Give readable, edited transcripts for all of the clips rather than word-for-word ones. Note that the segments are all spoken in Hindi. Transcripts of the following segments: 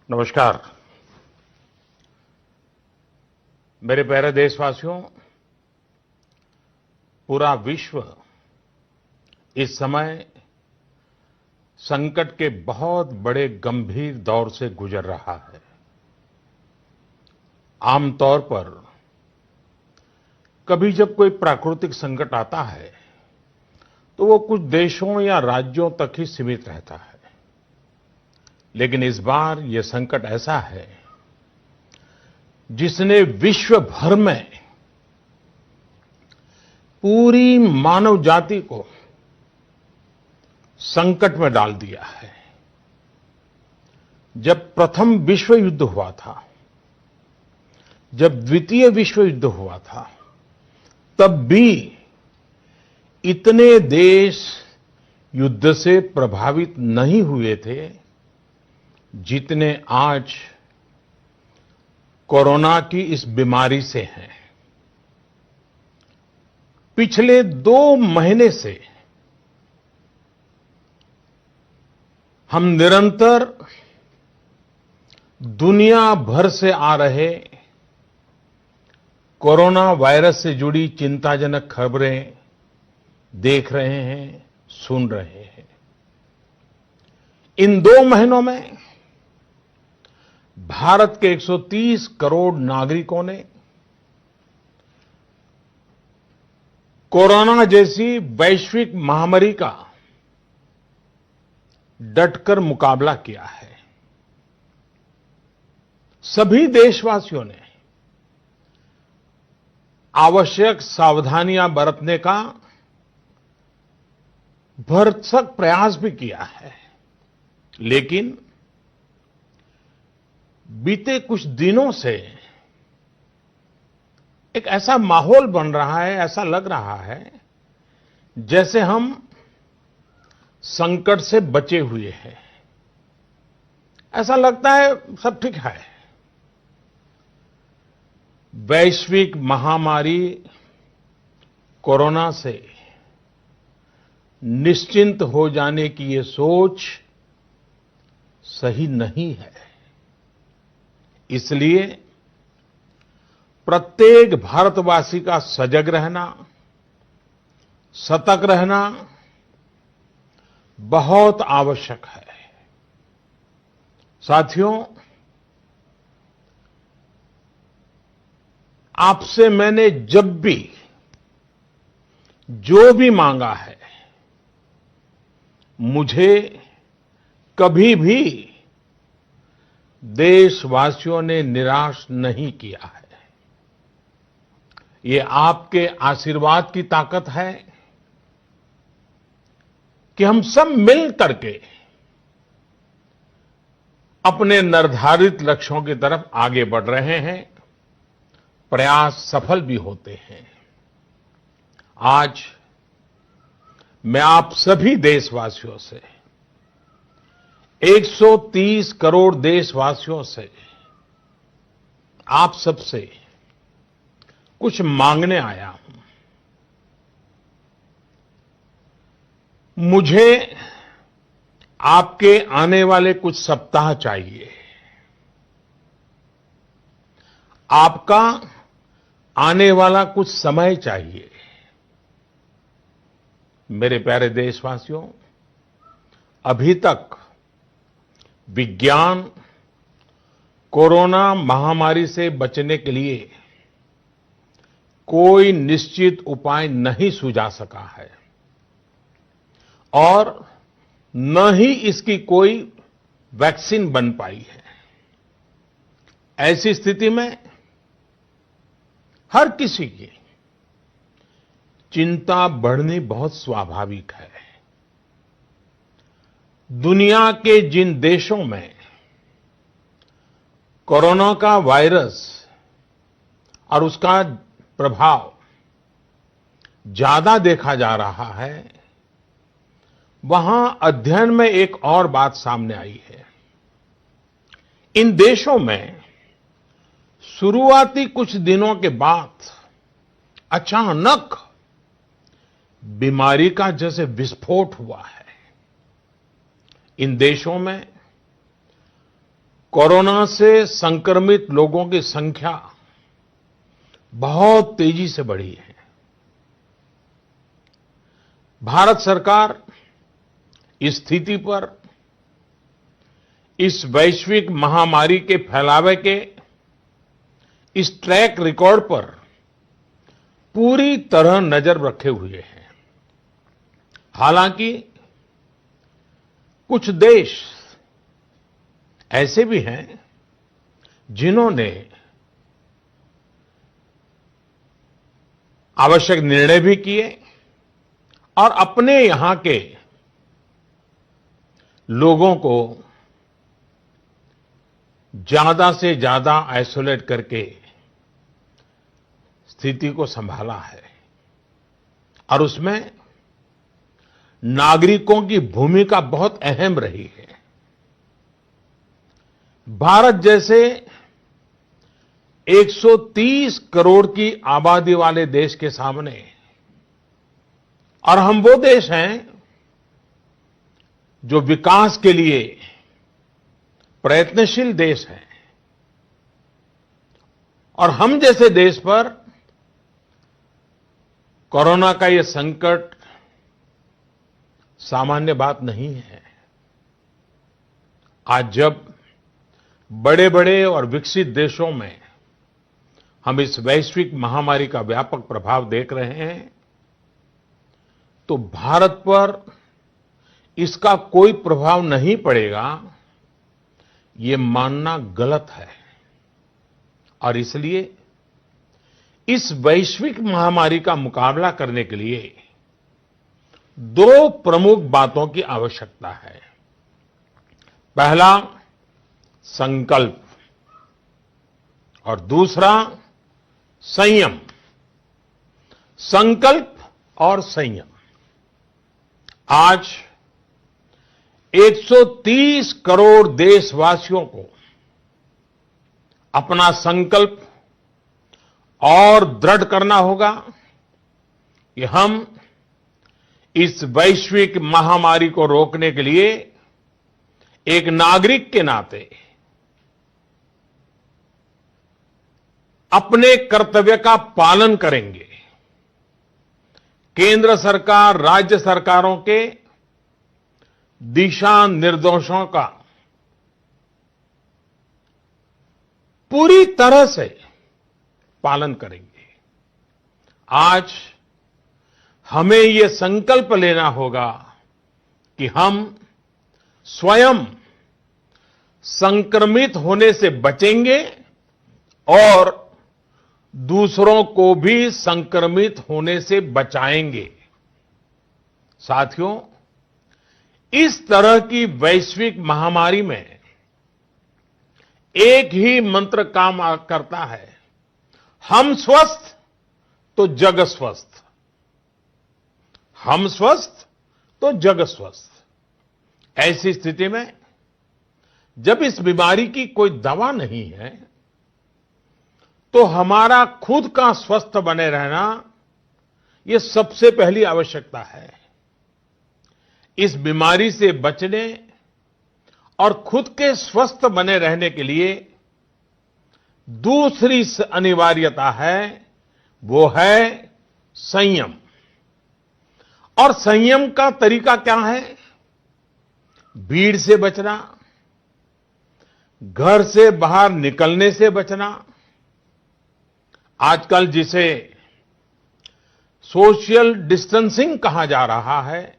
नमस्कार। मेरे प्यारे देशवासियों, पूरा विश्व इस समय संकट के बहुत बड़े गंभीर दौर से गुजर रहा है। आमतौर पर कभी जब कोई प्राकृतिक संकट आता है तो वो कुछ देशों या राज्यों तक ही सीमित रहता है, लेकिन इस बार ये संकट ऐसा है जिसने विश्व भर में पूरी मानव जाति को संकट में डाल दिया है। जब प्रथम विश्व युद्ध हुआ था, जब द्वितीय विश्व युद्ध हुआ था, तब भी इतने देश युद्ध से प्रभावित नहीं हुए थे जितने आज कोरोना की इस बीमारी से हैं। पिछले 2 महीने से हम निरंतर दुनिया भर से आ रहे कोरोना वायरस से जुड़ी चिंताजनक खबरें देख रहे हैं, सुन रहे हैं। इन 2 महीनों में भारत के 130 करोड़ नागरिकों ने कोरोना जैसी वैश्विक महामारी का डटकर मुकाबला किया है। सभी देशवासियों ने आवश्यक सावधानियां बरतने का भरसक प्रयास भी किया है, लेकिन बीते कुछ दिनों से एक ऐसा माहौल बन रहा है, ऐसा लग रहा है जैसे हम संकट से बचे हुए हैं। ऐसा लगता है सब ठीक है। वैश्विक महामारी कोरोना से निश्चिंत हो जाने की ये सोच सही नहीं है। इसलिए प्रत्येक भारतवासी का सजग रहना, सतर्क रहना बहुत आवश्यक है। साथियों, आपसे मैंने जब भी जो भी मांगा है, मुझे कभी भी देशवासियों ने निराश नहीं किया है। ये आपके आशीर्वाद की ताकत है कि हम सब मिल करके अपने निर्धारित लक्ष्यों की तरफ आगे बढ़ रहे हैं, प्रयास सफल भी होते हैं। आज मैं आप सभी देशवासियों से, 130 करोड़ देशवासियों से, आप सबसे कुछ मांगने आया हूं। मुझे आपके आने वाले कुछ सप्ताह चाहिए। आपका आने वाला कुछ समय चाहिए। मेरे प्यारे देशवासियों, अभी तक विज्ञान कोरोना महामारी से बचने के लिए कोई निश्चित उपाय नहीं सुझा सका है और न ही इसकी कोई वैक्सीन बन पाई है। ऐसी स्थिति में हर किसी की चिंता बढ़नी बहुत स्वाभाविक है। दुनिया के जिन देशों में कोरोना का वायरस और उसका प्रभाव ज्यादा देखा जा रहा है, वहां अध्ययन में एक और बात सामने आई है। इन देशों में शुरुआती कुछ दिनों के बाद अचानक बीमारी का जैसे विस्फोट हुआ है। इन देशों में कोरोना से संक्रमित लोगों की संख्या बहुत तेजी से बढ़ी है। भारत सरकार इस स्थिति पर, इस वैश्विक महामारी के फैलावे के इस ट्रैक रिकॉर्ड पर पूरी तरह नजर रखे हुए है। हालांकि कुछ देश ऐसे भी हैं जिन्होंने आवश्यक निर्णय भी किए और अपने यहां के लोगों को ज्यादा से ज्यादा आइसोलेट करके स्थिति को संभाला है और उसमें नागरिकों की भूमिका बहुत अहम रही है। भारत जैसे 130 करोड़ की आबादी वाले देश के सामने, और हम वो देश हैं जो विकास के लिए प्रयत्नशील देश हैं, और हम जैसे देश पर कोरोना का ये संकट सामान्य बात नहीं है। आज जब बड़े बड़े और विकसित देशों में हम इस वैश्विक महामारी का व्यापक प्रभाव देख रहे हैं, तो भारत पर इसका कोई प्रभाव नहीं पड़ेगा, ये मानना गलत है। और इसलिए इस वैश्विक महामारी का मुकाबला करने के लिए दो प्रमुख बातों की आवश्यकता है। पहला, संकल्प, और दूसरा, संयम। संकल्प और संयम। आज 130 करोड़ देशवासियों को अपना संकल्प और दृढ़ करना होगा कि हम इस वैश्विक महामारी को रोकने के लिए एक नागरिक के नाते अपने कर्तव्य का पालन करेंगे। केंद्र सरकार, राज्य सरकारों के दिशा निर्देशों का पूरी तरह से पालन करेंगे। आज हमें ये संकल्प लेना होगा कि हम स्वयं संक्रमित होने से बचेंगे और दूसरों को भी संक्रमित होने से बचाएंगे। साथियों, इस तरह की वैश्विक महामारी में एक ही मंत्र काम करता है, हम स्वस्थ तो जग स्वस्थ। हम स्वस्थ तो जग स्वस्थ। ऐसी स्थिति में जब इस बीमारी की कोई दवा नहीं है, तो हमारा खुद का स्वस्थ बने रहना ये सबसे पहली आवश्यकता है। इस बीमारी से बचने और खुद के स्वस्थ बने रहने के लिए दूसरी अनिवार्यता है, वो है संयम। और संयम का तरीका क्या है? भीड़ से बचना, घर से बाहर निकलने से बचना, आजकल जिसे सोशल डिस्टेंसिंग कहा जा रहा है,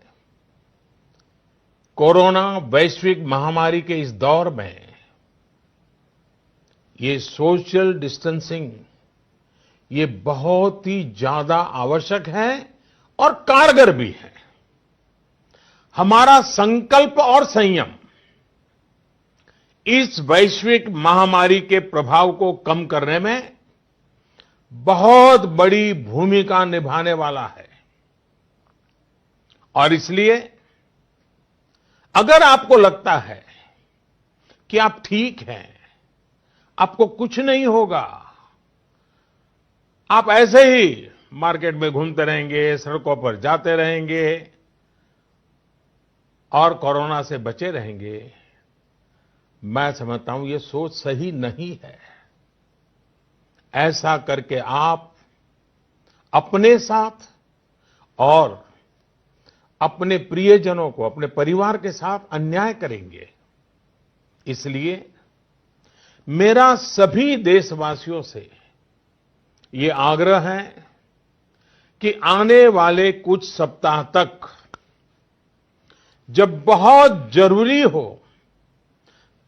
कोरोना वैश्विक महामारी के इस दौर में ये सोशल डिस्टेंसिंग ये बहुत ही ज्यादा आवश्यक है और कारगर भी है। हमारा संकल्प और संयम इस वैश्विक महामारी के प्रभाव को कम करने में बहुत बड़ी भूमिका निभाने वाला है। और इसलिए अगर आपको लगता है कि आप ठीक हैं, आपको कुछ नहीं होगा, आप ऐसे ही मार्केट में घूमते रहेंगे, सड़कों पर जाते रहेंगे और कोरोना से बचे रहेंगे, मैं समझता हूं ये सोच सही नहीं है। ऐसा करके आप अपने साथ और अपने प्रियजनों को, अपने परिवार के साथ अन्याय करेंगे। इसलिए मेरा सभी देशवासियों से ये आग्रह है कि आने वाले कुछ सप्ताह तक जब बहुत जरूरी हो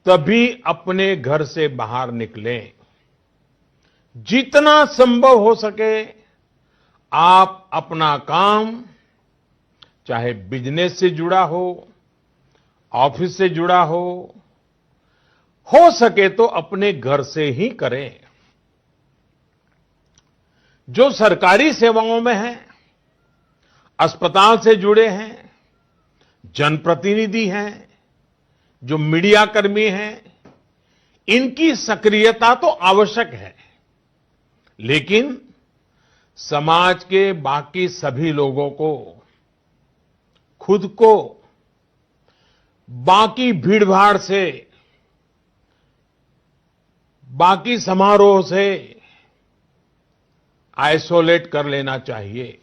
तभी अपने घर से बाहर निकलें। जितना संभव हो सके आप अपना काम, चाहे बिजनेस से जुड़ा ऑफिस से जुड़ा हो सके तो अपने घर से ही करें। जो सरकारी सेवाओं में हैं, अस्पताल से जुड़े हैं, जनप्रतिनिधि हैं, जो मीडिया कर्मी हैं, इनकी सक्रियता तो आवश्यक है, लेकिन समाज के बाकी सभी लोगों को खुद को बाकी भीड़भाड़ से, बाकी समारोह से आइसोलेट कर लेना चाहिए।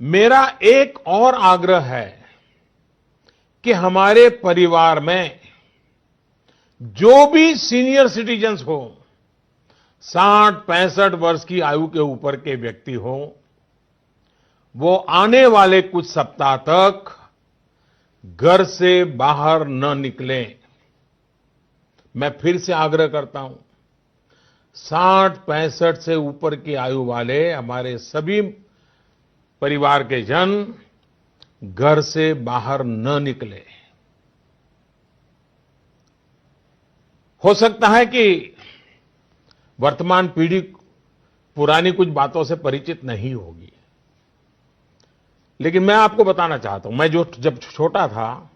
मेरा एक और आग्रह है कि हमारे परिवार में जो भी सीनियर सिटीजन्स हो, 60-65 वर्ष की आयु के ऊपर के व्यक्ति हो, वो आने वाले कुछ सप्ताह तक घर से बाहर न निकलें। मैं फिर से आग्रह करता हूं, 60-65 से ऊपर की आयु वाले हमारे सभी परिवार के जन घर से बाहर न निकले। हो सकता है कि वर्तमान पीढ़ी पुरानी कुछ बातों से परिचित नहीं होगी, लेकिन मैं आपको बताना चाहता हूं, मैं जब छोटा था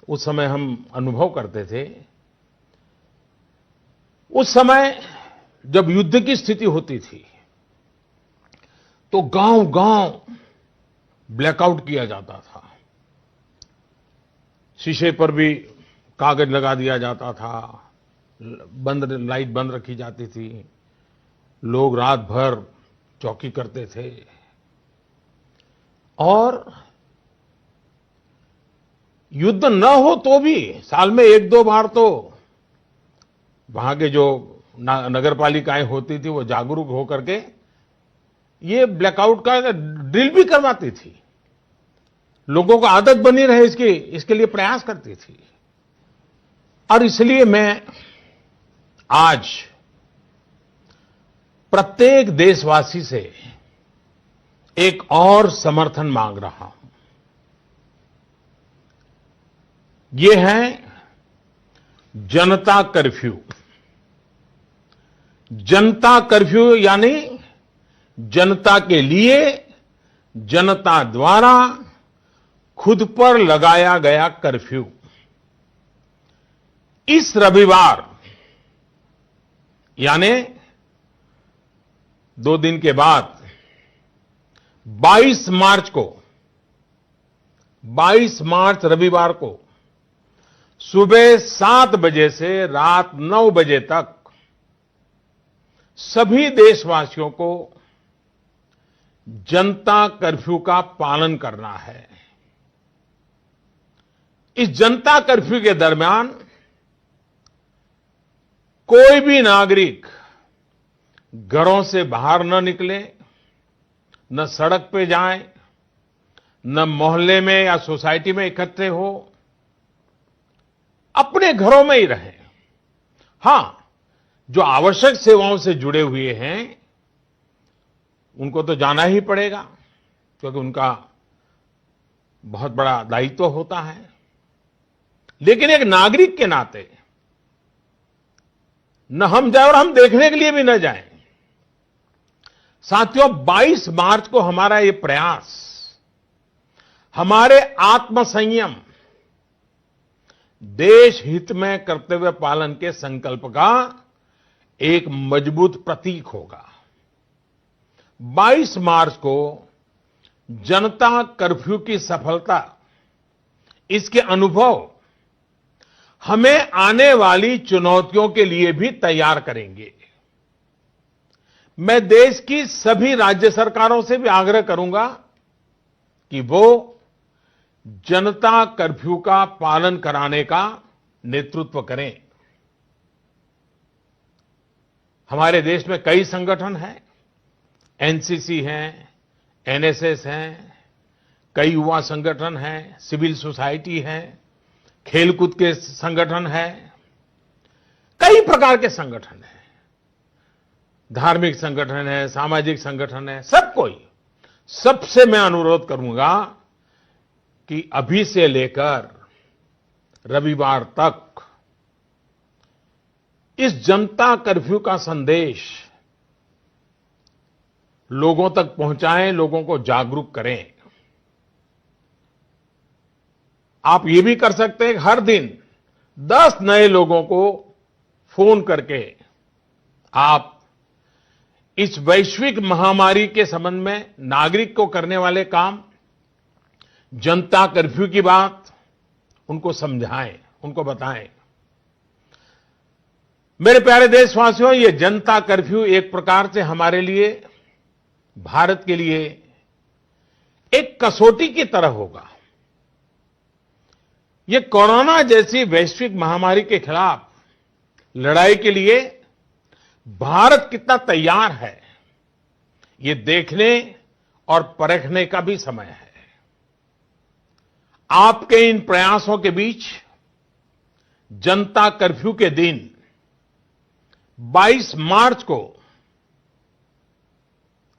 उस समय हम अनुभव करते थे। उस समय जब युद्ध की स्थिति होती थी तो गांव-गांव ब्लैकआउट किया जाता था। शीशे पर भी कागज लगा दिया जाता था, लाइट बंद रखी जाती थी, लोग रात भर चौकी करते थे और युद्ध न हो तो भी साल में 1-2 बार तो वहां के जो नगर पालिकाएं होती थी वो जागरूक होकर के ये ब्लैकआउट का ड्रिल भी करवाती थी। लोगों को आदत बनी रहे इसके लिए प्रयास करती थी। और इसलिए मैं आज प्रत्येक देशवासी से एक और समर्थन मांग रहा हूं। ये है जनता कर्फ्यू। जनता कर्फ्यू यानी जनता के लिए, जनता द्वारा खुद पर लगाया गया कर्फ्यू। इस रविवार यानी 2 दिन के बाद 22 मार्च रविवार को सुबह 7 बजे से रात 9 बजे तक सभी देशवासियों को जनता कर्फ्यू का पालन करना है। इस जनता कर्फ्यू के दरमियान कोई भी नागरिक घरों से बाहर न निकले, न सड़क पे जाए, न मोहल्ले में या सोसाइटी में इकट्ठे हो, अपने घरों में ही रहें। हां, जो आवश्यक सेवाओं से जुड़े हुए हैं उनको तो जाना ही पड़ेगा, क्योंकि उनका बहुत बड़ा दायित्व होता है। लेकिन एक नागरिक के नाते न हम जाए और हम देखने के लिए भी न जाएं। साथियों, 22 मार्च को हमारा ये प्रयास हमारे आत्मसंयम, देश हित में कर्तव्य पालन के संकल्प का एक मजबूत प्रतीक होगा। 22 मार्च को जनता कर्फ्यू की सफलता, इसके अनुभव हमें आने वाली चुनौतियों के लिए भी तैयार करेंगे। मैं देश की सभी राज्य सरकारों से भी आग्रह करूंगा कि वो जनता कर्फ्यू का पालन कराने का नेतृत्व करें। हमारे देश में कई संगठन हैं, एनसीसी हैं, एनएसएस हैं, कई युवा संगठन हैं, सिविल सोसाइटी है, खेलकूद के संगठन हैं, कई प्रकार के संगठन हैं, धार्मिक संगठन है, सामाजिक संगठन है, सबसे मैं अनुरोध करूंगा कि अभी से लेकर रविवार तक इस जनता कर्फ्यू का संदेश लोगों तक पहुंचाएं, लोगों को जागरूक करें। आप ये भी कर सकते हैं, हर दिन 10 नए लोगों को फोन करके आप इस वैश्विक महामारी के संबंध में नागरिक को करने वाले काम, जनता कर्फ्यू की बात उनको समझाएं, उनको बताएं। मेरे प्यारे देशवासियों, ये जनता कर्फ्यू एक प्रकार से हमारे लिए, भारत के लिए एक कसौटी की तरह होगा। ये कोरोना जैसी वैश्विक महामारी के खिलाफ लड़ाई के लिए भारत कितना तैयार है, ये देखने और परखने का भी समय है। आपके इन प्रयासों के बीच जनता कर्फ्यू के दिन 22 मार्च को,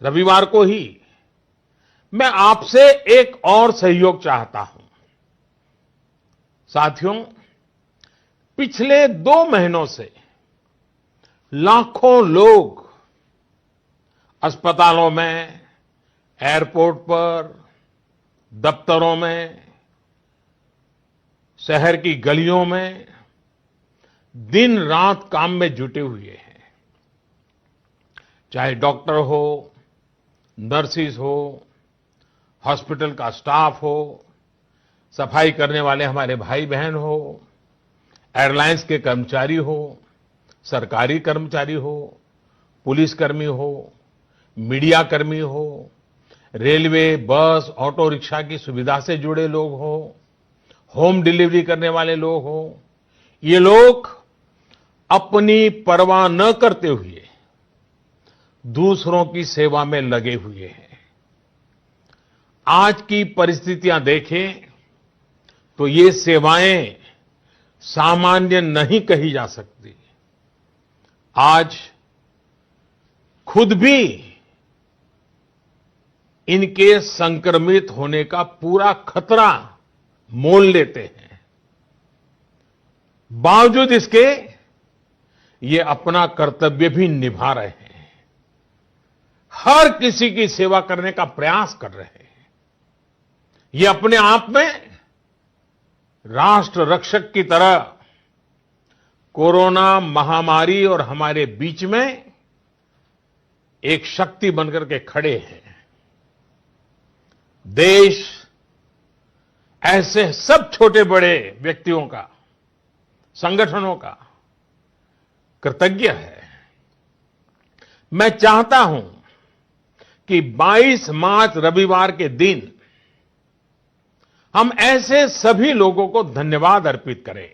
रविवार को ही, मैं आपसे एक और सहयोग चाहता हूं। साथियों, पिछले 2 महीनों से लाखों लोग अस्पतालों में, एयरपोर्ट पर, दफ्तरों में, शहर की गलियों में दिन रात काम में जुटे हुए हैं। चाहे डॉक्टर हो, नर्सिस हो, हॉस्पिटल का स्टाफ हो, सफाई करने वाले हमारे भाई बहन हो, एयरलाइंस के कर्मचारी हो, सरकारी कर्मचारी हो, पुलिसकर्मी हो, मीडिया कर्मी हो, रेलवे, बस, ऑटो रिक्शा की सुविधा से जुड़े लोग हो, होम डिलीवरी करने वाले लोग हो, ये लोग अपनी परवाह न करते हुए दूसरों की सेवा में लगे हुए हैं। आज की परिस्थितियां देखें तो ये सेवाएं सामान्य नहीं कही जा सकती। आज खुद भी इनके संक्रमित होने का पूरा खतरा मोल लेते हैं। बावजूद इसके ये अपना कर्तव्य भी निभा रहे हैं, हर किसी की सेवा करने का प्रयास कर रहे हैं। ये अपने आप में राष्ट्र रक्षक की तरह कोरोना महामारी और हमारे बीच में एक शक्ति बनकर के खड़े हैं। देश ऐसे सब छोटे बड़े व्यक्तियों का, संगठनों का कृतज्ञ है। मैं चाहता हूं कि 22 मार्च रविवार के दिन हम ऐसे सभी लोगों को धन्यवाद अर्पित करें,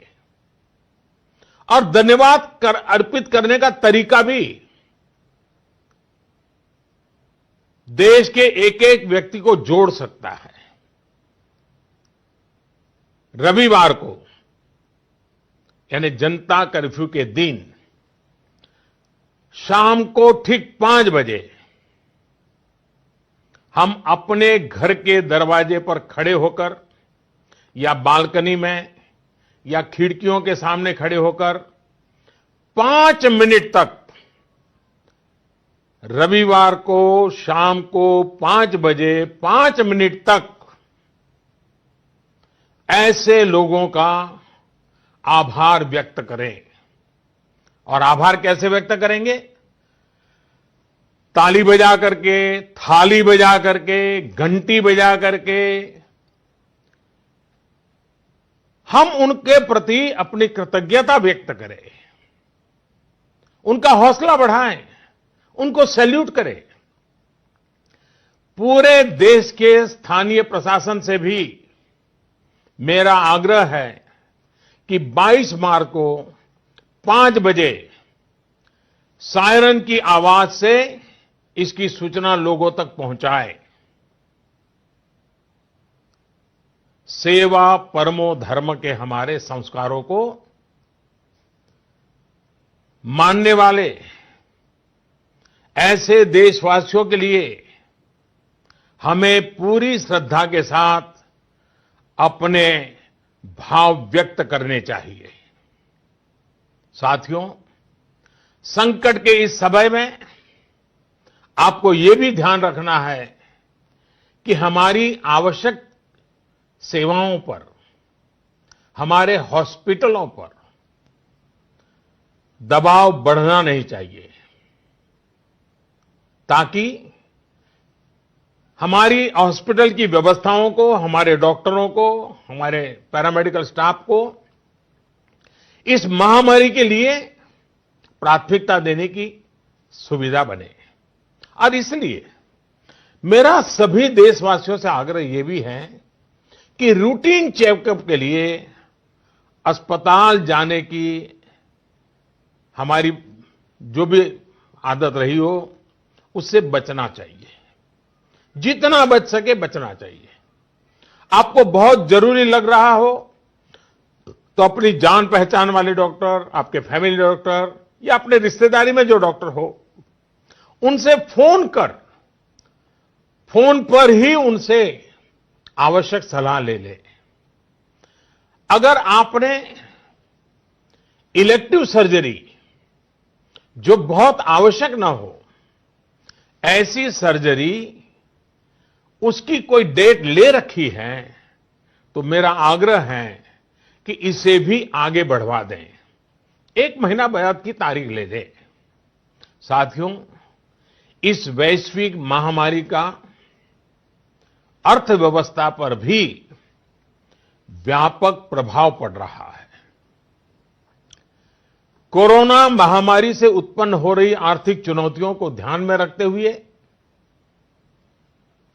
और धन्यवाद अर्पित करने का तरीका भी देश के एक एक व्यक्ति को जोड़ सकता है। रविवार को, यानी जनता कर्फ्यू के दिन शाम को ठीक 5 बजे हम अपने घर के दरवाजे पर खड़े होकर या बालकनी में या खिड़कियों के सामने खड़े होकर 5 मिनट तक, रविवार को शाम को 5 बजे 5 मिनट तक ऐसे लोगों का आभार व्यक्त करें। और आभार कैसे व्यक्त करेंगे? ताली बजा करके, थाली बजा करके, घंटी बजा करके, हम उनके प्रति अपनी कृतज्ञता व्यक्त करें, उनका हौसला बढ़ाएं, उनको सैल्यूट करें। पूरे देश के स्थानीय प्रशासन से भी मेरा आग्रह है कि 22 मार्च को 5 बजे सायरन की आवाज से इसकी सूचना लोगों तक पहुंचाए। सेवा परमो धर्म के हमारे संस्कारों को मानने वाले ऐसे देशवासियों के लिए हमें पूरी श्रद्धा के साथ अपने भाव व्यक्त करने चाहिए। साथियों, संकट के इस समय में आपको ये भी ध्यान रखना है कि हमारी आवश्यक सेवाओं पर, हमारे हॉस्पिटलों पर दबाव बढ़ना नहीं चाहिए, ताकि हमारी हॉस्पिटल की व्यवस्थाओं को, हमारे डॉक्टरों को, हमारे पैरामेडिकल स्टाफ को इस महामारी के लिए प्राथमिकता देने की सुविधा बने। और इसलिए मेरा सभी देशवासियों से आग्रह यह भी है कि रूटीन चेकअप के लिए अस्पताल जाने की हमारी जो भी आदत रही हो, उससे बचना चाहिए। जितना बच सके बचना चाहिए। आपको बहुत जरूरी लग रहा हो तो अपनी जान पहचान वाले डॉक्टर, आपके फैमिली डॉक्टर या अपने रिश्तेदारी में जो डॉक्टर हो, उनसे फोन पर ही उनसे आवश्यक सलाह ले ले। अगर आपने इलेक्टिव सर्जरी जो बहुत आवश्यक ना हो, ऐसी सर्जरी उसकी कोई डेट ले रखी है, तो मेरा आग्रह है कि इसे भी आगे बढ़वा दें, 1 महीना बाद की तारीख ले दें। साथियों, इस वैश्विक महामारी का अर्थव्यवस्था पर भी व्यापक प्रभाव पड़ रहा है। कोरोना महामारी से उत्पन्न हो रही आर्थिक चुनौतियों को ध्यान में रखते हुए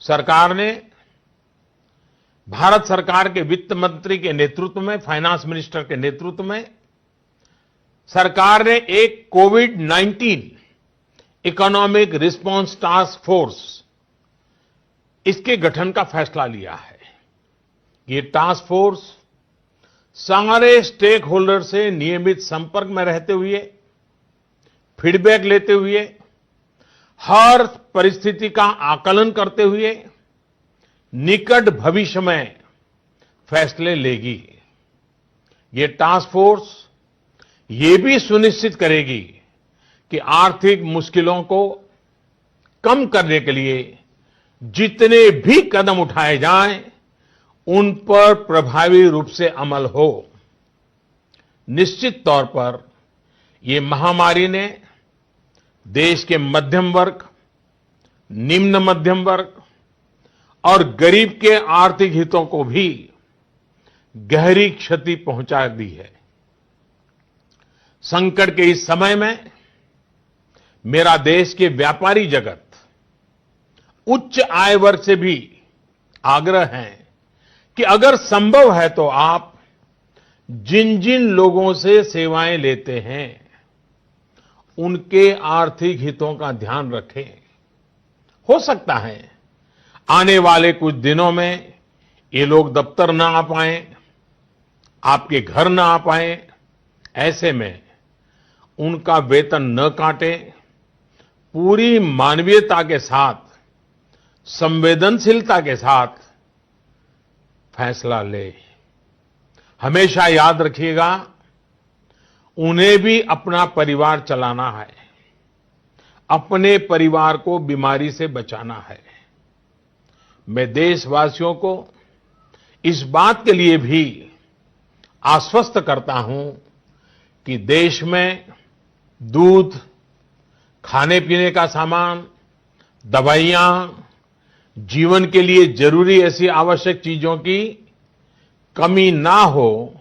सरकार ने, भारत सरकार के वित्त मंत्री के नेतृत्व में, फाइनेंस मिनिस्टर के नेतृत्व में सरकार ने एक कोविड-19 इकोनॉमिक रिस्पांस टास्क फोर्स, इसके गठन का फैसला लिया है। ये टास्क फोर्स सारे स्टेक होल्डर से नियमित संपर्क में रहते हुए, फीडबैक लेते हुए, हर परिस्थिति का आकलन करते हुए निकट भविष्य में फैसले लेगी। ये टास्क फोर्स ये भी सुनिश्चित करेगी कि आर्थिक मुश्किलों को कम करने के लिए जितने भी कदम उठाए जाएं, उन पर प्रभावी रूप से अमल हो। निश्चित तौर पर ये महामारी ने देश के मध्यम वर्ग, निम्न मध्यम वर्ग और गरीब के आर्थिक हितों को भी गहरी क्षति पहुंचा दी है। संकट के इस समय में मेरा देश के व्यापारी जगत, उच्च आय वर्ग से भी आग्रह है कि अगर संभव है तो आप जिन जिन लोगों से सेवाएं लेते हैं, उनके आर्थिक हितों का ध्यान रखें। हो सकता है आने वाले कुछ दिनों में ये लोग दफ्तर ना आ पाएं, आपके घर ना आ पाएं। ऐसे में उनका वेतन न काटें, पूरी मानवीयता के साथ, संवेदनशीलता के साथ फैसला ले। हमेशा याद रखिएगा, उन्हें भी अपना परिवार चलाना है, अपने परिवार को बीमारी से बचाना है। मैं देशवासियों को इस बात के लिए भी आश्वस्त करता हूं कि देश में दूध, खाने पीने का सामान, दवाइयां, जीवन के लिए जरूरी ऐसी आवश्यक चीजों की कमी ना हो,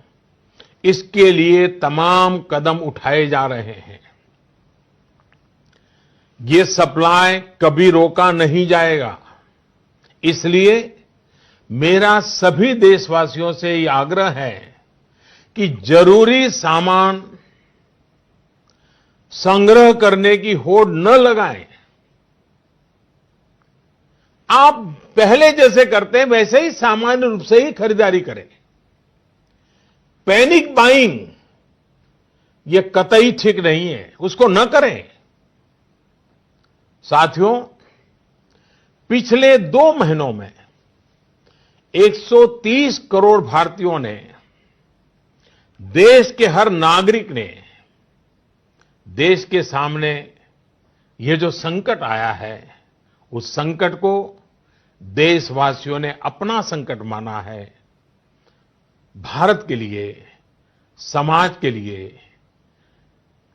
इसके लिए तमाम कदम उठाए जा रहे हैं। ये सप्लाई कभी रोका नहीं जाएगा। इसलिए मेरा सभी देशवासियों से ये आग्रह है कि जरूरी सामान संग्रह करने की होड़ न लगाएं। आप पहले जैसे करते हैं वैसे ही सामान्य रूप से ही खरीदारी करें। पैनिक बाइंग ये कतई ठीक नहीं है, उसको न करें। साथियों, पिछले 2 महीनों में 130 करोड़ भारतीयों ने, देश के हर नागरिक ने देश के सामने ये जो संकट आया है, उस संकट को देशवासियों ने अपना संकट माना है। भारत के लिए, समाज के लिए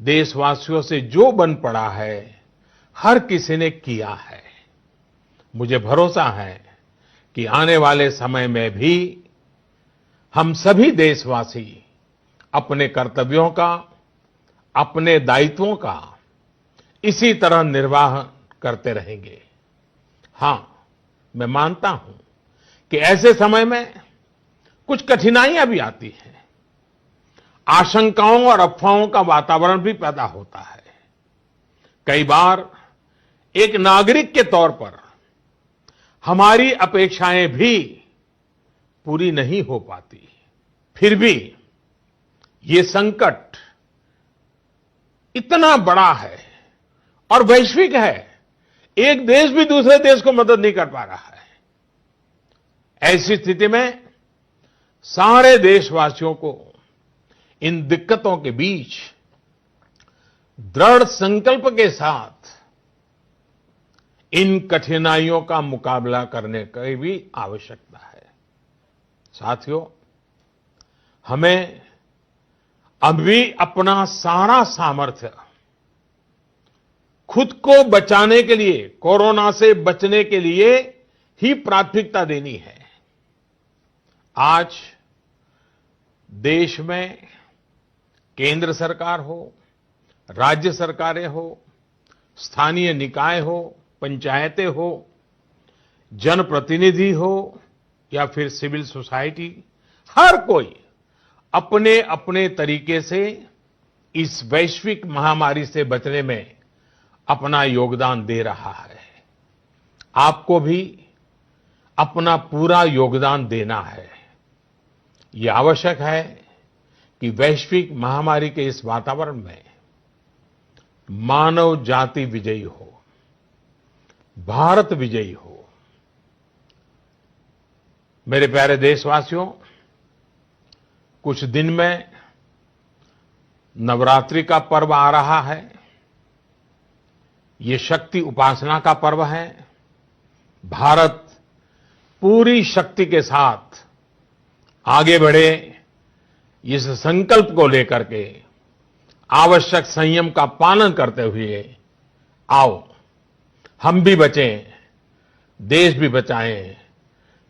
देशवासियों से जो बन पड़ा है, हर किसी ने किया है। मुझे भरोसा है कि आने वाले समय में भी हम सभी देशवासी अपने कर्तव्यों का, अपने दायित्वों का इसी तरह निर्वाह करते रहेंगे। हां, मैं मानता हूं कि ऐसे समय में कुछ कठिनाइयां भी आती हैं। आशंकाओं और अफवाहों का वातावरण भी पैदा होता है। कई बार एक नागरिक के तौर पर हमारी अपेक्षाएं भी पूरी नहीं हो पाती। फिर भी ये संकट इतना बड़ा है और वैश्विक है। एक देश भी दूसरे देश को मदद नहीं कर पा रहा है। ऐसी स्थिति में सारे देशवासियों को इन दिक्कतों के बीच दृढ़ संकल्प के साथ इन कठिनाइयों का मुकाबला करने की भी आवश्यकता है। साथियों, हमें अभी अपना सारा सामर्थ्य खुद को बचाने के लिए, कोरोना से बचने के लिए ही प्राथमिकता देनी है। आज देश में केंद्र सरकार हो, राज्य सरकारें हो, स्थानीय निकाय हो, पंचायतें हो, जनप्रतिनिधि हो या फिर सिविल सोसाइटी, हर कोई अपने अपने तरीके से इस वैश्विक महामारी से बचने में अपना योगदान दे रहा है। आपको भी अपना पूरा योगदान देना है। ये आवश्यक है कि वैश्विक महामारी के इस वातावरण में मानव जाति विजयी हो, भारत विजयी हो। मेरे प्यारे देशवासियों, कुछ दिन में नवरात्रि का पर्व आ रहा है। ये शक्ति उपासना का पर्व है। भारत पूरी शक्ति के साथ आगे बढ़े, इस संकल्प को लेकर के आवश्यक संयम का पालन करते हुए आओ हम भी बचें, देश भी बचाएं,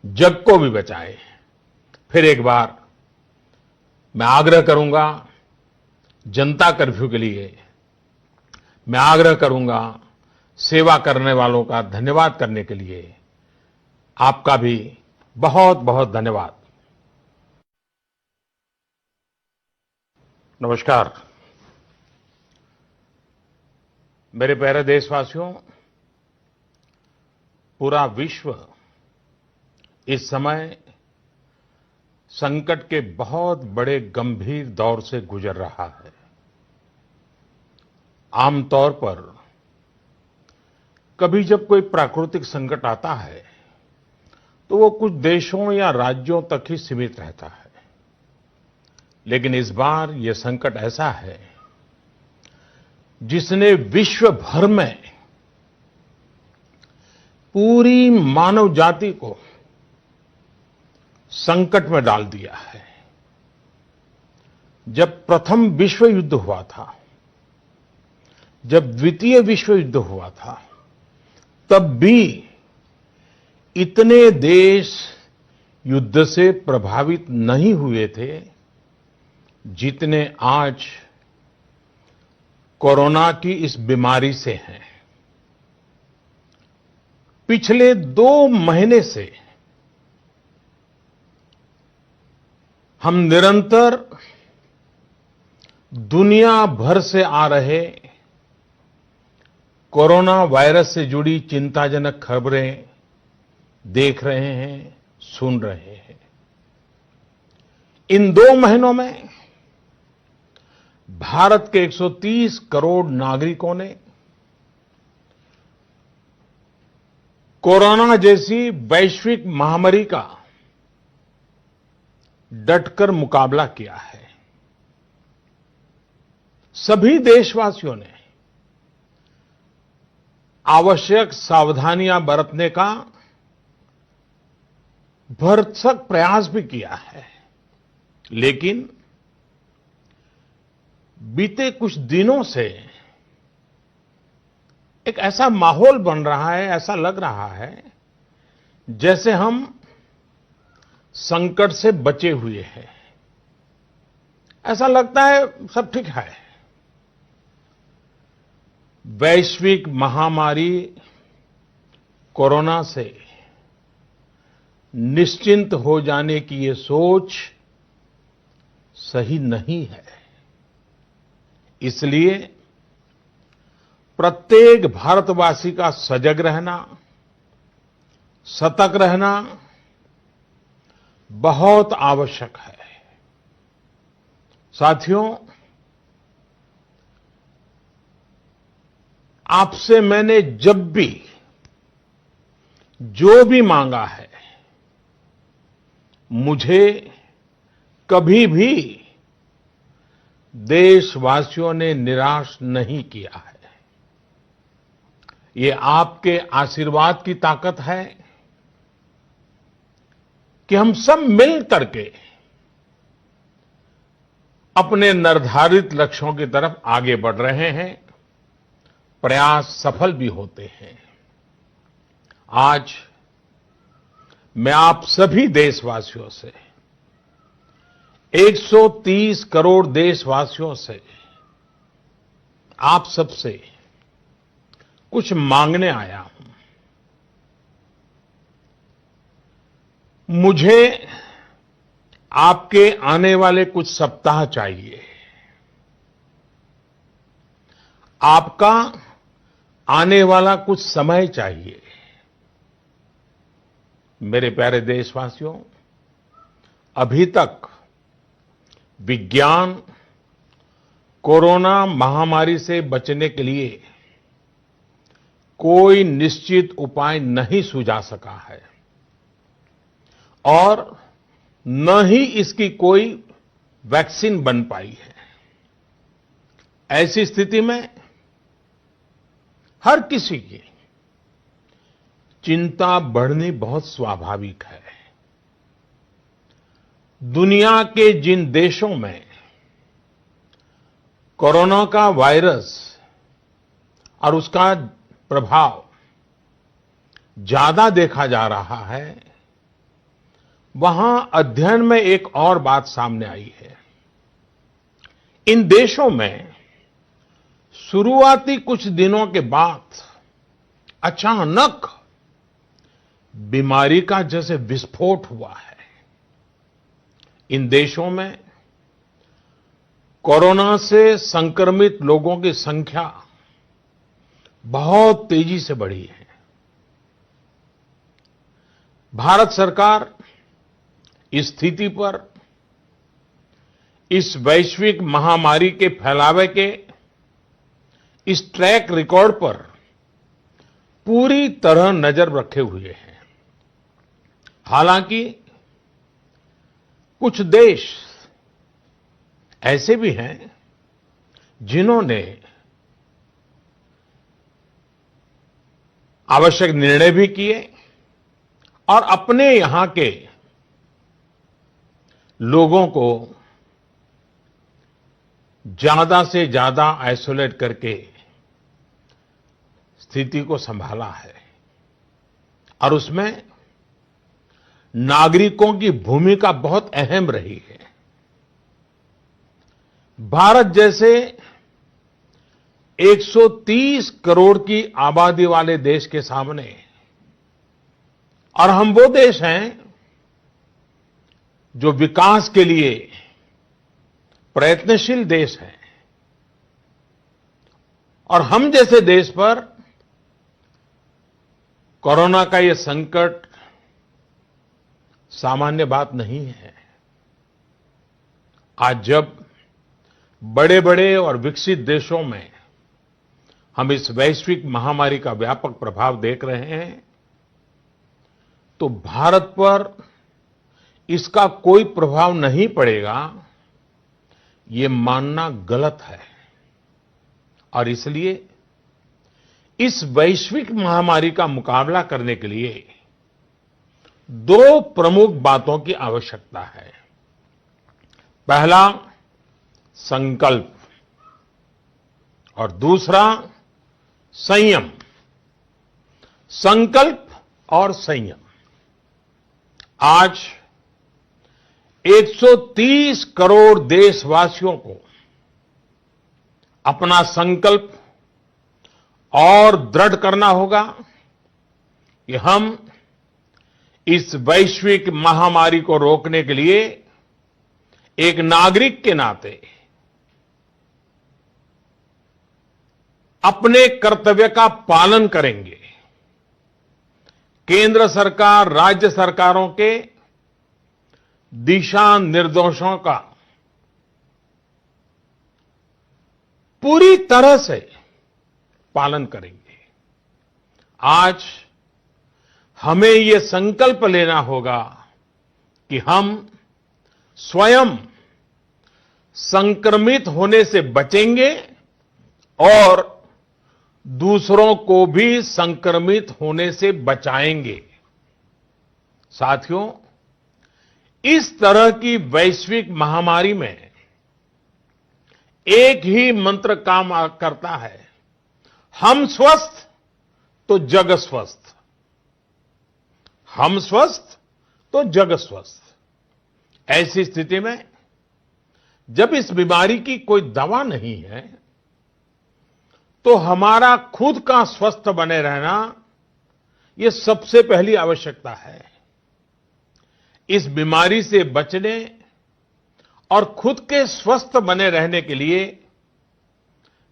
जग को भी बचाएं। फिर एक बार मैं आग्रह करूंगा, जनता कर्फ्यू के लिए मैं आग्रह करूंगा, सेवा करने वालों का धन्यवाद करने के लिए आपका भी बहुत बहुत धन्यवाद। नमस्कार मेरे प्यारे देशवासियों, पूरा विश्व इस समय संकट के बहुत बड़े गंभीर दौर से गुजर रहा है। आमतौर पर कभी जब कोई प्राकृतिक संकट आता है तो वो कुछ देशों या राज्यों तक ही सीमित रहता है, लेकिन इस बार ये संकट ऐसा है जिसने विश्व भर में पूरी मानव जाति को संकट में डाल दिया है। जब प्रथम विश्व युद्ध हुआ था, जब द्वितीय विश्व युद्ध हुआ था, तब भी इतने देश युद्ध से प्रभावित नहीं हुए थे जितने आज कोरोना की इस बीमारी से हैं, पिछले 2 महीने से हम निरंतर दुनिया भर से आ रहे कोरोना वायरस से जुड़ी चिंताजनक खबरें देख रहे हैं, सुन रहे हैं। इन 2 महीनों में भारत के 130 करोड़ नागरिकों ने कोरोना जैसी वैश्विक महामारी का डटकर मुकाबला किया है। सभी देशवासियों ने आवश्यक सावधानियां बरतने का भरसक प्रयास भी किया है, लेकिन बीते कुछ दिनों से एक ऐसा माहौल बन रहा है, ऐसा लग रहा है जैसे हम संकट से बचे हुए हैं। ऐसा लगता है सब ठीक है। वैश्विक महामारी कोरोना से निश्चिंत हो जाने की ये सोच सही नहीं है। इसलिए प्रत्येक भारतवासी का सजग रहना, सतर्क रहना बहुत आवश्यक है। साथियों, आपसे मैंने जब भी जो भी मांगा है, मुझे कभी भी देशवासियों ने निराश नहीं किया है। ये आपके आशीर्वाद की ताकत है कि हम सब मिल करके अपने निर्धारित लक्ष्यों की तरफ आगे बढ़ रहे हैं, प्रयास सफल भी होते हैं। आज मैं आप सभी देशवासियों से, 130 करोड़ देशवासियों से, आप सबसे कुछ मांगने आया हूं। मुझे आपके आने वाले कुछ सप्ताह चाहिए। आपका आने वाला कुछ समय चाहिए। मेरे प्यारे देशवासियों, अभी तक विज्ञान कोरोना महामारी से बचने के लिए कोई निश्चित उपाय नहीं सुझा सका है और न ही इसकी कोई वैक्सीन बन पाई है। ऐसी स्थिति में हर किसी की चिंता बढ़नी बहुत स्वाभाविक है। दुनिया के जिन देशों में कोरोना का वायरस और उसका प्रभाव ज्यादा देखा जा रहा है, वहां अध्ययन में एक और बात सामने आई है। इन देशों में शुरुआती कुछ दिनों के बाद अचानक बीमारी का जैसे विस्फोट हुआ है। इन देशों में कोरोना से संक्रमित लोगों की संख्या बहुत तेजी से बढ़ी है। भारत सरकार इस स्थिति पर, इस वैश्विक महामारी के फैलावे के इस ट्रैक रिकॉर्ड पर पूरी तरह नजर रखे हुए हैं। हालांकि कुछ देश ऐसे भी हैं जिन्होंने आवश्यक निर्णय भी किए और अपने यहां के लोगों को ज्यादा से ज्यादा आइसोलेट करके स्थिति को संभाला है और उसमें नागरिकों की भूमिका बहुत अहम रही है। भारत जैसे 130 करोड़ की आबादी वाले देश के सामने, और हम वो देश हैं जो विकास के लिए प्रयत्नशील देश हैं, और हम जैसे देश पर कोरोना का ये संकट सामान्य बात नहीं है। आज जब बड़े-बड़े और विकसित देशों में हम इस वैश्विक महामारी का व्यापक प्रभाव देख रहे हैं, तो भारत पर इसका कोई प्रभाव नहीं पड़ेगा, ये मानना गलत है। और इसलिए इस वैश्विक महामारी का मुकाबला करने के लिए दो प्रमुख बातों की आवश्यकता है। पहला, संकल्प, और दूसरा, संयम। संकल्प और संयम। आज 130 करोड़ देशवासियों को अपना संकल्प और दृढ़ करना होगा कि हम इस वैश्विक महामारी को रोकने के लिए एक नागरिक के नाते अपने कर्तव्य का पालन करेंगे। केंद्र सरकार, राज्य सरकारों के दिशा निर्देशों का पूरी तरह से पालन करेंगे। आज हमें ये संकल्प लेना होगा कि हम स्वयं संक्रमित होने से बचेंगे और दूसरों को भी संक्रमित होने से बचाएंगे। साथियों, इस तरह की वैश्विक महामारी में एक ही मंत्र काम करता है, हम स्वस्थ तो जग स्वस्थ। हम स्वस्थ तो जग स्वस्थ। ऐसी स्थिति में जब इस बीमारी की कोई दवा नहीं है, तो हमारा खुद का स्वस्थ बने रहना ये सबसे पहली आवश्यकता है। इस बीमारी से बचने और खुद के स्वस्थ बने रहने के लिए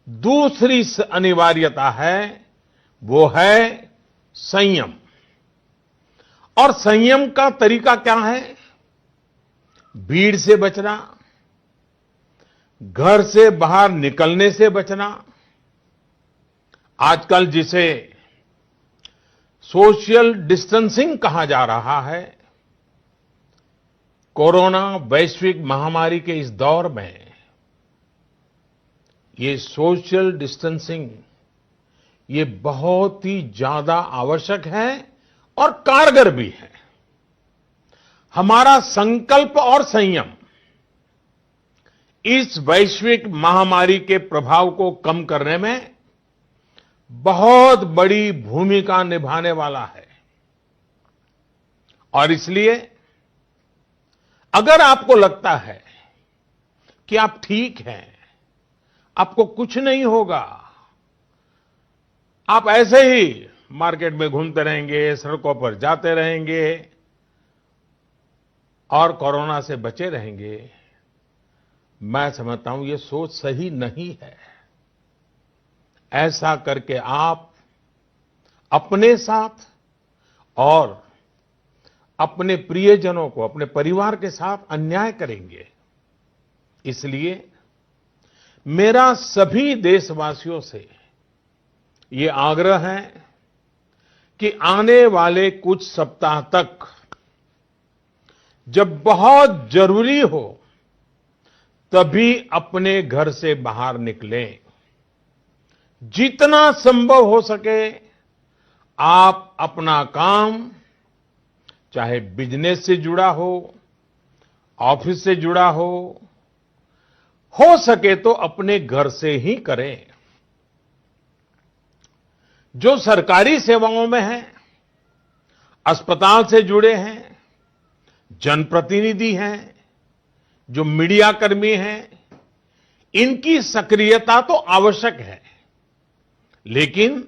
दूसरी अनिवार्यता है, वो है संयम। और संयम का तरीका क्या है? भीड़ से बचना, घर से बाहर निकलने से बचना। आजकल जिसे सोशल डिस्टेंसिंग कहा जा रहा है, कोरोना वैश्विक महामारी के इस दौर में ये सोशल डिस्टेंसिंग ये बहुत ही ज्यादा आवश्यक है और कारगर भी है। हमारा संकल्प और संयम इस वैश्विक महामारी के प्रभाव को कम करने में बहुत बड़ी भूमिका निभाने वाला है। और इसलिए अगर आपको लगता है कि आप ठीक हैं, आपको कुछ नहीं होगा, आप ऐसे ही मार्केट में घूमते रहेंगे, सड़कों पर जाते रहेंगे और कोरोना से बचे रहेंगे, मैं समझता हूं ये सोच सही नहीं है। ऐसा करके आप अपने साथ और अपने प्रियजनों को, अपने परिवार के साथ अन्याय करेंगे। इसलिए मेरा सभी देशवासियों से ये आग्रह है कि आने वाले कुछ सप्ताह तक जब बहुत जरूरी हो तभी अपने घर से बाहर निकलें। जितना संभव हो सके आप अपना काम, चाहे बिजनेस से जुड़ा हो, ऑफिस से जुड़ा हो सके तो अपने घर से ही करें। जो सरकारी सेवाओं में हैं, अस्पताल से जुड़े हैं, जनप्रतिनिधि हैं, जो मीडिया कर्मी हैं, इनकी सक्रियता तो आवश्यक है, लेकिन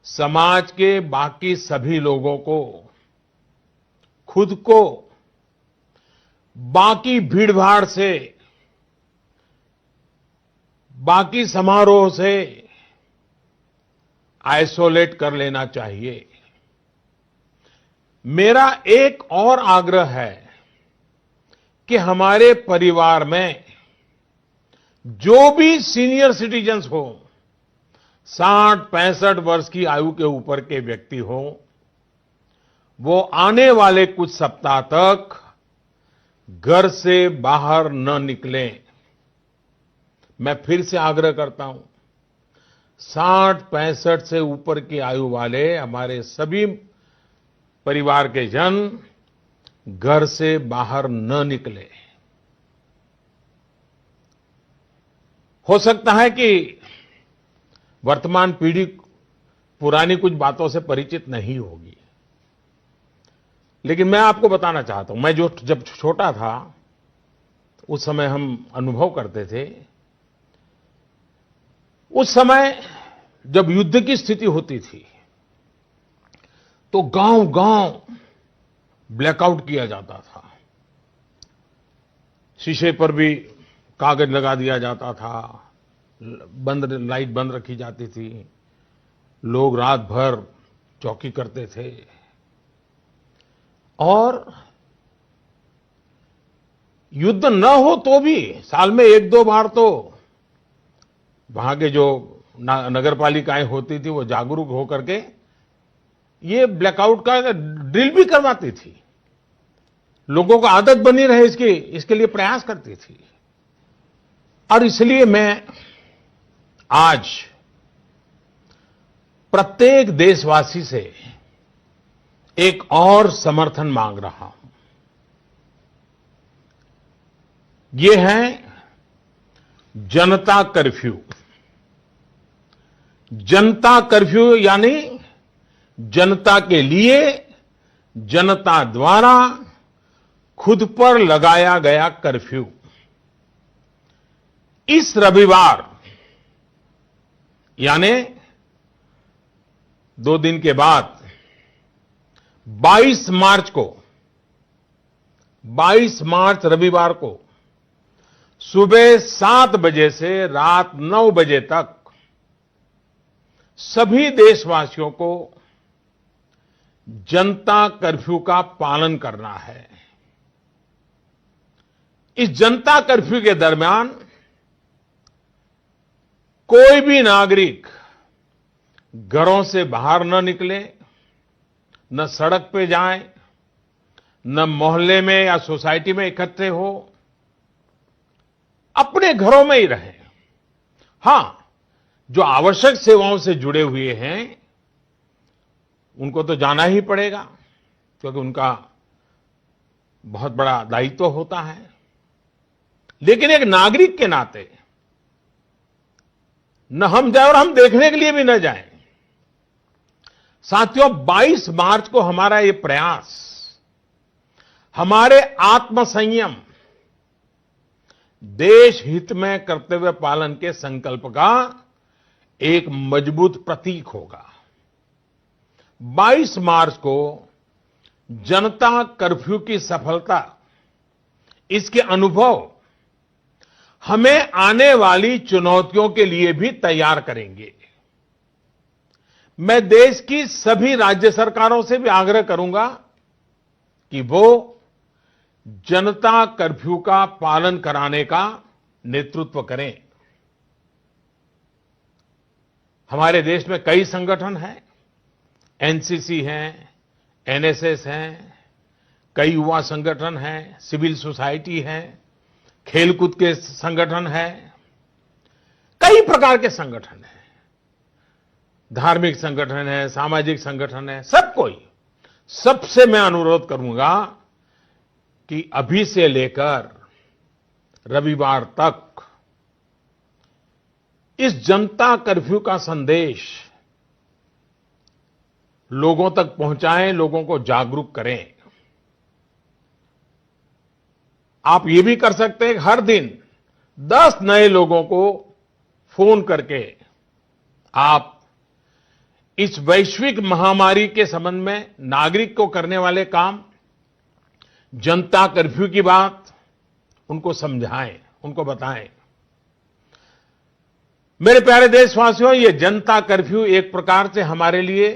समाज के बाकी सभी लोगों को खुद को बाकी भीड़भाड़ से, बाकी समारोह से आइसोलेट कर लेना चाहिए। मेरा एक और आग्रह है कि हमारे परिवार में जो भी सीनियर सिटीजन्स हो, 60-65 वर्ष की आयु के ऊपर के व्यक्ति हो, वो आने वाले कुछ सप्ताह तक घर से बाहर न निकलें। मैं फिर से आग्रह करता हूं, 60-65 से ऊपर की आयु वाले हमारे सभी परिवार के जन घर से बाहर न निकले। हो सकता है कि वर्तमान पीढ़ी पुरानी कुछ बातों से परिचित नहीं होगी, लेकिन मैं आपको बताना चाहता हूं, मैं जब छोटा था उस समय हम अनुभव करते थे। उस समय जब युद्ध की स्थिति होती थी तो गांव-गांव ब्लैकआउट किया जाता था। शीशे पर भी कागज लगा दिया जाता था, लाइट बंद रखी जाती थी, लोग रात भर चौकी करते थे और युद्ध न हो तो भी साल में 1-2 बार तो वहां के जो नगर पालिकाएं होती थी वो जागरूक होकर के ये ब्लैकआउट का ड्रिल भी करवाती थी। लोगों को आदत बनी रहे इसके लिए प्रयास करती थी। और इसलिए मैं आज प्रत्येक देशवासी से एक और समर्थन मांग रहा हूं। ये है जनता कर्फ्यू। जनता कर्फ्यू यानी जनता के लिए, जनता द्वारा खुद पर लगाया गया कर्फ्यू। इस रविवार यानी 2 दिन के बाद 22 मार्च रविवार को सुबह 7 बजे से रात 9 बजे तक सभी देशवासियों को जनता कर्फ्यू का पालन करना है। इस जनता कर्फ्यू के दरमियान कोई भी नागरिक घरों से बाहर न निकले, न सड़क पे जाए, न मोहल्ले में या सोसाइटी में इकट्ठे हो, अपने घरों में ही रहें। हां, जो आवश्यक सेवाओं से जुड़े हुए हैं उनको तो जाना ही पड़ेगा, क्योंकि उनका बहुत बड़ा दायित्व होता है। लेकिन एक नागरिक के नाते न हम जाए और हम देखने के लिए भी न जाएं। साथियों, 22 मार्च को हमारा ये प्रयास हमारे आत्मसंयम, देश हित में कर्तव्य पालन के संकल्प का एक मजबूत प्रतीक होगा। 22 मार्च को जनता कर्फ्यू की सफलता, इसके अनुभव हमें आने वाली चुनौतियों के लिए भी तैयार करेंगे। मैं देश की सभी राज्य सरकारों से भी आग्रह करूंगा कि वो जनता कर्फ्यू का पालन कराने का नेतृत्व करें। हमारे देश में कई संगठन हैं, एनसीसी हैं, एनएसएस हैं, कई युवा संगठन हैं, सिविल सोसाइटी है, खेलकूद के संगठन हैं, कई प्रकार के संगठन हैं, धार्मिक संगठन है, सामाजिक संगठन है, सबसे मैं अनुरोध करूंगा कि अभी से लेकर रविवार तक इस जनता कर्फ्यू का संदेश लोगों तक पहुंचाएं, लोगों को जागरूक करें। आप ये भी कर सकते हैं, हर दिन 10 नए लोगों को फोन करके आप इस वैश्विक महामारी के संबंध में नागरिक को करने वाले काम, जनता कर्फ्यू की बात उनको समझाएं, उनको बताएं। मेरे प्यारे देशवासियों, ये जनता कर्फ्यू एक प्रकार से हमारे लिए,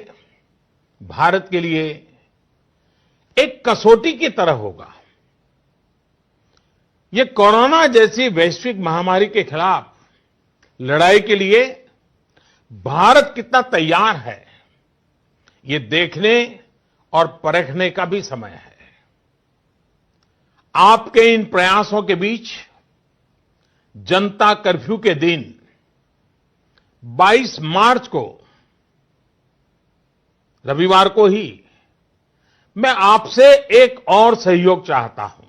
भारत के लिए एक कसौटी की तरह होगा। ये कोरोना जैसी वैश्विक महामारी के खिलाफ लड़ाई के लिए भारत कितना तैयार है, ये देखने और परखने का भी समय है। आपके इन प्रयासों के बीच जनता कर्फ्यू के दिन 22 मार्च को, रविवार को ही, मैं आपसे एक और सहयोग चाहता हूं।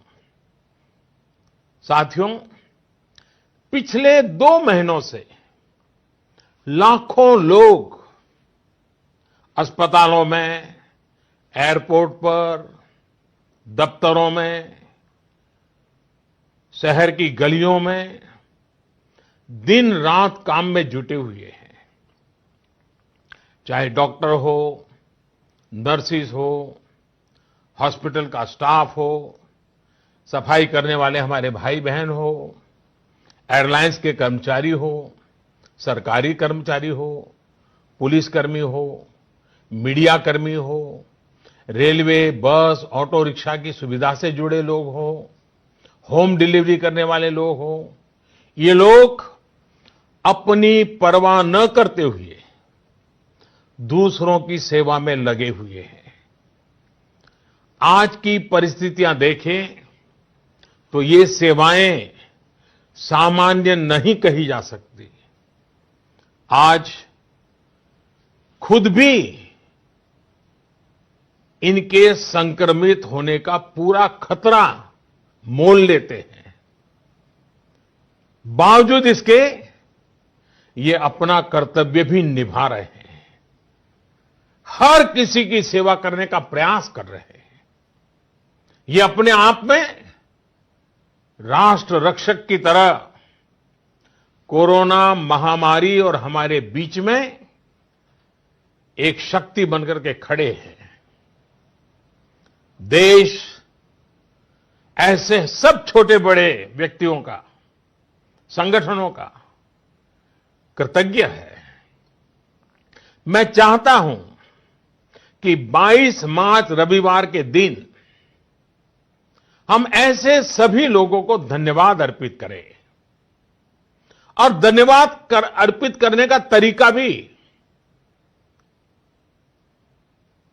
साथियों, पिछले 2 महीनों से लाखों लोग अस्पतालों में, एयरपोर्ट पर, दफ्तरों में, शहर की गलियों में दिन रात काम में जुटे हुए हैं। चाहे डॉक्टर हो, नर्सिस हो, हॉस्पिटल का स्टाफ हो, सफाई करने वाले हमारे भाई बहन हो, एयरलाइंस के कर्मचारी हो, सरकारी कर्मचारी हो, पुलिसकर्मी हो, मीडिया कर्मी हो, रेलवे, बस, ऑटो रिक्शा की सुविधा से जुड़े लोग हो, होम डिलीवरी करने वाले लोग हो, ये लोग अपनी परवाह न करते हुए दूसरों की सेवा में लगे हुए हैं। आज की परिस्थितियां देखें तो ये सेवाएं सामान्य नहीं कही जा सकती। आज खुद भी इनके संक्रमित होने का पूरा खतरा मोल लेते हैं। बावजूद इसके ये अपना कर्तव्य भी निभा रहे हैं, हर किसी की सेवा करने का प्रयास कर रहे हैं। ये अपने आप में राष्ट्र रक्षक की तरह कोरोना महामारी और हमारे बीच में एक शक्ति बनकर के खड़े हैं। देश ऐसे सब छोटे बड़े व्यक्तियों का, संगठनों का कृतज्ञ है। मैं चाहता हूं कि 22 मार्च रविवार के दिन हम ऐसे सभी लोगों को धन्यवाद अर्पित करें, और धन्यवाद अर्पित करने का तरीका भी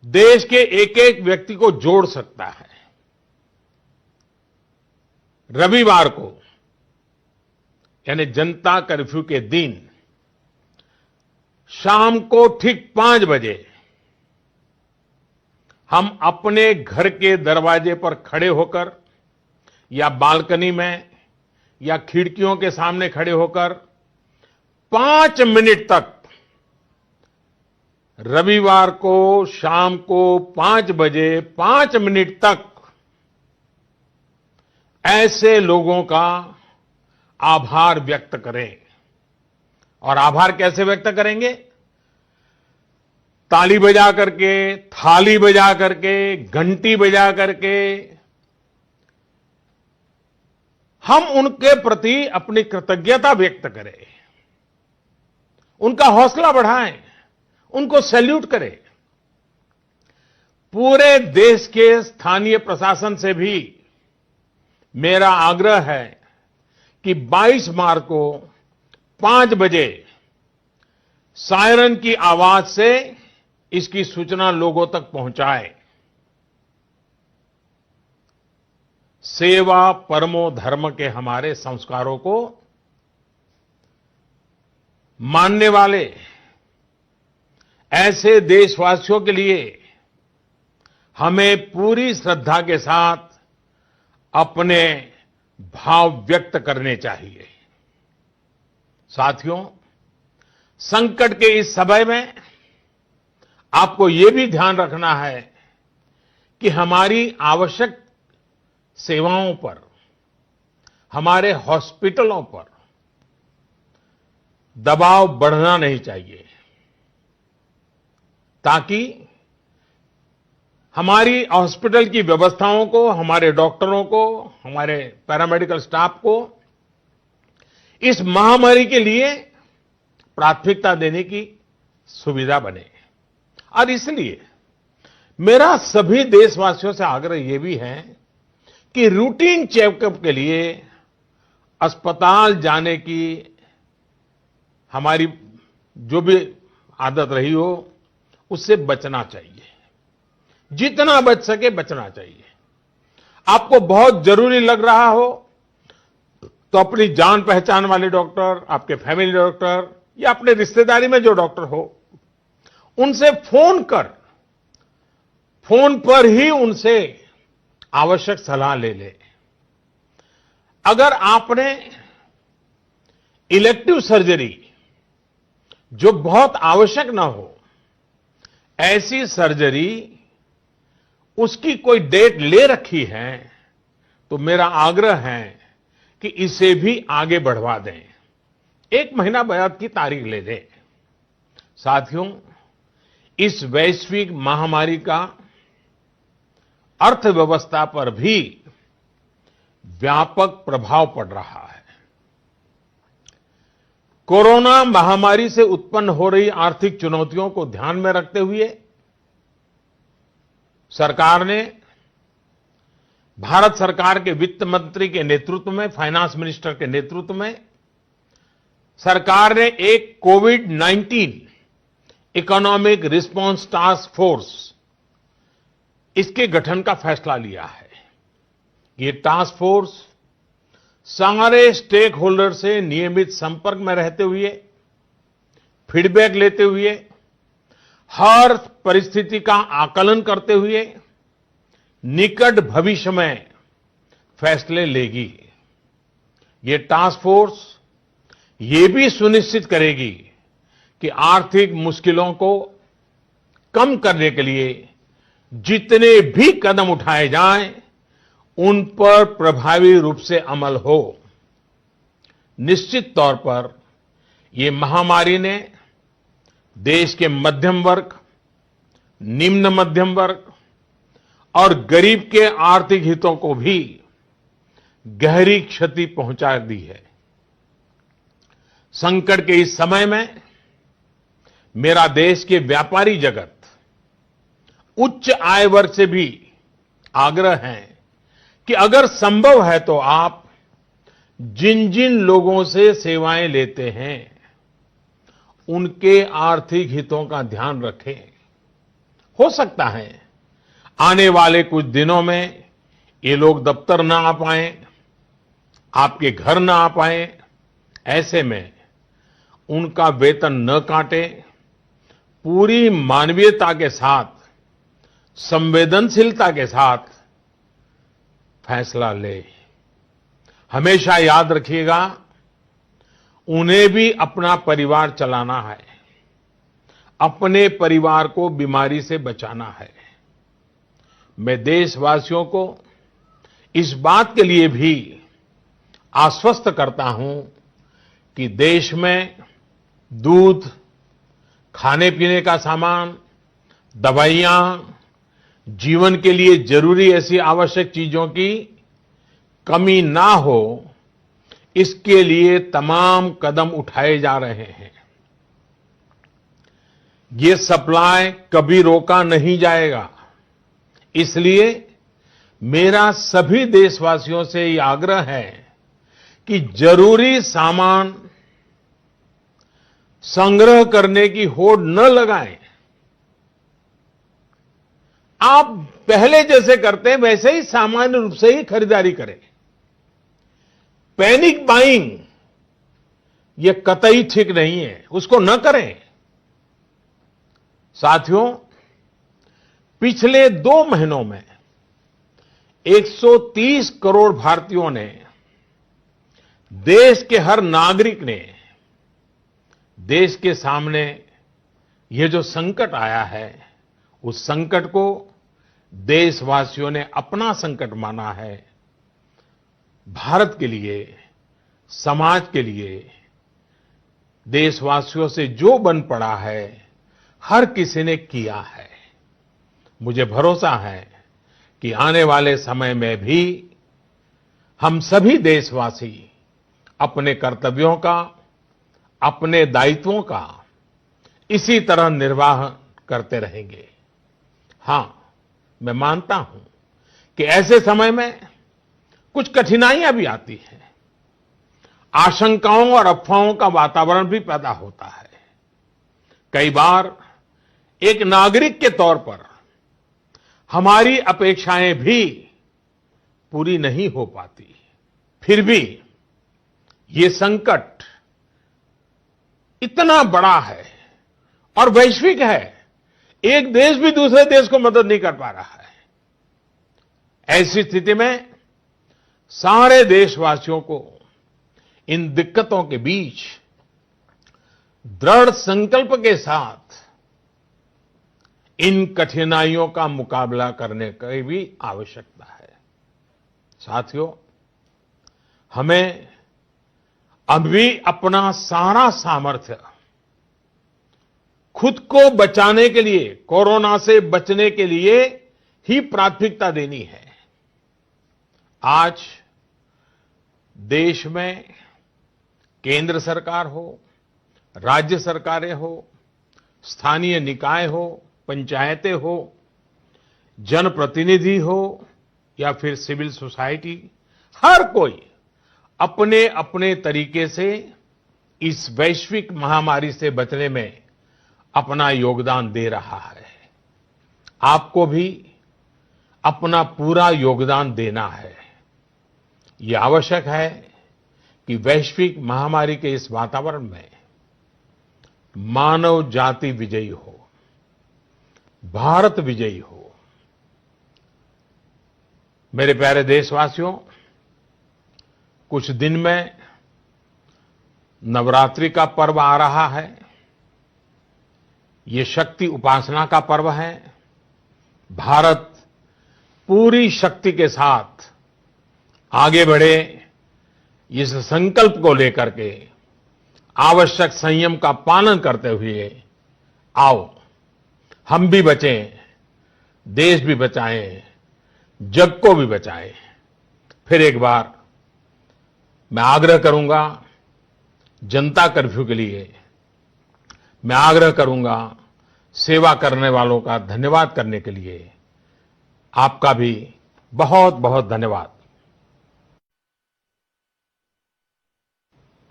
देश के एक एक व्यक्ति को जोड़ सकता है। रविवार को, यानी जनता कर्फ्यू के दिन शाम को ठीक 5 बजे हम अपने घर के दरवाजे पर खड़े होकर या बालकनी में या खिड़कियों के सामने खड़े होकर 5 मिनट तक, रविवार को शाम को 5 बजे 5 मिनट तक ऐसे लोगों का आभार व्यक्त करें। और आभार कैसे व्यक्त करेंगे? ताली बजा करके, थाली बजा करके, घंटी बजा करके हम उनके प्रति अपनी कृतज्ञता व्यक्त करें, उनका हौसला बढ़ाएं, उनको सैल्यूट करें। पूरे देश के स्थानीय प्रशासन से भी मेरा आग्रह है कि 22 मार्च को 5 बजे सायरन की आवाज से इसकी सूचना लोगों तक पहुंचाए। सेवा परमो धर्म के हमारे संस्कारों को मानने वाले ऐसे देशवासियों के लिए हमें पूरी श्रद्धा के साथ अपने भाव व्यक्त करने चाहिए। साथियों, संकट के इस समय में आपको ये भी ध्यान रखना है कि हमारी आवश्यक सेवाओं पर, हमारे हॉस्पिटलों पर दबाव बढ़ना नहीं चाहिए, ताकि हमारी हॉस्पिटल की व्यवस्थाओं को, हमारे डॉक्टरों को, हमारे पैरामेडिकल स्टाफ को इस महामारी के लिए प्राथमिकता देने की सुविधा बने। और इसलिए मेरा सभी देशवासियों से आग्रह यह भी है कि रूटीन चेकअप के लिए अस्पताल जाने की हमारी जो भी आदत रही हो, उससे बचना चाहिए। जितना बच सके बचना चाहिए। आपको बहुत जरूरी लग रहा हो तो अपनी जान पहचान वाले डॉक्टर, आपके फैमिली डॉक्टर या अपने रिश्तेदारी में जो डॉक्टर हो, उनसे फोन पर ही उनसे आवश्यक सलाह ले ले। अगर आपने इलेक्टिव सर्जरी जो बहुत आवश्यक ना हो, ऐसी सर्जरी उसकी कोई डेट ले रखी है, तो मेरा आग्रह है कि इसे भी आगे बढ़वा दें। 1 महीना बाद की तारीख ले दें। साथियों, इस वैश्विक महामारी का अर्थव्यवस्था पर भी व्यापक प्रभाव पड़ रहा है। कोरोना महामारी से उत्पन्न हो रही आर्थिक चुनौतियों को ध्यान में रखते हुए सरकार ने, भारत सरकार के वित्त मंत्री के नेतृत्व में, फाइनेंस मिनिस्टर के नेतृत्व में सरकार ने एक कोविड-19 इकोनॉमिक रिस्पांस टास्क फोर्स, इसके गठन का फैसला लिया है। ये टास्क फोर्स सारे स्टेक होल्डर से नियमित संपर्क में रहते हुए, फीडबैक लेते हुए, हर परिस्थिति का आकलन करते हुए निकट भविष्य में फैसले लेगी। ये टास्क फोर्स ये भी सुनिश्चित करेगी कि आर्थिक मुश्किलों को कम करने के लिए जितने भी कदम उठाए जाएं, उन पर प्रभावी रूप से अमल हो। निश्चित तौर पर ये महामारी ने देश के मध्यम वर्ग, निम्न मध्यम वर्ग और गरीब के आर्थिक हितों को भी गहरी क्षति पहुंचा दी है। संकट के इस समय में मेरा देश के व्यापारी जगत, उच्च आय वर्ग से भी आग्रह है कि अगर संभव है तो आप जिन जिन लोगों से सेवाएं लेते हैं, उनके आर्थिक हितों का ध्यान रखें। हो सकता है आने वाले कुछ दिनों में ये लोग दफ्तर ना आ पाएं, आपके घर ना आ पाएं। ऐसे में उनका वेतन न काटें, पूरी मानवीयता के साथ, संवेदनशीलता के साथ फैसला ले। हमेशा याद रखिएगा, उन्हें भी अपना परिवार चलाना है, अपने परिवार को बीमारी से बचाना है। मैं देशवासियों को इस बात के लिए भी आश्वस्त करता हूं कि देश में दूध, खाने पीने का सामान, दवाइयां, जीवन के लिए जरूरी ऐसी आवश्यक चीजों की कमी ना हो, इसके लिए तमाम कदम उठाए जा रहे हैं। ये सप्लाई कभी रोका नहीं जाएगा। इसलिए मेरा सभी देशवासियों से ये आग्रह है कि जरूरी सामान संग्रह करने की होड़ न लगाएं। आप पहले जैसे करते हैं वैसे ही सामान्य रूप से ही खरीदारी करें। पैनिक बाइंग ये कतई ठीक नहीं है, उसको न करें। साथियों, पिछले 2 महीनों में 130 करोड़ भारतीयों ने, देश के हर नागरिक ने देश के सामने ये जो संकट आया है, उस संकट को देशवासियों ने अपना संकट माना है भारत के लिए, समाज के लिए, देशवासियों से जो बन पड़ा है, हर किसी ने किया है। मुझे भरोसा है कि आने वाले समय में भी हम सभी देशवासी अपने कर्तव्यों का, अपने दायित्वों का इसी तरह निर्वाह करते रहेंगे। हां, मैं मानता हूं कि ऐसे समय में कुछ कठिनाइयां भी आती हैं। आशंकाओं और अफवाहों का वातावरण भी पैदा होता है। कई बार एक नागरिक के तौर पर हमारी अपेक्षाएं भी पूरी नहीं हो पाती। फिर भी ये संकट इतना बड़ा है और वैश्विक है, एक देश भी दूसरे देश को मदद नहीं कर पा रहा है। ऐसी स्थिति में सारे देशवासियों को इन दिक्कतों के बीच दृढ़ संकल्प के साथ इन कठिनाइयों का मुकाबला करने की भी आवश्यकता है। साथियों, हमें अभी अपना सारा सामर्थ्य खुद को बचाने के लिए, कोरोना से बचने के लिए ही प्राथमिकता देनी है। आज देश में केंद्र सरकार हो, राज्य सरकारें हो, स्थानीय निकाय हो, पंचायतें हो, जनप्रतिनिधि हो या फिर सिविल सोसाइटी, हर कोई अपने अपने तरीके से इस वैश्विक महामारी से बचने में अपना योगदान दे रहा है। आपको भी अपना पूरा योगदान देना है। ये आवश्यक है कि वैश्विक महामारी के इस वातावरण में मानव जाति विजयी हो, भारत विजयी हो। मेरे प्यारे देशवासियों, कुछ दिन में नवरात्रि का पर्व आ रहा है। ये शक्ति उपासना का पर्व है। भारत पूरी शक्ति के साथ आगे बढ़े, इस संकल्प को लेकर के आवश्यक संयम का पालन करते हुए आओ हम भी बचें, देश भी बचाएं, जग को भी बचाएं। फिर एक बार मैं आग्रह करूंगा, जनता कर्फ्यू के लिए मैं आग्रह करूंगा, सेवा करने वालों का धन्यवाद करने के लिए आपका भी बहुत बहुत धन्यवाद।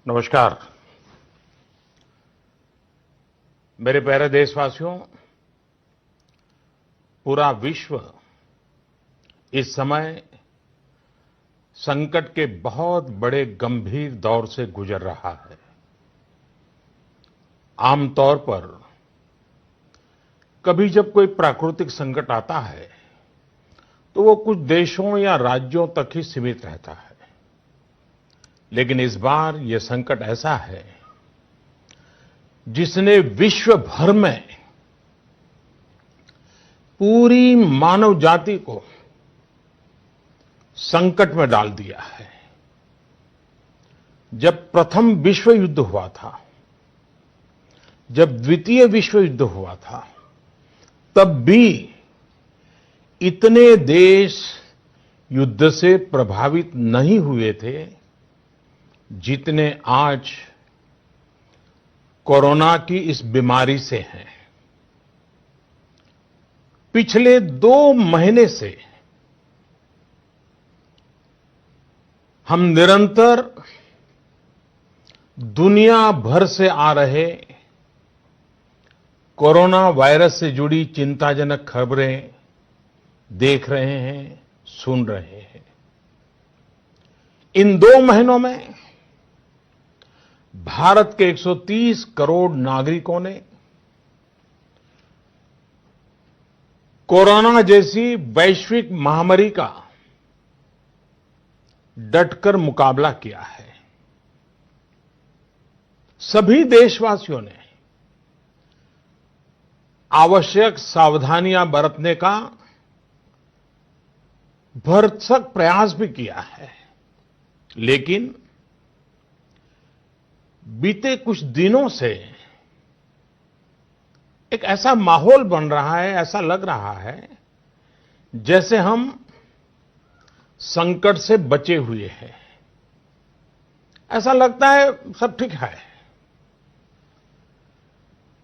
नमस्कार मेरे प्यारे देशवासियों, पूरा विश्व इस समय संकट के बहुत बड़े गंभीर दौर से गुजर रहा है। आमतौर पर कभी जब कोई प्राकृतिक संकट आता है तो वो कुछ देशों या राज्यों तक ही सीमित रहता है, लेकिन इस बार ये संकट ऐसा है जिसने विश्व भर में पूरी मानव जाति को संकट में डाल दिया है। जब प्रथम विश्व युद्ध हुआ था, जब द्वितीय विश्व युद्ध हुआ था, तब भी इतने देश युद्ध से प्रभावित नहीं हुए थे जितने आज कोरोना की इस बीमारी से हैं। पिछले 2 महीने से हम निरंतर दुनिया भर से आ रहे कोरोना वायरस से जुड़ी चिंताजनक खबरें देख रहे हैं, सुन रहे हैं। इन 2 महीनों में भारत के 130 करोड़ नागरिकों ने कोरोना जैसी वैश्विक महामारी का डटकर मुकाबला किया है। सभी देशवासियों ने आवश्यक सावधानियां बरतने का भरसक प्रयास भी किया है। लेकिन बीते कुछ दिनों से एक ऐसा माहौल बन रहा है, ऐसा लग रहा है जैसे हम संकट से बचे हुए हैं। ऐसा लगता है सब ठीक है।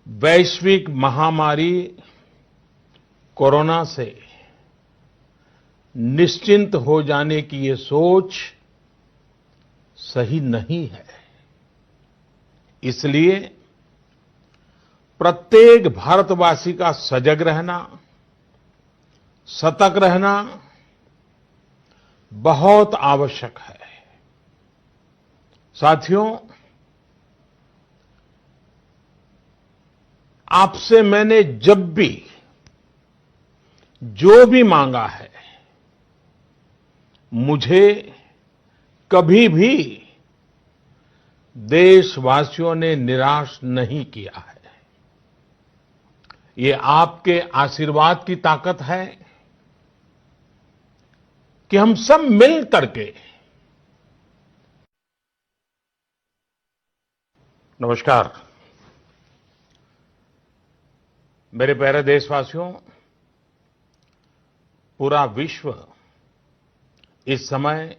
वैश्विक महामारी कोरोना से निश्चिंत हो जाने की ये सोच सही नहीं है। इसलिए प्रत्येक भारतवासी का सजग रहना, सतर्क रहना बहुत आवश्यक है। साथियों, आपसे मैंने जब भी जो भी मांगा है, मुझे कभी भी देशवासियों ने निराश नहीं किया है। ये आपके आशीर्वाद की ताकत है कि हम सब मिल करके। नमस्कार मेरे प्यारे देशवासियों, पूरा विश्व इस समय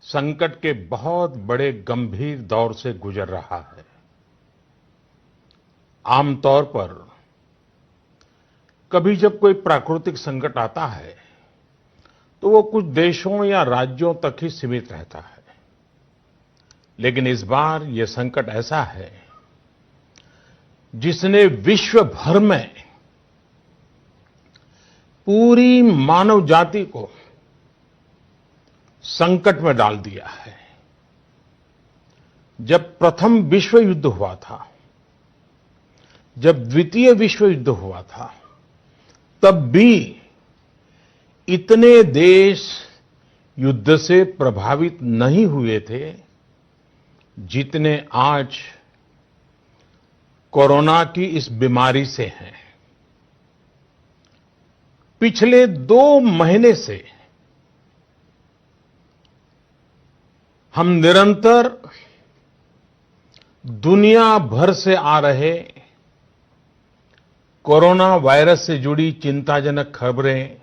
संकट के बहुत बड़े गंभीर दौर से गुजर रहा है। आमतौर पर कभी जब कोई प्राकृतिक संकट आता है तो वो कुछ देशों या राज्यों तक ही सीमित रहता है, लेकिन इस बार ये संकट ऐसा है जिसने विश्व भर में पूरी मानव जाति को संकट में डाल दिया है। जब प्रथम विश्व युद्ध हुआ था, जब द्वितीय विश्व युद्ध हुआ था, तब भी इतने देश युद्ध से प्रभावित नहीं हुए थे जितने आज कोरोना की इस बीमारी से हैं। पिछले 2 महीने से हम निरंतर दुनिया भर से आ रहे कोरोना वायरस से जुड़ी चिंताजनक खबरें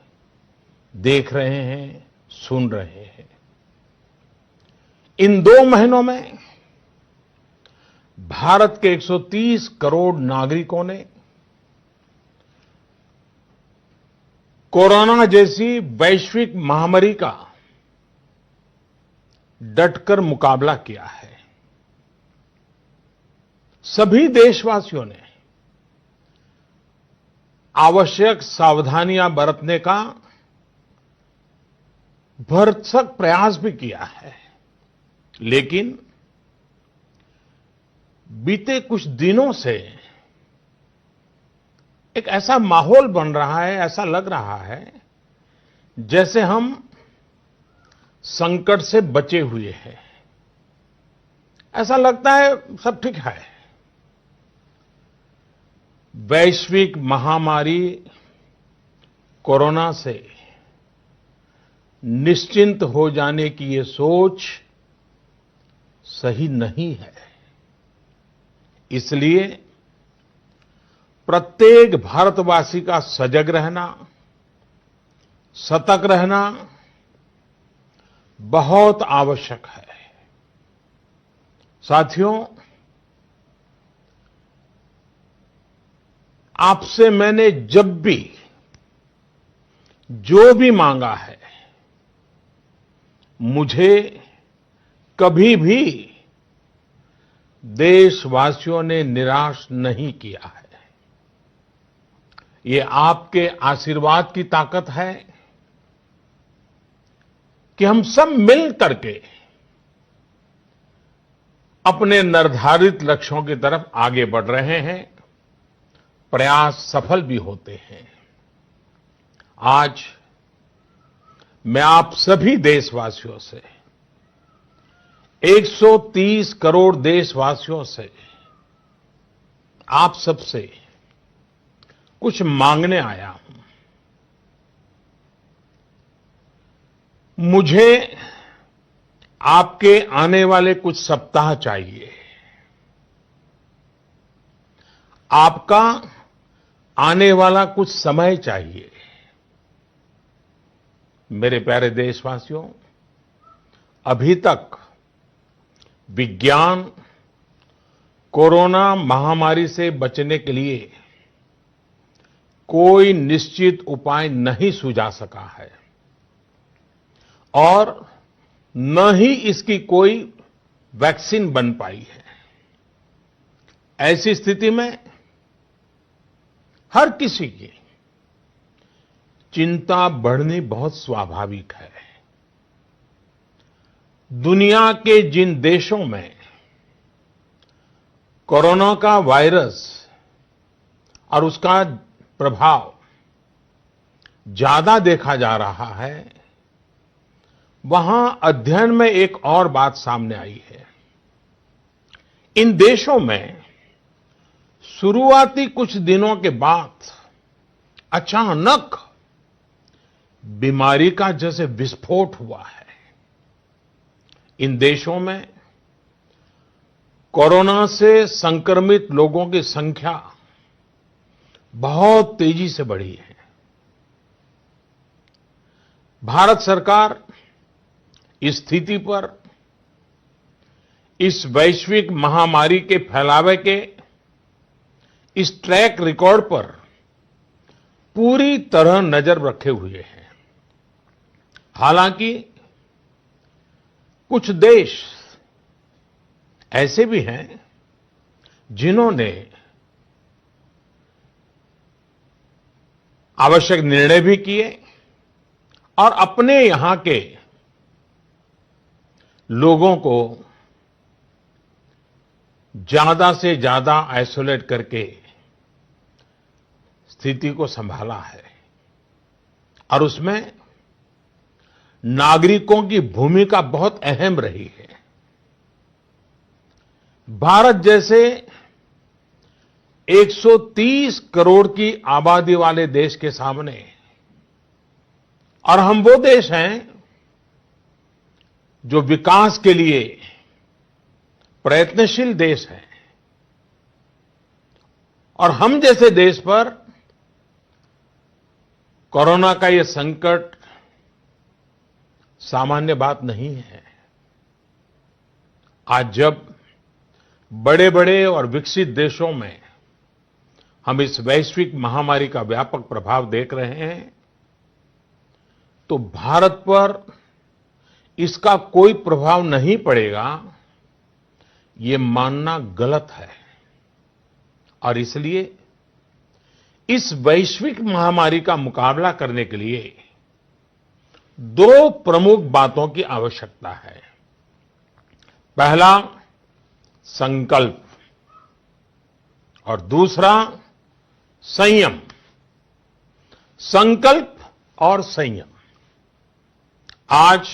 देख रहे हैं, सुन रहे हैं। इन 2 महीनों में भारत के 130 करोड़ नागरिकों ने कोरोना जैसी वैश्विक महामारी का डटकर मुकाबला किया है। सभी देशवासियों ने आवश्यक सावधानियां बरतने का भरसक प्रयास भी किया है, लेकिन बीते कुछ दिनों से एक ऐसा माहौल बन रहा है, ऐसा लग रहा है जैसे हम संकट से बचे हुए हैं। ऐसा लगता है सब ठीक है। वैश्विक महामारी कोरोना से निश्चिंत हो जाने की ये सोच सही नहीं है। इसलिए प्रत्येक भारतवासी का सजग रहना, सतर्क रहना बहुत आवश्यक है। साथियों, आपसे मैंने जब भी जो भी मांगा है, मुझे कभी भी देशवासियों ने निराश नहीं किया है। ये आपके आशीर्वाद की ताकत है कि हम सब मिल करके अपने निर्धारित लक्ष्यों की तरफ आगे बढ़ रहे हैं, प्रयास सफल भी होते हैं। आज मैं आप सभी देशवासियों से, 130 करोड़ देशवासियों से, आप सबसे कुछ मांगने आया हूं। मुझे आपके आने वाले कुछ सप्ताह चाहिए। आपका आने वाला कुछ समय चाहिए। मेरे प्यारे देशवासियों, अभी तक विज्ञान कोरोना महामारी से बचने के लिए कोई निश्चित उपाय नहीं सुझा सका है और न ही इसकी कोई वैक्सीन बन पाई है। ऐसी स्थिति में हर किसी की चिंता बढ़नी बहुत स्वाभाविक है। दुनिया के जिन देशों में कोरोना का वायरस और उसका प्रभाव ज्यादा देखा जा रहा है, वहां अध्ययन में एक और बात सामने आई है। इन देशों में शुरुआती कुछ दिनों के बाद अचानक बीमारी का जैसे विस्फोट हुआ है। इन देशों में कोरोना से संक्रमित लोगों की संख्या बहुत तेजी से बढ़ी है। भारत सरकार इस स्थिति पर, इस वैश्विक महामारी के फैलावे के इस ट्रैक रिकॉर्ड पर पूरी तरह नजर रखे हुए हैं। हालांकि कुछ देश ऐसे भी हैं जिन्होंने आवश्यक निर्णय भी किए और अपने यहां के लोगों को ज्यादा से ज्यादा आइसोलेट करके स्थिति को संभाला है और उसमें नागरिकों की भूमिका बहुत अहम रही है। भारत जैसे 130 करोड़ की आबादी वाले देश के सामने, और हम वो देश हैं जो विकास के लिए प्रयत्नशील देश हैं, और हम जैसे देश पर कोरोना का ये संकट सामान्य बात नहीं है। आज जब बड़े बड़े और विकसित देशों में हम इस वैश्विक महामारी का व्यापक प्रभाव देख रहे हैं, तो भारत पर इसका कोई प्रभाव नहीं पड़ेगा, ये मानना गलत है। और इसलिए इस वैश्विक महामारी का मुकाबला करने के लिए दो प्रमुख बातों की आवश्यकता है। पहला, संकल्प, और दूसरा, संयम। संकल्प और संयम। आज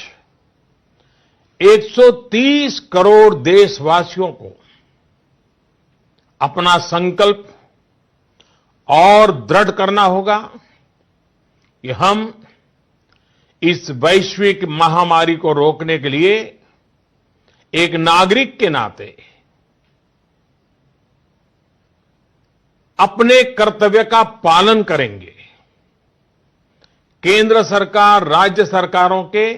130 करोड़ देशवासियों को अपना संकल्प और दृढ़ करना होगा कि हम इस वैश्विक महामारी को रोकने के लिए एक नागरिक के नाते अपने कर्तव्य का पालन करेंगे। केंद्र सरकार, राज्य सरकारों के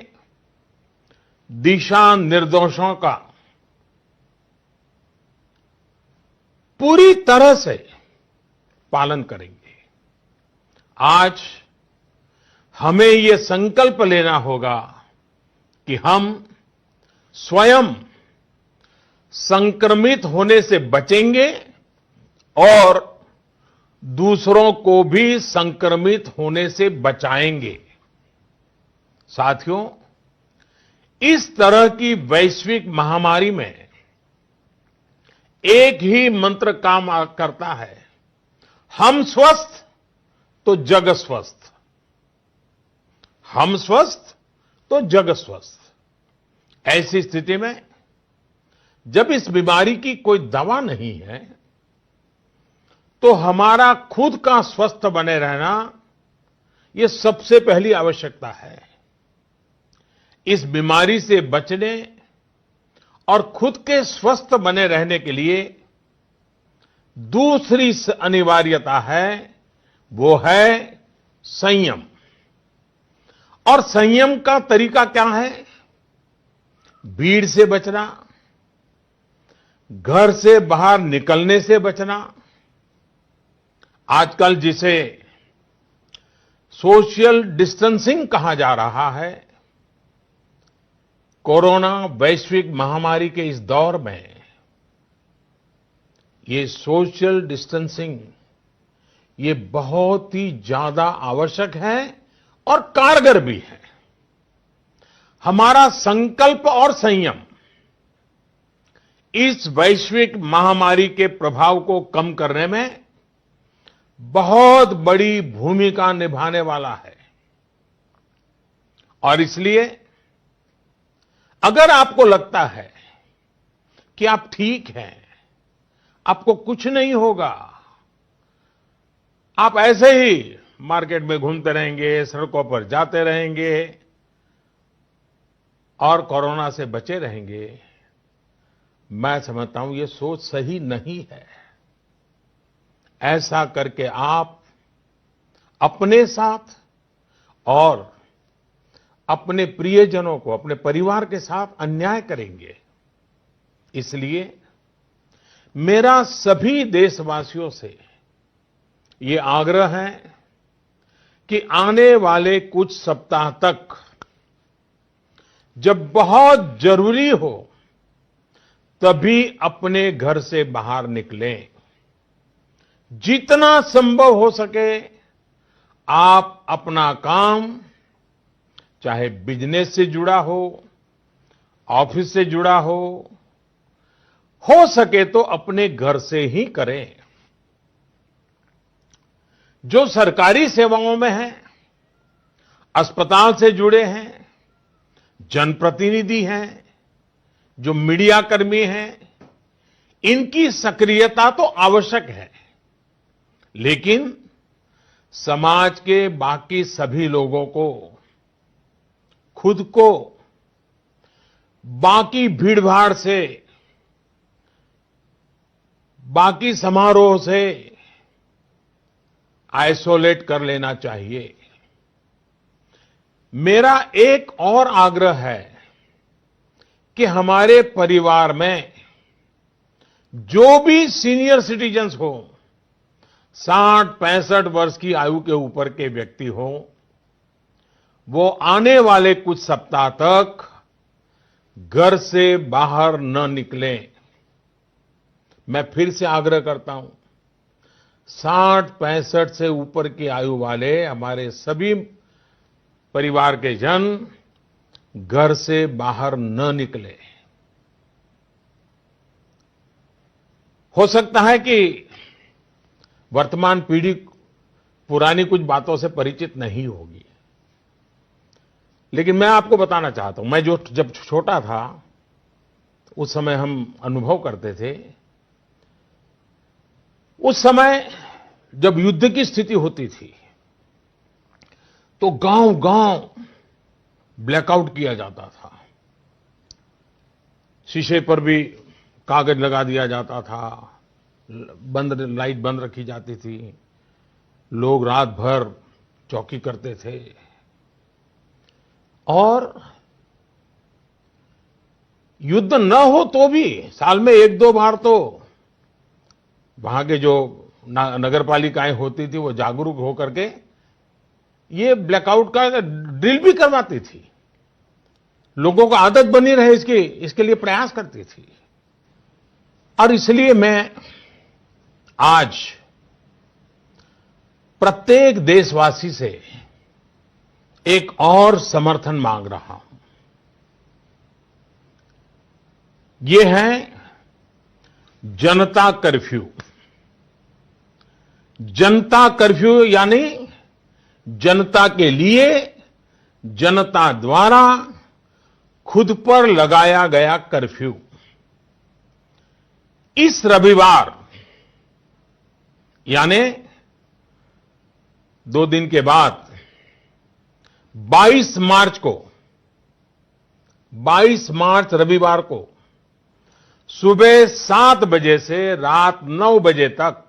दिशा निर्देशों का पूरी तरह से पालन करेंगे। आज हमें ये संकल्प लेना होगा कि हम स्वयं संक्रमित होने से बचेंगे और दूसरों को भी संक्रमित होने से बचाएंगे। साथियों, इस तरह की वैश्विक महामारी में एक ही मंत्र काम करता है, हम स्वस्थ तो जग स्वस्थ। हम स्वस्थ तो जग स्वस्थ। ऐसी स्थिति में जब इस बीमारी की कोई दवा नहीं है, तो हमारा खुद का स्वस्थ बने रहना ये सबसे पहली आवश्यकता है। इस बीमारी से बचने और खुद के स्वस्थ बने रहने के लिए दूसरी अनिवार्यता है, वो है संयम। और संयम का तरीका क्या है? भीड़ से बचना, घर से बाहर निकलने से बचना, आजकल जिसे सोशल डिस्टेंसिंग कहा जा रहा है, कोरोना वैश्विक महामारी के इस दौर में ये सोशल डिस्टेंसिंग ये बहुत ही ज्यादा आवश्यक है और कारगर भी है। हमारा संकल्प और संयम इस वैश्विक महामारी के प्रभाव को कम करने में बहुत बड़ी भूमिका निभाने वाला है। और इसलिए अगर आपको लगता है कि आप ठीक हैं, आपको कुछ नहीं होगा, आप ऐसे ही मार्केट में घूमते रहेंगे, सड़कों पर जाते रहेंगे और कोरोना से बचे रहेंगे, मैं समझता हूं ये सोच सही नहीं है। ऐसा करके आप अपने साथ और अपने प्रियजनों को, अपने परिवार के साथ अन्याय करेंगे। इसलिए मेरा सभी देशवासियों से ये आग्रह है कि आने वाले कुछ सप्ताह तक जब बहुत जरूरी हो तभी अपने घर से बाहर निकलें। जितना संभव हो सके आप अपना काम, चाहे बिजनेस से जुड़ा हो, ऑफिस से जुड़ा हो सके तो अपने घर से ही करें। जो सरकारी सेवाओं में हैं, अस्पताल से जुड़े हैं, जनप्रतिनिधि हैं, जो मीडिया कर्मी हैं, इनकी सक्रियता तो आवश्यक है, लेकिन समाज के बाकी सभी लोगों को खुद को बाकी भीड़भाड़ से, बाकी समारोह से आइसोलेट कर लेना चाहिए। मेरा एक और आग्रह है कि हमारे परिवार में जो भी सीनियर सिटीजन्स हो, 60-65 वर्ष की आयु के ऊपर के व्यक्ति हो, वो आने वाले कुछ सप्ताह तक घर से बाहर न निकलें। मैं फिर से आग्रह करता हूं, 60-65 से ऊपर की आयु वाले हमारे सभी परिवार के जन घर से बाहर न निकले। हो सकता है कि वर्तमान पीढ़ी पुरानी कुछ बातों से परिचित नहीं होगी, लेकिन मैं आपको बताना चाहता हूं, मैं जब छोटा था उस समय हम अनुभव करते थे। उस समय जब युद्ध की स्थिति होती थी तो गांव-गांव ब्लैकआउट किया जाता था। शीशे पर भी कागज लगा दिया जाता था, लाइट बंद रखी जाती थी, लोग रात भर चौकी करते थे और युद्ध न हो तो भी साल में 1-2 बार तो वहां के जो नगर पालिकाएं होती थी वो जागरूक होकर के ये ब्लैकआउट का ड्रिल भी करवाती थी, लोगों को आदत बनी रहे इसके लिए प्रयास करती थी। और इसलिए मैं आज प्रत्येक देशवासी से एक और समर्थन मांग रहा हूं। ये है जनता कर्फ्यू। जनता कर्फ्यू यानी जनता के लिए, जनता द्वारा खुद पर लगाया गया कर्फ्यू। इस रविवार यानी 2 दिन के बाद 22 मार्च रविवार को सुबह 7 बजे से रात 9 बजे तक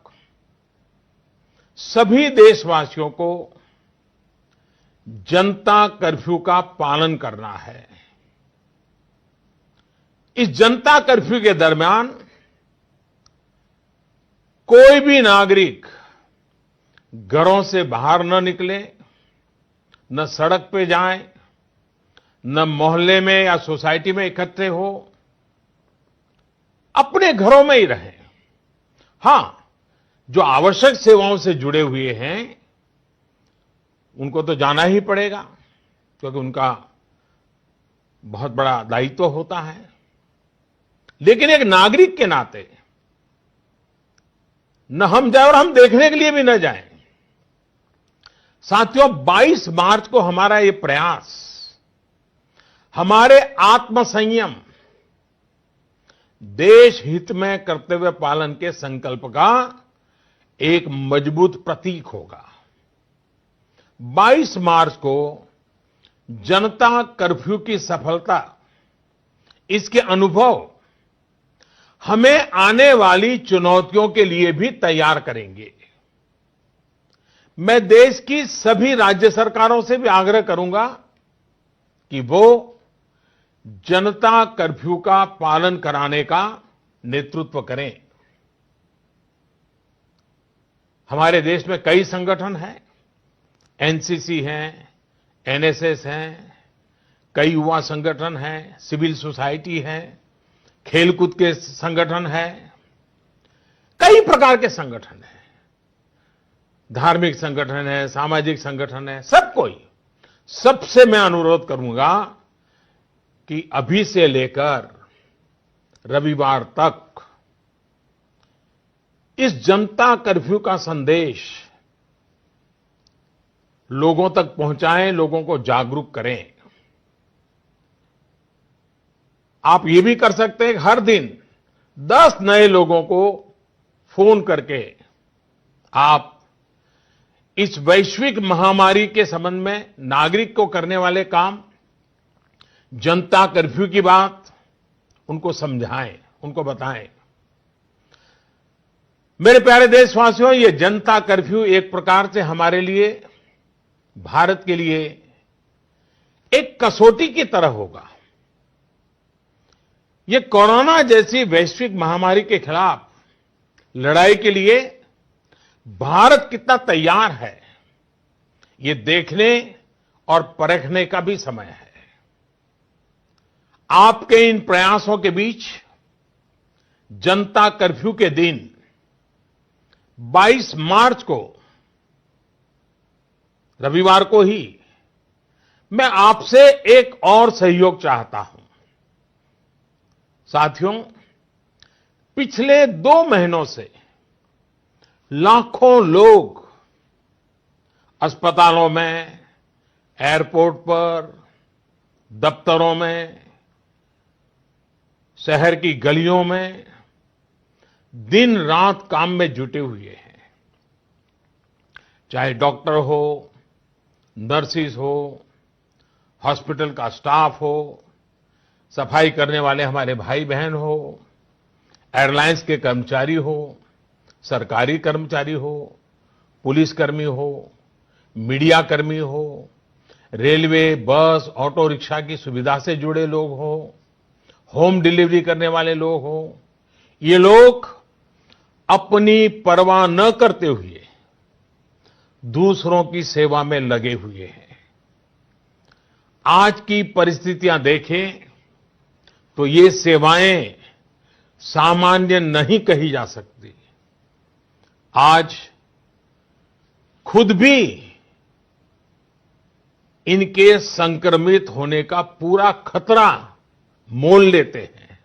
सभी देशवासियों को जनता कर्फ्यू का पालन करना है। इस जनता कर्फ्यू के दरमियान कोई भी नागरिक घरों से बाहर न निकले, न सड़क पे जाएं, न मोहल्ले में या सोसाइटी में इकट्ठे हो, अपने घरों में ही रहें। हां, जो आवश्यक सेवाओं से जुड़े हुए हैं उनको तो जाना ही पड़ेगा, क्योंकि उनका बहुत बड़ा दायित्व होता है। लेकिन एक नागरिक के नाते न हम जाए और हम देखने के लिए भी न जाएं। साथियों, 22 मार्च को हमारा ये प्रयास हमारे आत्मसंयम, देश हित में कर्तव्य पालन के संकल्प का एक मजबूत प्रतीक होगा। 22 मार्च को जनता कर्फ्यू की सफलता, इसके अनुभव हमें आने वाली चुनौतियों के लिए भी तैयार करेंगे। मैं देश की सभी राज्य सरकारों से भी आग्रह करूंगा कि वो जनता कर्फ्यू का पालन कराने का नेतृत्व करें। हमारे देश में कई संगठन हैं, एनसीसी हैं, एनएसएस हैं, कई युवा संगठन हैं, सिविल सोसाइटी है, खेलकूद के संगठन हैं, कई प्रकार के संगठन हैं, धार्मिक संगठन है, सामाजिक संगठन है, सब कोई। सबसे मैं अनुरोध करूंगा कि अभी से लेकर रविवार तक इस जनता कर्फ्यू का संदेश लोगों तक पहुंचाएं, लोगों को जागरूक करें। आप ये भी कर सकते हैं, हर दिन 10 नए लोगों को फोन करके आप इस वैश्विक महामारी के संबंध में नागरिक को करने वाले काम, जनता कर्फ्यू की बात उनको समझाएं, उनको बताएं। मेरे प्यारे देशवासियों, ये जनता कर्फ्यू एक प्रकार से हमारे लिए, भारत के लिए एक कसौटी की तरह होगा। ये कोरोना जैसी वैश्विक महामारी के खिलाफ लड़ाई के लिए भारत कितना तैयार है, ये देखने और परखने का भी समय है। आपके इन प्रयासों के बीच जनता कर्फ्यू के दिन 22 मार्च को, रविवार को ही, मैं आपसे एक और सहयोग चाहता हूं। साथियों, पिछले 2 महीनों से लाखों लोग अस्पतालों में, एयरपोर्ट पर, दफ्तरों में, शहर की गलियों में दिन रात काम में जुटे हुए हैं। चाहे डॉक्टर हो, नर्सिस हो, हॉस्पिटल का स्टाफ हो, सफाई करने वाले हमारे भाई बहन हो, एयरलाइंस के कर्मचारी हो, सरकारी कर्मचारी हो, पुलिसकर्मी हो, मीडिया कर्मी हो, रेलवे, बस, ऑटो रिक्शा की सुविधा से जुड़े लोग हो, होम डिलीवरी करने वाले लोग हो, ये लोग अपनी परवाह न करते हुए दूसरों की सेवा में लगे हुए हैं। आज की परिस्थितियां देखें तो ये सेवाएं सामान्य नहीं कही जा सकती। आज खुद भी इनके संक्रमित होने का पूरा खतरा मोल लेते हैं।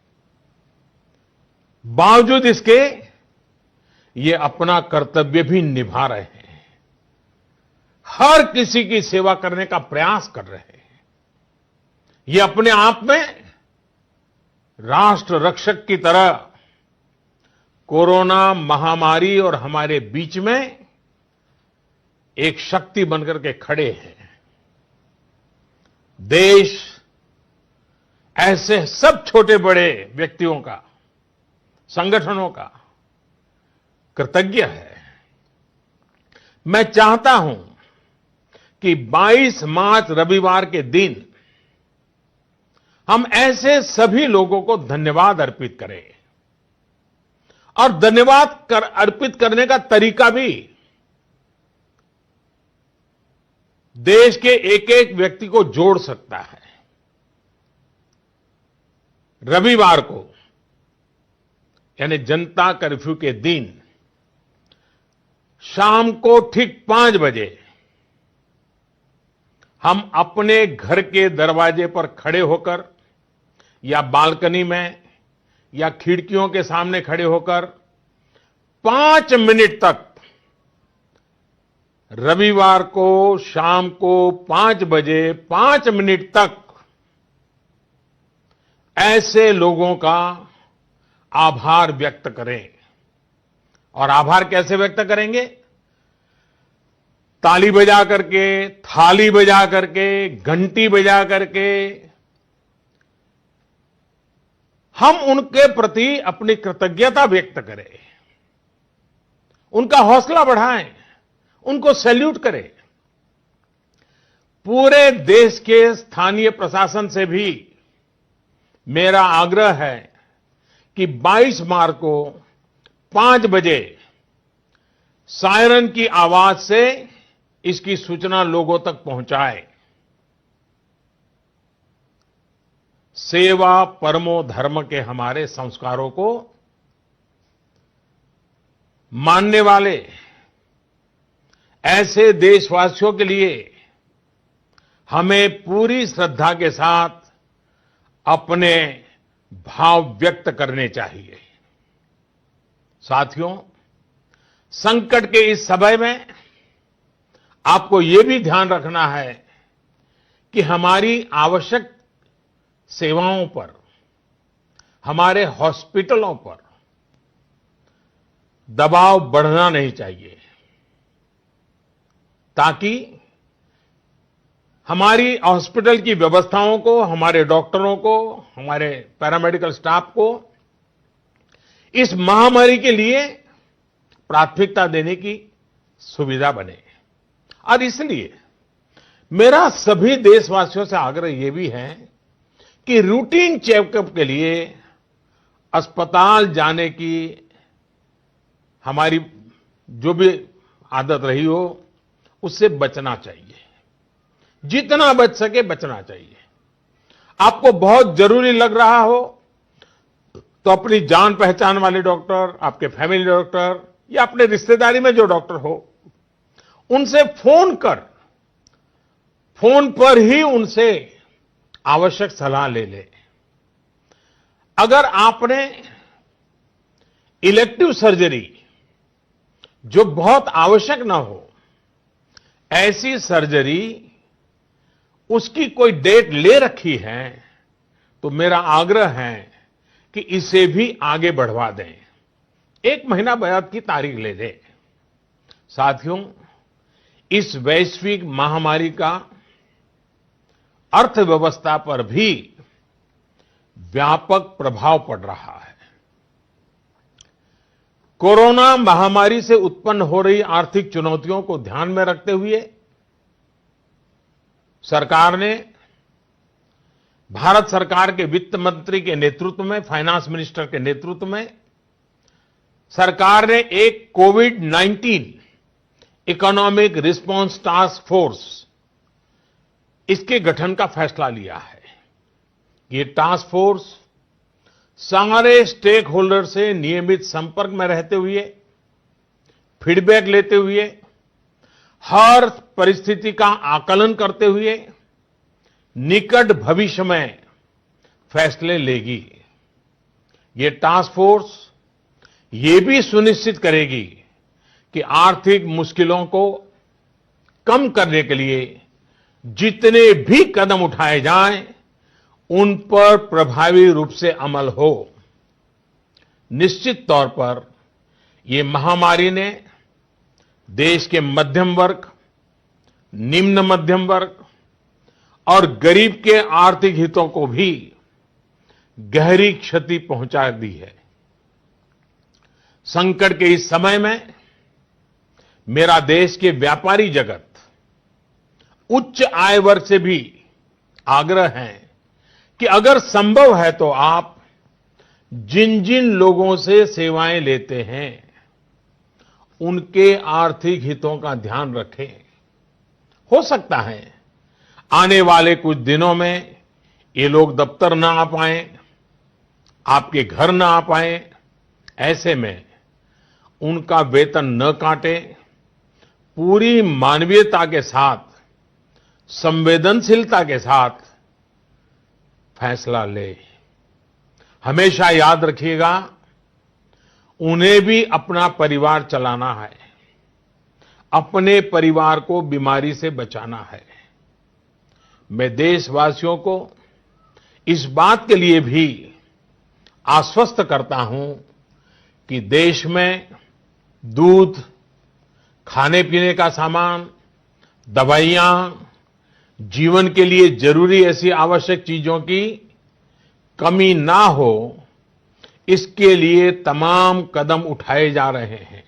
बावजूद इसके ये अपना कर्तव्य भी निभा रहे हैं, हर किसी की सेवा करने का प्रयास कर रहे हैं। ये अपने आप में राष्ट्र रक्षक की तरह कोरोना महामारी और हमारे बीच में एक शक्ति बनकर के खड़े हैं। देश ऐसे सब छोटे बड़े व्यक्तियों का संगठनों का कृतज्ञ है। मैं चाहता हूं कि 22 मार्च रविवार के दिन हम ऐसे सभी लोगों को धन्यवाद अर्पित करें और धन्यवाद अर्पित करने का तरीका भी देश के एक एक व्यक्ति को जोड़ सकता है। रविवार को यानी जनता कर्फ्यू के दिन शाम को ठीक 5 बजे हम अपने घर के दरवाजे पर खड़े होकर या बालकनी में या खिड़कियों के सामने खड़े होकर 5 मिनट तक रविवार को शाम को 5 बजे 5 मिनट तक ऐसे लोगों का आभार व्यक्त करें। और आभार कैसे व्यक्त करेंगे? ताली बजा करके, थाली बजा करके, घंटी बजा करके हम उनके प्रति अपनी कृतज्ञता व्यक्त करें, उनका हौसला बढ़ाएं, उनको सैल्यूट करें। पूरे देश के स्थानीय प्रशासन से भी मेरा आग्रह है कि 22 मार्च को 5 बजे सायरन की आवाज से इसकी सूचना लोगों तक पहुंचाए। सेवा परमो धर्म के हमारे संस्कारों को मानने वाले ऐसे देशवासियों के लिए हमें पूरी श्रद्धा के साथ अपने भाव व्यक्त करने चाहिए। साथियों, संकट के इस समय में आपको यह भी ध्यान रखना है कि हमारी आवश्यक सेवाओं पर, हमारे हॉस्पिटलों पर दबाव बढ़ना नहीं चाहिए, ताकि हमारी हॉस्पिटल की व्यवस्थाओं को, हमारे डॉक्टरों को, हमारे पैरामेडिकल स्टाफ को इस महामारी के लिए प्राथमिकता देने की सुविधा बने। और इसलिए मेरा सभी देशवासियों से आग्रह यह भी है कि रूटीन चेकअप के लिए अस्पताल जाने की हमारी जो भी आदत रही हो, उससे बचना चाहिए। जितना बच सके बचना चाहिए। आपको बहुत जरूरी लग रहा हो तो अपनी जान पहचान वाले डॉक्टर, आपके फैमिली डॉक्टर या अपने रिश्तेदारी में जो डॉक्टर हो, उनसे फोन पर ही उनसे आवश्यक सलाह ले ले। अगर आपने इलेक्टिव सर्जरी जो बहुत आवश्यक ना हो, ऐसी सर्जरी उसकी कोई डेट ले रखी है, तो मेरा आग्रह है कि इसे भी आगे बढ़वा दें, 1 महीना बाद की तारीख ले दें। साथियों, इस वैश्विक महामारी का अर्थव्यवस्था पर भी व्यापक प्रभाव पड़ रहा है। कोरोना महामारी से उत्पन्न हो रही आर्थिक चुनौतियों को ध्यान में रखते हुए सरकार ने, भारत सरकार के वित्त मंत्री के नेतृत्व में, फाइनेंस मिनिस्टर के नेतृत्व में सरकार ने एक कोविड-19 इकोनॉमिक रिस्पांस टास्क फोर्स, इसके गठन का फैसला लिया है। ये टास्क फोर्स सारे स्टेक होल्डर से नियमित संपर्क में रहते हुए, फीडबैक लेते हुए, हर परिस्थिति का आकलन करते हुए निकट भविष्य में फैसले लेगी। ये टास्क फोर्स ये भी सुनिश्चित करेगी कि आर्थिक मुश्किलों को कम करने के लिए जितने भी कदम उठाए जाएं, उन पर प्रभावी रूप से अमल हो। निश्चित तौर पर ये महामारी ने देश के मध्यम वर्ग, निम्न मध्यम वर्ग और गरीब के आर्थिक हितों को भी गहरी क्षति पहुंचा दी है। संकट के इस समय में मेरा देश के व्यापारी जगत, उच्च आय वर्ग से भी आग्रह है कि अगर संभव है तो आप जिन जिन लोगों से सेवाएं लेते हैं उनके आर्थिक हितों का ध्यान रखें। हो सकता है आने वाले कुछ दिनों में ये लोग दफ्तर ना आ पाएं, आपके घर ना आ पाएं, ऐसे में उनका वेतन न काटें, पूरी मानवीयता के साथ, संवेदनशीलता के साथ फैसला ले। हमेशा याद रखिएगा, उन्हें भी अपना परिवार चलाना है, अपने परिवार को बीमारी से बचाना है। मैं देशवासियों को इस बात के लिए भी आश्वस्त करता हूं कि देश में दूध, खाने पीने का सामान, दवाइयां, जीवन के लिए जरूरी ऐसी आवश्यक चीजों की कमी ना हो, इसके लिए तमाम कदम उठाए जा रहे हैं।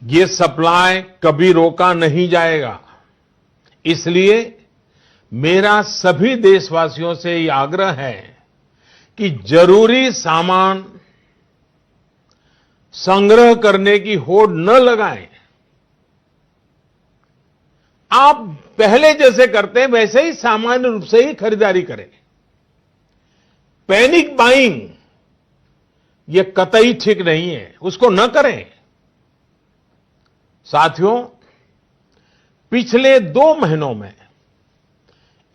ये सप्लाई कभी रोका नहीं जाएगा। इसलिए मेरा सभी देशवासियों से ये आग्रह है कि जरूरी सामान संग्रह करने की होड़ न लगाएं। आप पहले जैसे करते हैं वैसे ही सामान्य रूप से ही खरीदारी करें। पैनिक बाइंग ये कतई ठीक नहीं है, उसको न करें। साथियों, पिछले 2 महीनों में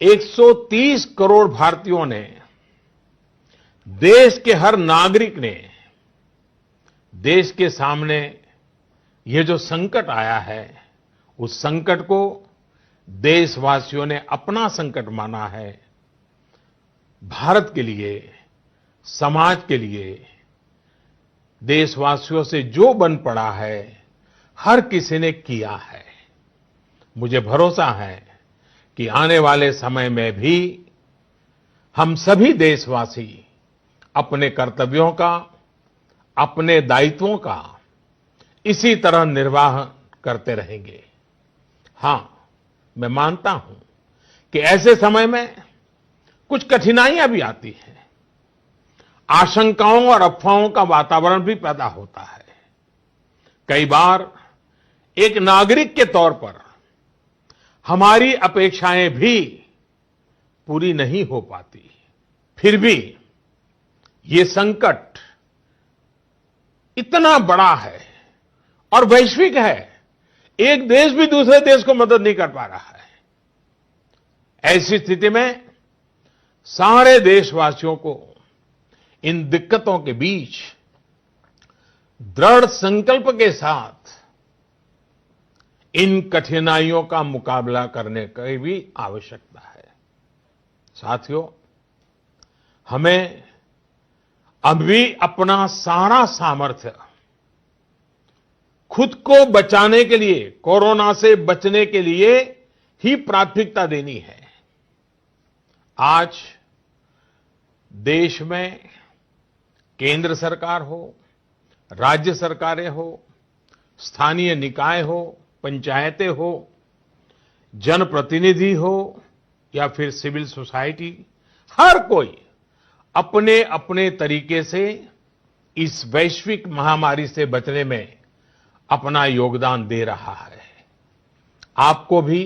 130 करोड़ भारतीयों ने, देश के हर नागरिक ने देश के सामने ये जो संकट आया है, उस संकट को देशवासियों ने अपना संकट माना है। भारत के लिए, समाज के लिए देशवासियों से जो बन पड़ा है, हर किसी ने किया है। मुझे भरोसा है कि आने वाले समय में भी हम सभी देशवासी अपने कर्तव्यों का, अपने दायित्वों का इसी तरह निर्वाह करते रहेंगे। हां, मैं मानता हूं कि ऐसे समय में कुछ कठिनाइयां भी आती हैं। आशंकाओं और अफवाहों का वातावरण भी पैदा होता है। कई बार एक नागरिक के तौर पर हमारी अपेक्षाएं भी पूरी नहीं हो पाती। फिर भी ये संकट इतना बड़ा है और वैश्विक है, एक देश भी दूसरे देश को मदद नहीं कर पा रहा है। ऐसी स्थिति में सारे देशवासियों को इन दिक्कतों के बीच दृढ़ संकल्प के साथ इन कठिनाइयों का मुकाबला करने की भी आवश्यकता है। साथियों, हमें अभी अपना सारा सामर्थ्य खुद को बचाने के लिए, कोरोना से बचने के लिए ही प्राथमिकता देनी है। आज देश में केंद्र सरकार हो, राज्य सरकारें हो, स्थानीय निकाय हो, पंचायतें हो, जनप्रतिनिधि हो या फिर सिविल सोसाइटी, हर कोई अपने अपने तरीके से इस वैश्विक महामारी से बचने में अपना योगदान दे रहा है। आपको भी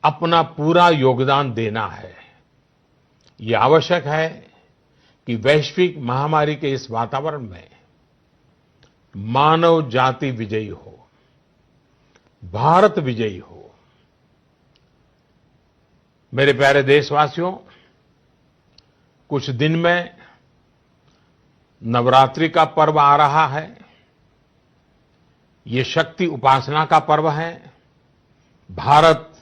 अपना पूरा योगदान देना है। ये आवश्यक है कि वैश्विक महामारी के इस वातावरण में मानव जाति विजयी हो, भारत विजयी हो। मेरे प्यारे देशवासियों, कुछ दिन में नवरात्रि का पर्व आ रहा है। ये शक्ति उपासना का पर्व है। भारत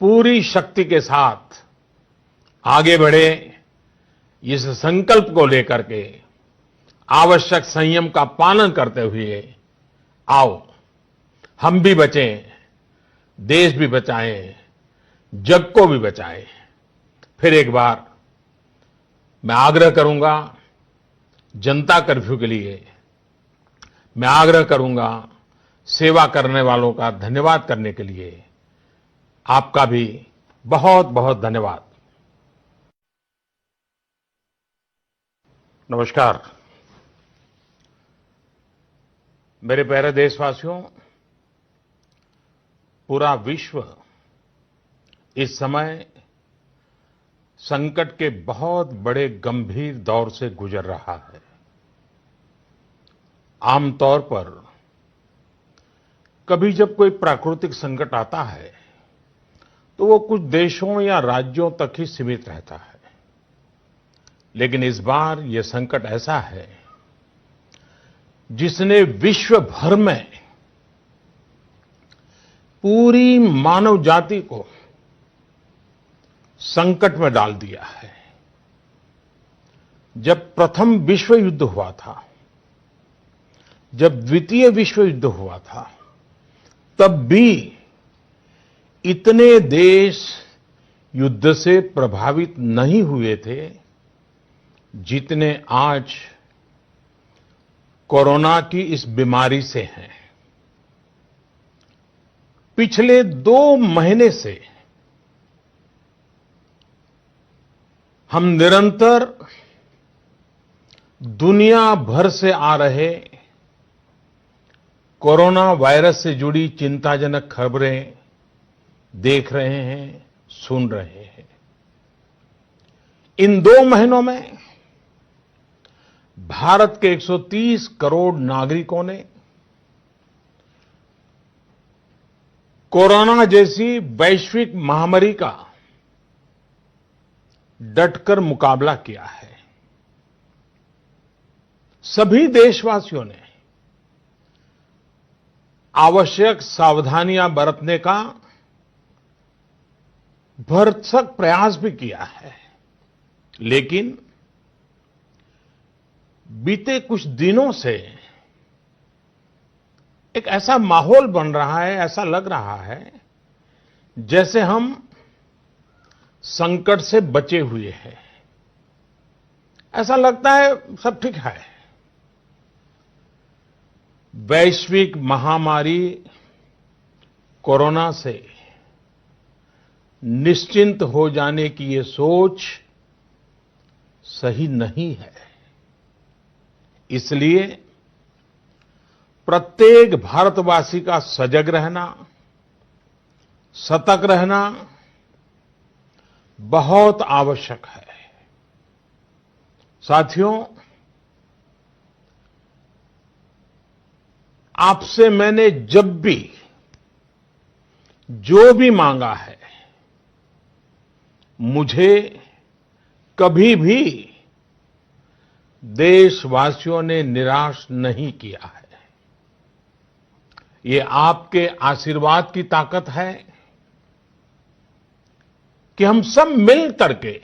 पूरी शक्ति के साथ आगे बढ़े, इस संकल्प को लेकर के आवश्यक संयम का पालन करते हुए आओ हम भी बचें, देश भी बचाएं, जग को भी बचाएं। फिर एक बार मैं आग्रह करूंगा जनता कर्फ्यू के लिए मैं आग्रह करूंगा, सेवा करने वालों का धन्यवाद करने के लिए आपका भी बहुत बहुत धन्यवाद। नमस्कार। मेरे प्यारे देशवासियों, पूरा विश्व इस समय संकट के बहुत बड़े गंभीर दौर से गुजर रहा है। आमतौर पर कभी जब कोई प्राकृतिक संकट आता है तो वो कुछ देशों या राज्यों तक ही सीमित रहता है, लेकिन इस बार ये संकट ऐसा है जिसने विश्व भर में पूरी मानव जाति को संकट में डाल दिया है। जब प्रथम विश्व युद्ध हुआ था, जब द्वितीय विश्व युद्ध हुआ था, तब भी इतने देश युद्ध से प्रभावित नहीं हुए थे जितने आज कोरोना की इस बीमारी से हैं। पिछले 2 महीने से हम निरंतर दुनिया भर से आ रहे कोरोना वायरस से जुड़ी चिंताजनक खबरें देख रहे हैं, सुन रहे हैं। इन 2 महीनों में भारत के 130 करोड़ नागरिकों ने कोरोना जैसी वैश्विक महामारी का डटकर मुकाबला किया है। सभी देशवासियों ने आवश्यक सावधानियां बरतने का भरसक प्रयास भी किया है, लेकिन बीते कुछ दिनों से एक ऐसा माहौल बन रहा है, ऐसा लग रहा है जैसे हम संकट से बचे हुए हैं। ऐसा लगता है सब ठीक है। वैश्विक महामारी कोरोना से निश्चिंत हो जाने की ये सोच सही नहीं है। इसलिए प्रत्येक भारतवासी का सजग रहना, सतर्क रहना बहुत आवश्यक है। साथियों, आपसे मैंने जब भी जो भी मांगा है, मुझे कभी भी देशवासियों ने निराश नहीं किया है। ये आपके आशीर्वाद की ताकत है कि हम सब मिल करके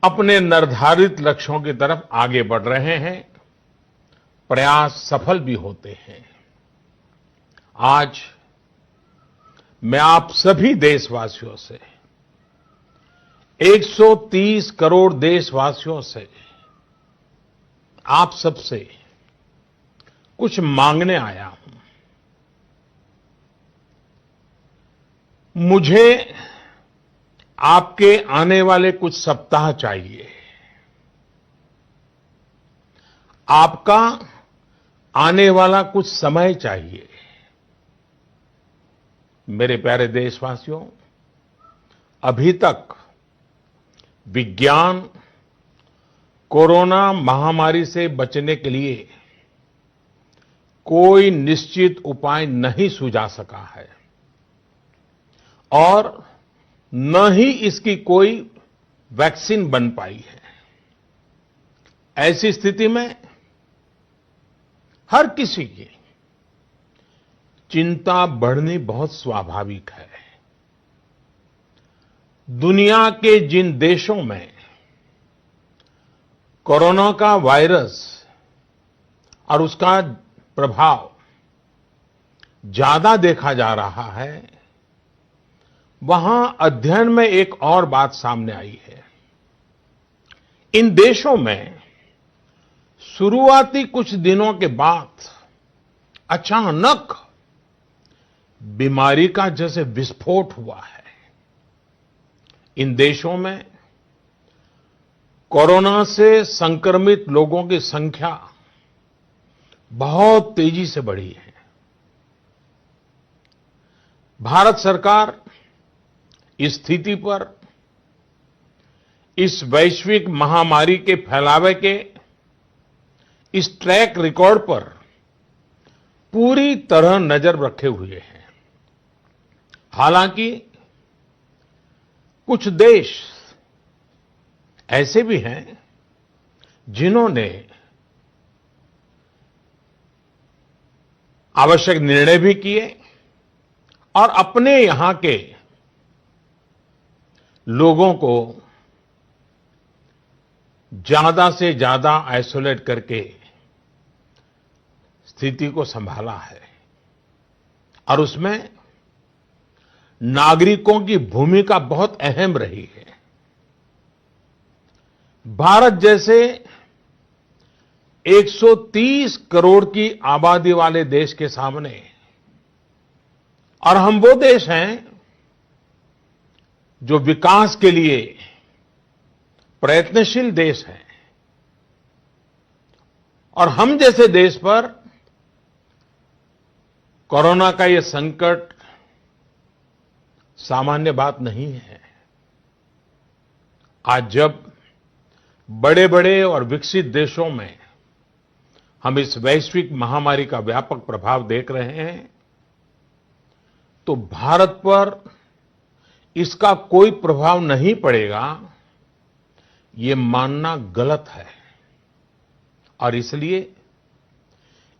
अपने निर्धारित लक्ष्यों की तरफ आगे बढ़ रहे हैं, प्रयास सफल भी होते हैं। आज मैं आप सभी देशवासियों से, 130 करोड़ देशवासियों से, आप सबसे कुछ मांगने आया हूं। मुझे आपके आने वाले कुछ सप्ताह चाहिए। आपका आने वाला कुछ समय चाहिए। मेरे प्यारे देशवासियों, अभी तक विज्ञान कोरोना महामारी से बचने के लिए कोई निश्चित उपाय नहीं सुझा सका है और न ही इसकी कोई वैक्सीन बन पाई है। ऐसी स्थिति में हर किसी की चिंता बढ़नी बहुत स्वाभाविक है। दुनिया के जिन देशों में कोरोना का वायरस और उसका प्रभाव ज्यादा देखा जा रहा है, वहां अध्ययन में एक और बात सामने आई है। इन देशों में शुरुआती कुछ दिनों के बाद अचानक बीमारी का जैसे विस्फोट हुआ है। इन देशों में कोरोना से संक्रमित लोगों की संख्या बहुत तेजी से बढ़ी है। भारत सरकार इस स्थिति पर, इस वैश्विक महामारी के फैलावे के इस ट्रैक रिकॉर्ड पर पूरी तरह नजर रखे हुए हैं। हालांकि कुछ देश ऐसे भी हैं जिन्होंने आवश्यक निर्णय भी किए और अपने यहां के लोगों को ज्यादा से ज्यादा आइसोलेट करके स्थिति को संभाला है और उसमें नागरिकों की भूमिका बहुत अहम रही है। भारत जैसे 130 करोड़ की आबादी वाले देश के सामने, और हम वो देश हैं जो विकास के लिए प्रयत्नशील देश हैं, और हम जैसे देश पर कोरोना का ये संकट सामान्य बात नहीं है। आज जब बड़े बड़े और विकसित देशों में हम इस वैश्विक महामारी का व्यापक प्रभाव देख रहे हैं, तो भारत पर इसका कोई प्रभाव नहीं पड़ेगा, ये मानना गलत है। और इसलिए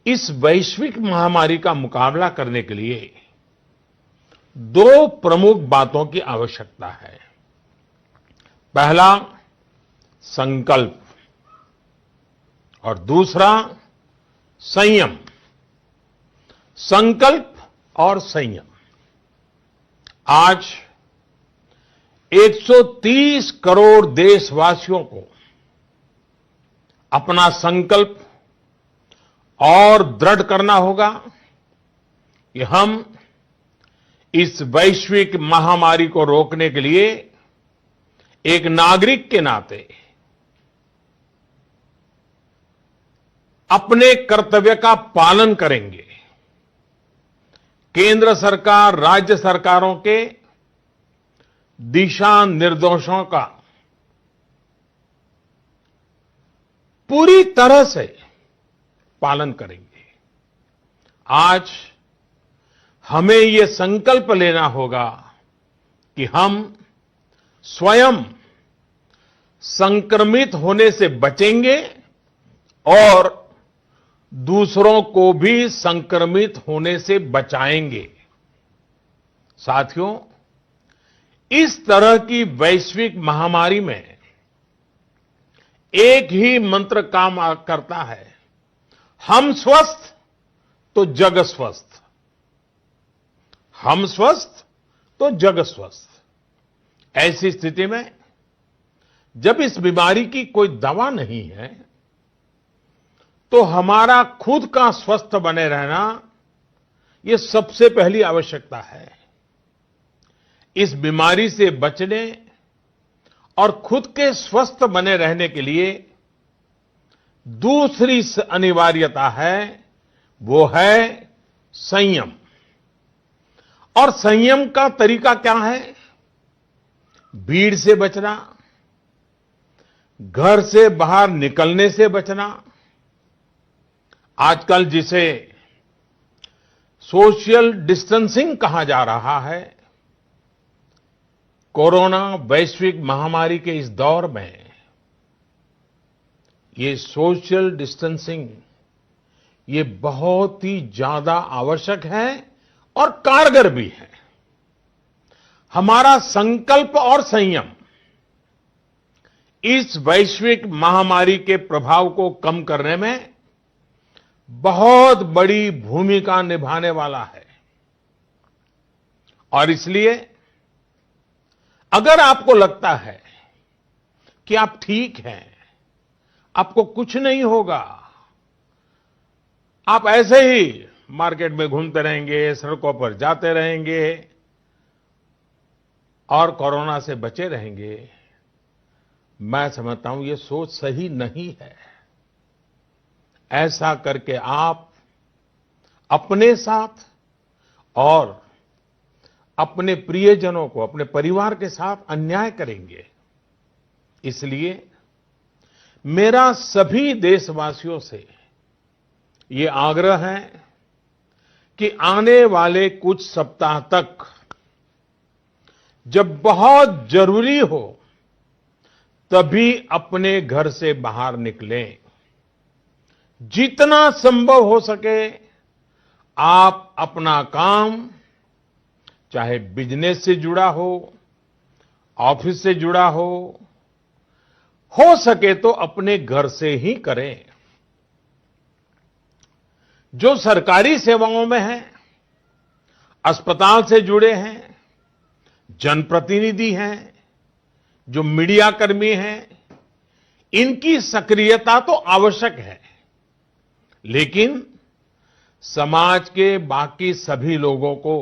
इस वैश्विक महामारी का मुकाबला करने के लिए दो प्रमुख बातों की आवश्यकता है। पहला, संकल्प, और दूसरा, संयम। संकल्प और संयम। आज 130 करोड़ देशवासियों को अपना संकल्प और दृढ़ करना होगा कि हम इस वैश्विक महामारी को रोकने के लिए एक नागरिक के नाते अपने कर्तव्य का पालन करेंगे। केंद्र सरकार, राज्य सरकारों के दिशा निर्देशों का पूरी तरह से पालन करेंगे। आज हमें ये संकल्प लेना होगा कि हम स्वयं संक्रमित होने से बचेंगे और दूसरों को भी संक्रमित होने से बचाएंगे। साथियों, इस तरह की वैश्विक महामारी में एक ही मंत्र काम करता है, हम स्वस्थ तो जग स्वस्थ। हम स्वस्थ तो जग स्वस्थ। ऐसी स्थिति में जब इस बीमारी की कोई दवा नहीं है, तो हमारा खुद का स्वस्थ बने रहना ये सबसे पहली आवश्यकता है। इस बीमारी से बचने और खुद के स्वस्थ बने रहने के लिए दूसरी अनिवार्यता है, वो है संयम। और संयम का तरीका क्या है? भीड़ से बचना, घर से बाहर निकलने से बचना। आजकल जिसे सोशल डिस्टेंसिंग कहा जा रहा है, कोरोना वैश्विक महामारी के इस दौर में ये सोशल डिस्टेंसिंग ये बहुत ही ज्यादा आवश्यक है और कारगर भी है। हमारा संकल्प और संयम इस वैश्विक महामारी के प्रभाव को कम करने में बहुत बड़ी भूमिका निभाने वाला है। और इसलिए अगर आपको लगता है कि आप ठीक हैं, आपको कुछ नहीं होगा। आप ऐसे ही मार्केट में घूमते रहेंगे, सड़कों पर जाते रहेंगे और कोरोना से बचे रहेंगे। मैं समझता हूं ये सोच सही नहीं है। ऐसा करके आप अपने साथ और अपने प्रियजनों को, अपने परिवार के साथ अन्याय करेंगे। इसलिए मेरा सभी देशवासियों से ये आग्रह है कि आने वाले कुछ सप्ताह तक जब बहुत जरूरी हो तभी अपने घर से बाहर निकलें। जितना संभव हो सके आप अपना काम, चाहे बिजनेस से जुड़ा हो, ऑफिस से जुड़ा हो सके तो अपने घर से ही करें। जो सरकारी सेवाओं में हैं, अस्पताल से जुड़े हैं, जनप्रतिनिधि हैं, जो मीडिया कर्मी हैं, इनकी सक्रियता तो आवश्यक है, लेकिन समाज के बाकी सभी लोगों को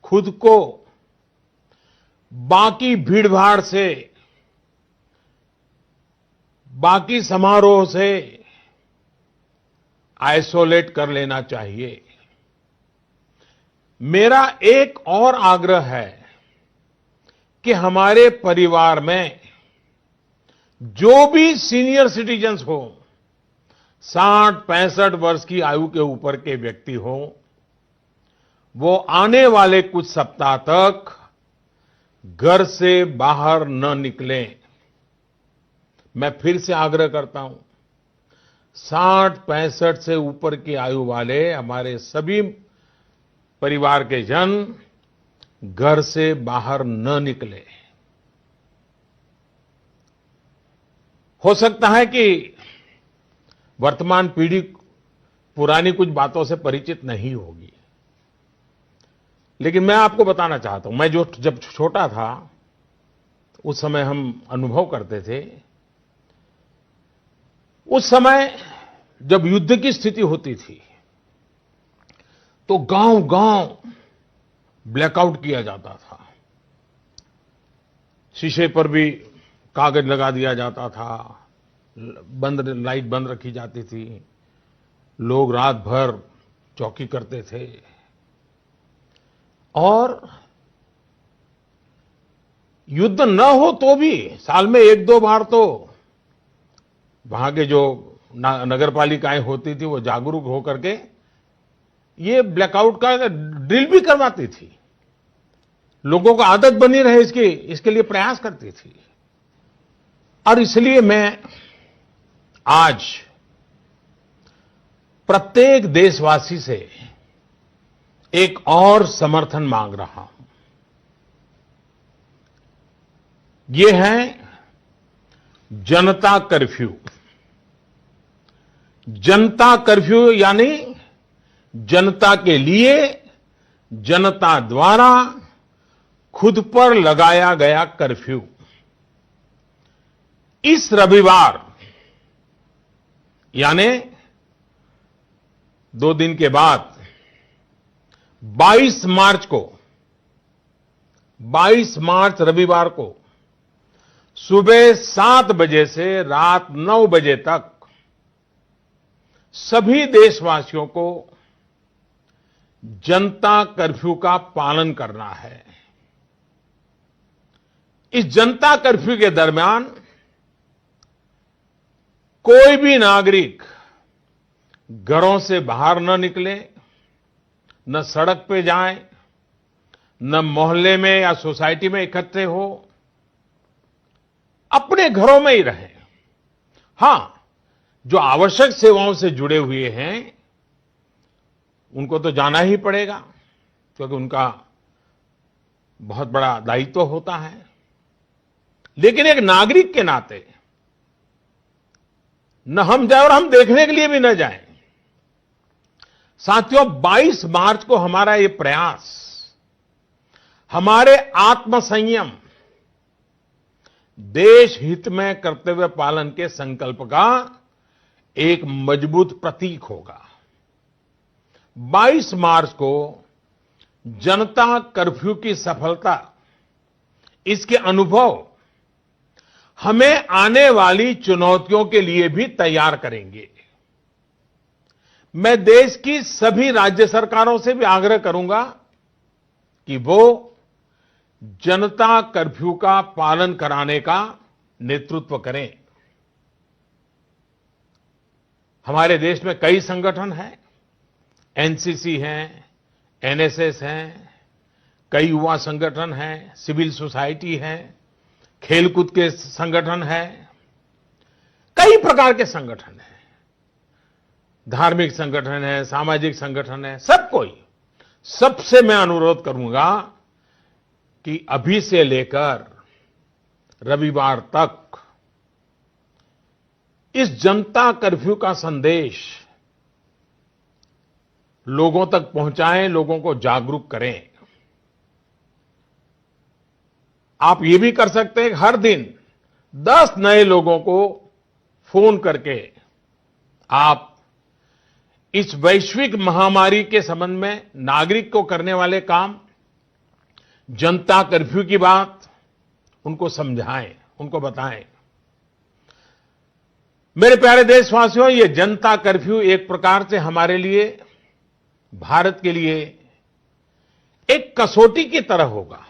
खुद को बाकी भीड़भाड़ से, बाकी समारोह से आइसोलेट कर लेना चाहिए। मेरा एक और आग्रह है कि हमारे परिवार में जो भी सीनियर सिटीजन्स हो, 60-65 वर्ष की आयु के ऊपर के व्यक्ति हो, वो आने वाले कुछ सप्ताह तक घर से बाहर न निकलें। मैं फिर से आग्रह करता हूं, 60-65 से ऊपर की आयु वाले हमारे सभी परिवार के जन घर से बाहर न निकले। हो सकता है कि वर्तमान पीढ़ी पुरानी कुछ बातों से परिचित नहीं होगी, लेकिन मैं आपको बताना चाहता हूं, मैं जब छोटा था उस समय हम अनुभव करते थे। उस समय जब युद्ध की स्थिति होती थी तो गांव-गांव ब्लैकआउट किया जाता था। शीशे पर भी कागज लगा दिया जाता था, लाइट बंद रखी जाती थी, लोग रात भर चौकी करते थे और युद्ध न हो तो भी साल में 1-2 बार तो वहां के जो नगर पालिकाएं होती थी वो जागरूक होकर के ये ब्लैकआउट का ड्रिल भी करवाती थी। लोगों को आदत बनी रहे इसके लिए प्रयास करती थी। और इसलिए मैं आज प्रत्येक देशवासी से एक और समर्थन मांग रहा हूं। ये है जनता कर्फ्यू। जनता कर्फ्यू यानी जनता के लिए, जनता द्वारा खुद पर लगाया गया कर्फ्यू। इस रविवार यानी 2 दिन के बाद 22 मार्च रविवार को सुबह 7 बजे से रात 9 बजे तक सभी देशवासियों को जनता कर्फ्यू का पालन करना है। इस जनता कर्फ्यू के दरमियान कोई भी नागरिक घरों से बाहर न निकले, न सड़क पे जाए, न मोहल्ले में या सोसाइटी में इकट्ठे हो, अपने घरों में ही रहें। हां, जो आवश्यक सेवाओं से जुड़े हुए हैं उनको तो जाना ही पड़ेगा, क्योंकि उनका बहुत बड़ा दायित्व होता है। लेकिन एक नागरिक के नाते न हम जाए और हम देखने के लिए भी न जाएं। साथियों, 22 मार्च को हमारा ये प्रयास हमारे आत्मसंयम, देश हित में कर्तव्य पालन के संकल्प का एक मजबूत प्रतीक होगा। 22 मार्च को जनता कर्फ्यू की सफलता, इसके अनुभव हमें आने वाली चुनौतियों के लिए भी तैयार करेंगे। मैं देश की सभी राज्य सरकारों से भी आग्रह करूंगा कि वो जनता कर्फ्यू का पालन कराने का नेतृत्व करें। हमारे देश में कई संगठन हैं, एनसीसी हैं, एनएसएस हैं, कई युवा संगठन हैं, सिविल सोसाइटी है, खेलकूद के संगठन हैं, कई प्रकार के संगठन हैं, धार्मिक संगठन है, सामाजिक संगठन है, सब कोई, सबसे मैं अनुरोध करूंगा कि अभी से लेकर रविवार तक इस जनता कर्फ्यू का संदेश लोगों तक पहुंचाएं, लोगों को जागरूक करें। आप ये भी कर सकते हैं कि हर दिन 10 नए लोगों को फोन करके आप इस वैश्विक महामारी के संबंध में नागरिक को करने वाले काम, जनता कर्फ्यू की बात उनको समझाएं, उनको बताएं। मेरे प्यारे देशवासियों, ये जनता कर्फ्यू एक प्रकार से हमारे लिए, भारत के लिए एक कसौटी की तरह होगा।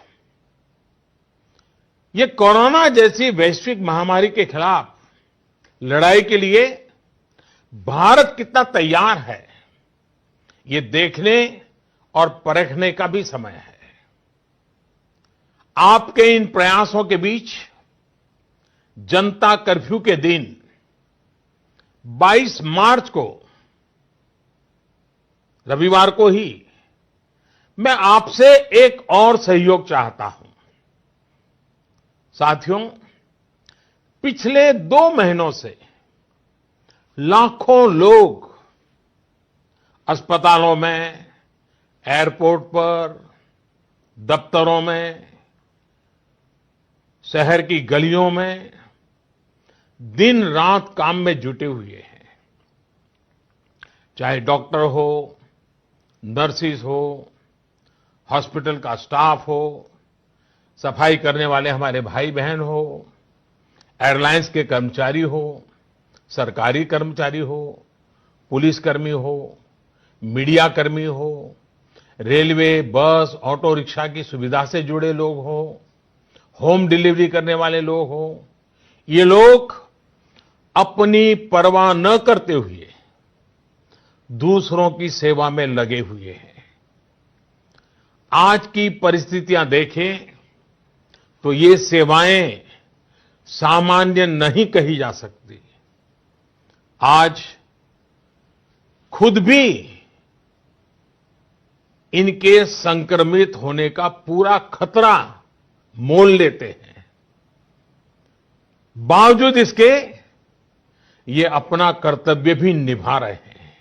ये कोरोना जैसी वैश्विक महामारी के खिलाफ लड़ाई के लिए भारत कितना तैयार है, ये देखने और परखने का भी समय है। आपके इन प्रयासों के बीच जनता कर्फ्यू के दिन 22 मार्च को, रविवार को ही, मैं आपसे एक और सहयोग चाहता हूं। साथियों, पिछले 2 महीनों से लाखों लोग अस्पतालों में, एयरपोर्ट पर, दफ्तरों में, शहर की गलियों में दिन रात काम में जुटे हुए हैं। चाहे डॉक्टर हो, नर्सिस हो, हॉस्पिटल का स्टाफ हो, सफाई करने वाले हमारे भाई बहन हो, एयरलाइंस के कर्मचारी हो, सरकारी कर्मचारी हो, पुलिसकर्मी हो, मीडिया कर्मी हो, रेलवे, बस, ऑटो रिक्शा की सुविधा से जुड़े लोग हो, होम डिलीवरी करने वाले लोग हो, ये लोग अपनी परवाह न करते हुए दूसरों की सेवा में लगे हुए हैं। आज की परिस्थितियां देखें तो ये सेवाएं सामान्य नहीं कही जा सकती। आज खुद भी इनके संक्रमित होने का पूरा खतरा मोल लेते हैं। बावजूद इसके ये अपना कर्तव्य भी निभा रहे हैं,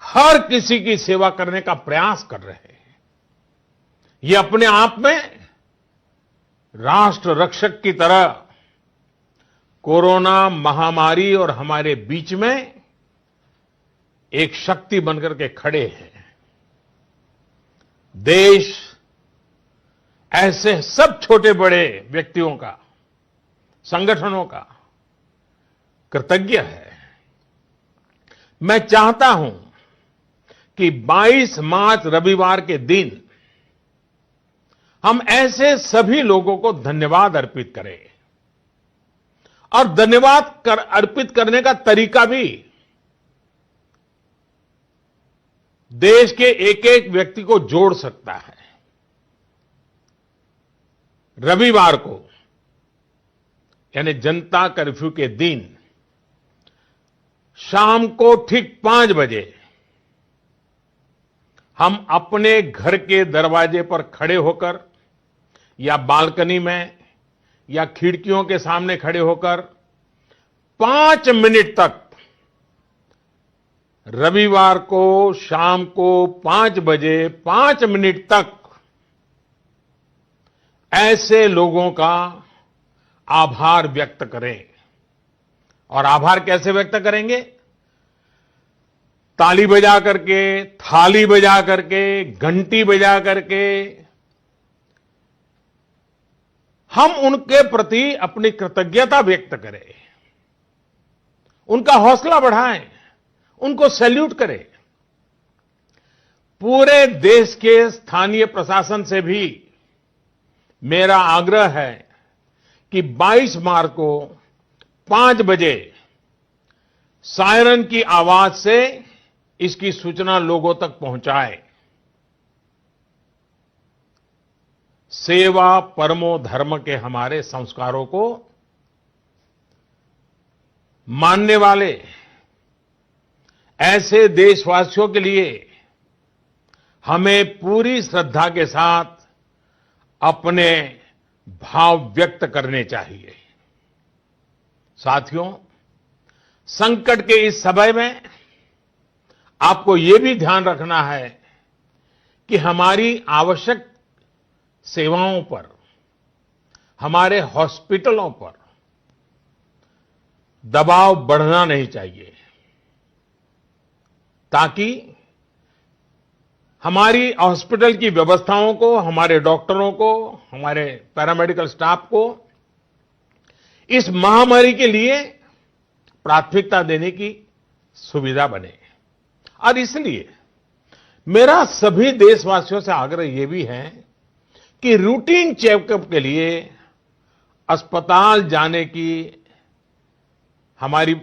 हर किसी की सेवा करने का प्रयास कर रहे हैं। ये अपने आप में राष्ट्र रक्षक की तरह कोरोना महामारी और हमारे बीच में एक शक्ति बनकर के खड़े हैं। देश ऐसे सब छोटे बड़े व्यक्तियों का, संगठनों का कृतज्ञ है। मैं चाहता हूं कि 22 मार्च रविवार के दिन हम ऐसे सभी लोगों को धन्यवाद अर्पित करें, और धन्यवाद अर्पित करने का तरीका भी देश के एक एक व्यक्ति को जोड़ सकता है। रविवार को, यानी जनता कर्फ्यू के दिन शाम को ठीक 5 बजे हम अपने घर के दरवाजे पर खड़े होकर या बालकनी में या खिड़कियों के सामने खड़े होकर 5 मिनट तक, रविवार को शाम को 5 बजे 5 मिनट तक ऐसे लोगों का आभार व्यक्त करें। और आभार कैसे व्यक्त करेंगे? ताली बजा करके, थाली बजा करके, घंटी बजा करके हम उनके प्रति अपनी कृतज्ञता व्यक्त करें, उनका हौसला बढ़ाएं, उनको सैल्यूट करें। पूरे देश के स्थानीय प्रशासन से भी मेरा आग्रह है कि 22 मार्च को 5 बजे सायरन की आवाज से इसकी सूचना लोगों तक पहुंचाए। सेवा परमो धर्म के हमारे संस्कारों को मानने वाले ऐसे देशवासियों के लिए हमें पूरी श्रद्धा के साथ अपने भाव व्यक्त करने चाहिए। साथियों, संकट के इस समय में आपको ये भी ध्यान रखना है कि हमारी आवश्यक सेवाओं पर, हमारे हॉस्पिटलों पर दबाव बढ़ना नहीं चाहिए, ताकि हमारी हॉस्पिटल की व्यवस्थाओं को, हमारे डॉक्टरों को, हमारे पैरामेडिकल स्टाफ को इस महामारी के लिए प्राथमिकता देने की सुविधा बने। और इसलिए मेरा सभी देशवासियों से आग्रह यह भी है कि रूटीन चेकअप के लिए अस्पताल जाने की हमारी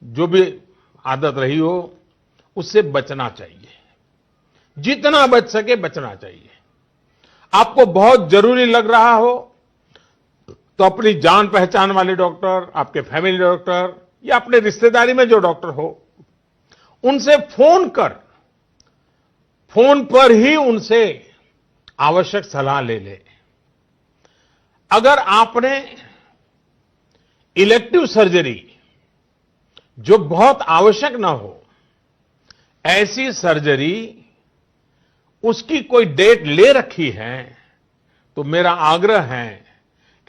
जो भी आदत रही हो, उससे बचना चाहिए। जितना बच सके बचना चाहिए। आपको बहुत जरूरी लग रहा हो तो अपनी जान पहचान वाले डॉक्टर, आपके फैमिली डॉक्टर या अपने रिश्तेदारी में जो डॉक्टर हो, उनसे फोन पर ही उनसे आवश्यक सलाह ले ले। अगर आपने इलेक्टिव सर्जरी जो बहुत आवश्यक ना हो, ऐसी सर्जरी उसकी कोई डेट ले रखी है, तो मेरा आग्रह है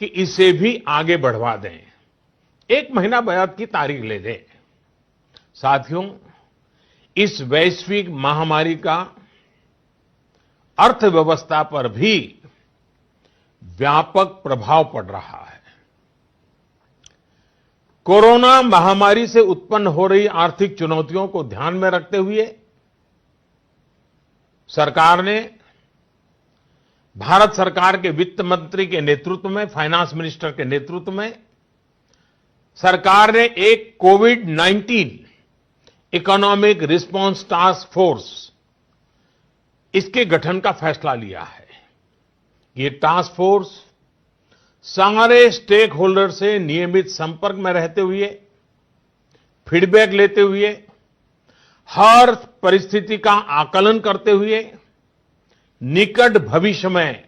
कि इसे भी आगे बढ़वा दें, 1 महीना बाद की तारीख ले दें। साथियों, इस वैश्विक महामारी का अर्थव्यवस्था पर भी व्यापक प्रभाव पड़ रहा है। कोरोना महामारी से उत्पन्न हो रही आर्थिक चुनौतियों को ध्यान में रखते हुए सरकार ने, भारत सरकार के वित्त मंत्री के नेतृत्व में, फाइनेंस मिनिस्टर के नेतृत्व में सरकार ने एक कोविड-19 इकोनॉमिक रिस्पांस टास्क फोर्स, इसके गठन का फैसला लिया है। ये टास्क फोर्स सारे स्टेक होल्डर से नियमित संपर्क में रहते हुए, फीडबैक लेते हुए, हर परिस्थिति का आकलन करते हुए निकट भविष्य में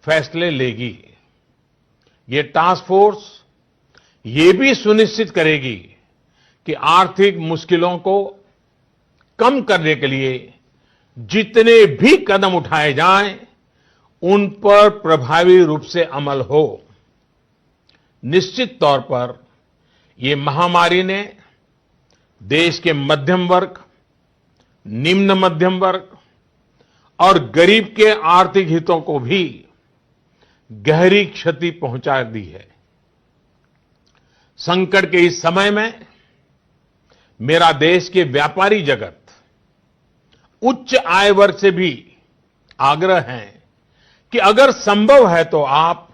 फैसले लेगी। ये टास्क फोर्स ये भी सुनिश्चित करेगी कि आर्थिक मुश्किलों को कम करने के लिए जितने भी कदम उठाए जाएं, उन पर प्रभावी रूप से अमल हो। निश्चित तौर पर ये महामारी ने देश के मध्यम वर्ग, निम्न मध्यम वर्ग और गरीब के आर्थिक हितों को भी गहरी क्षति पहुंचा दी है। संकट के इस समय में मेरा देश के व्यापारी जगत, उच्च आय वर्ग से भी आग्रह है कि अगर संभव है तो आप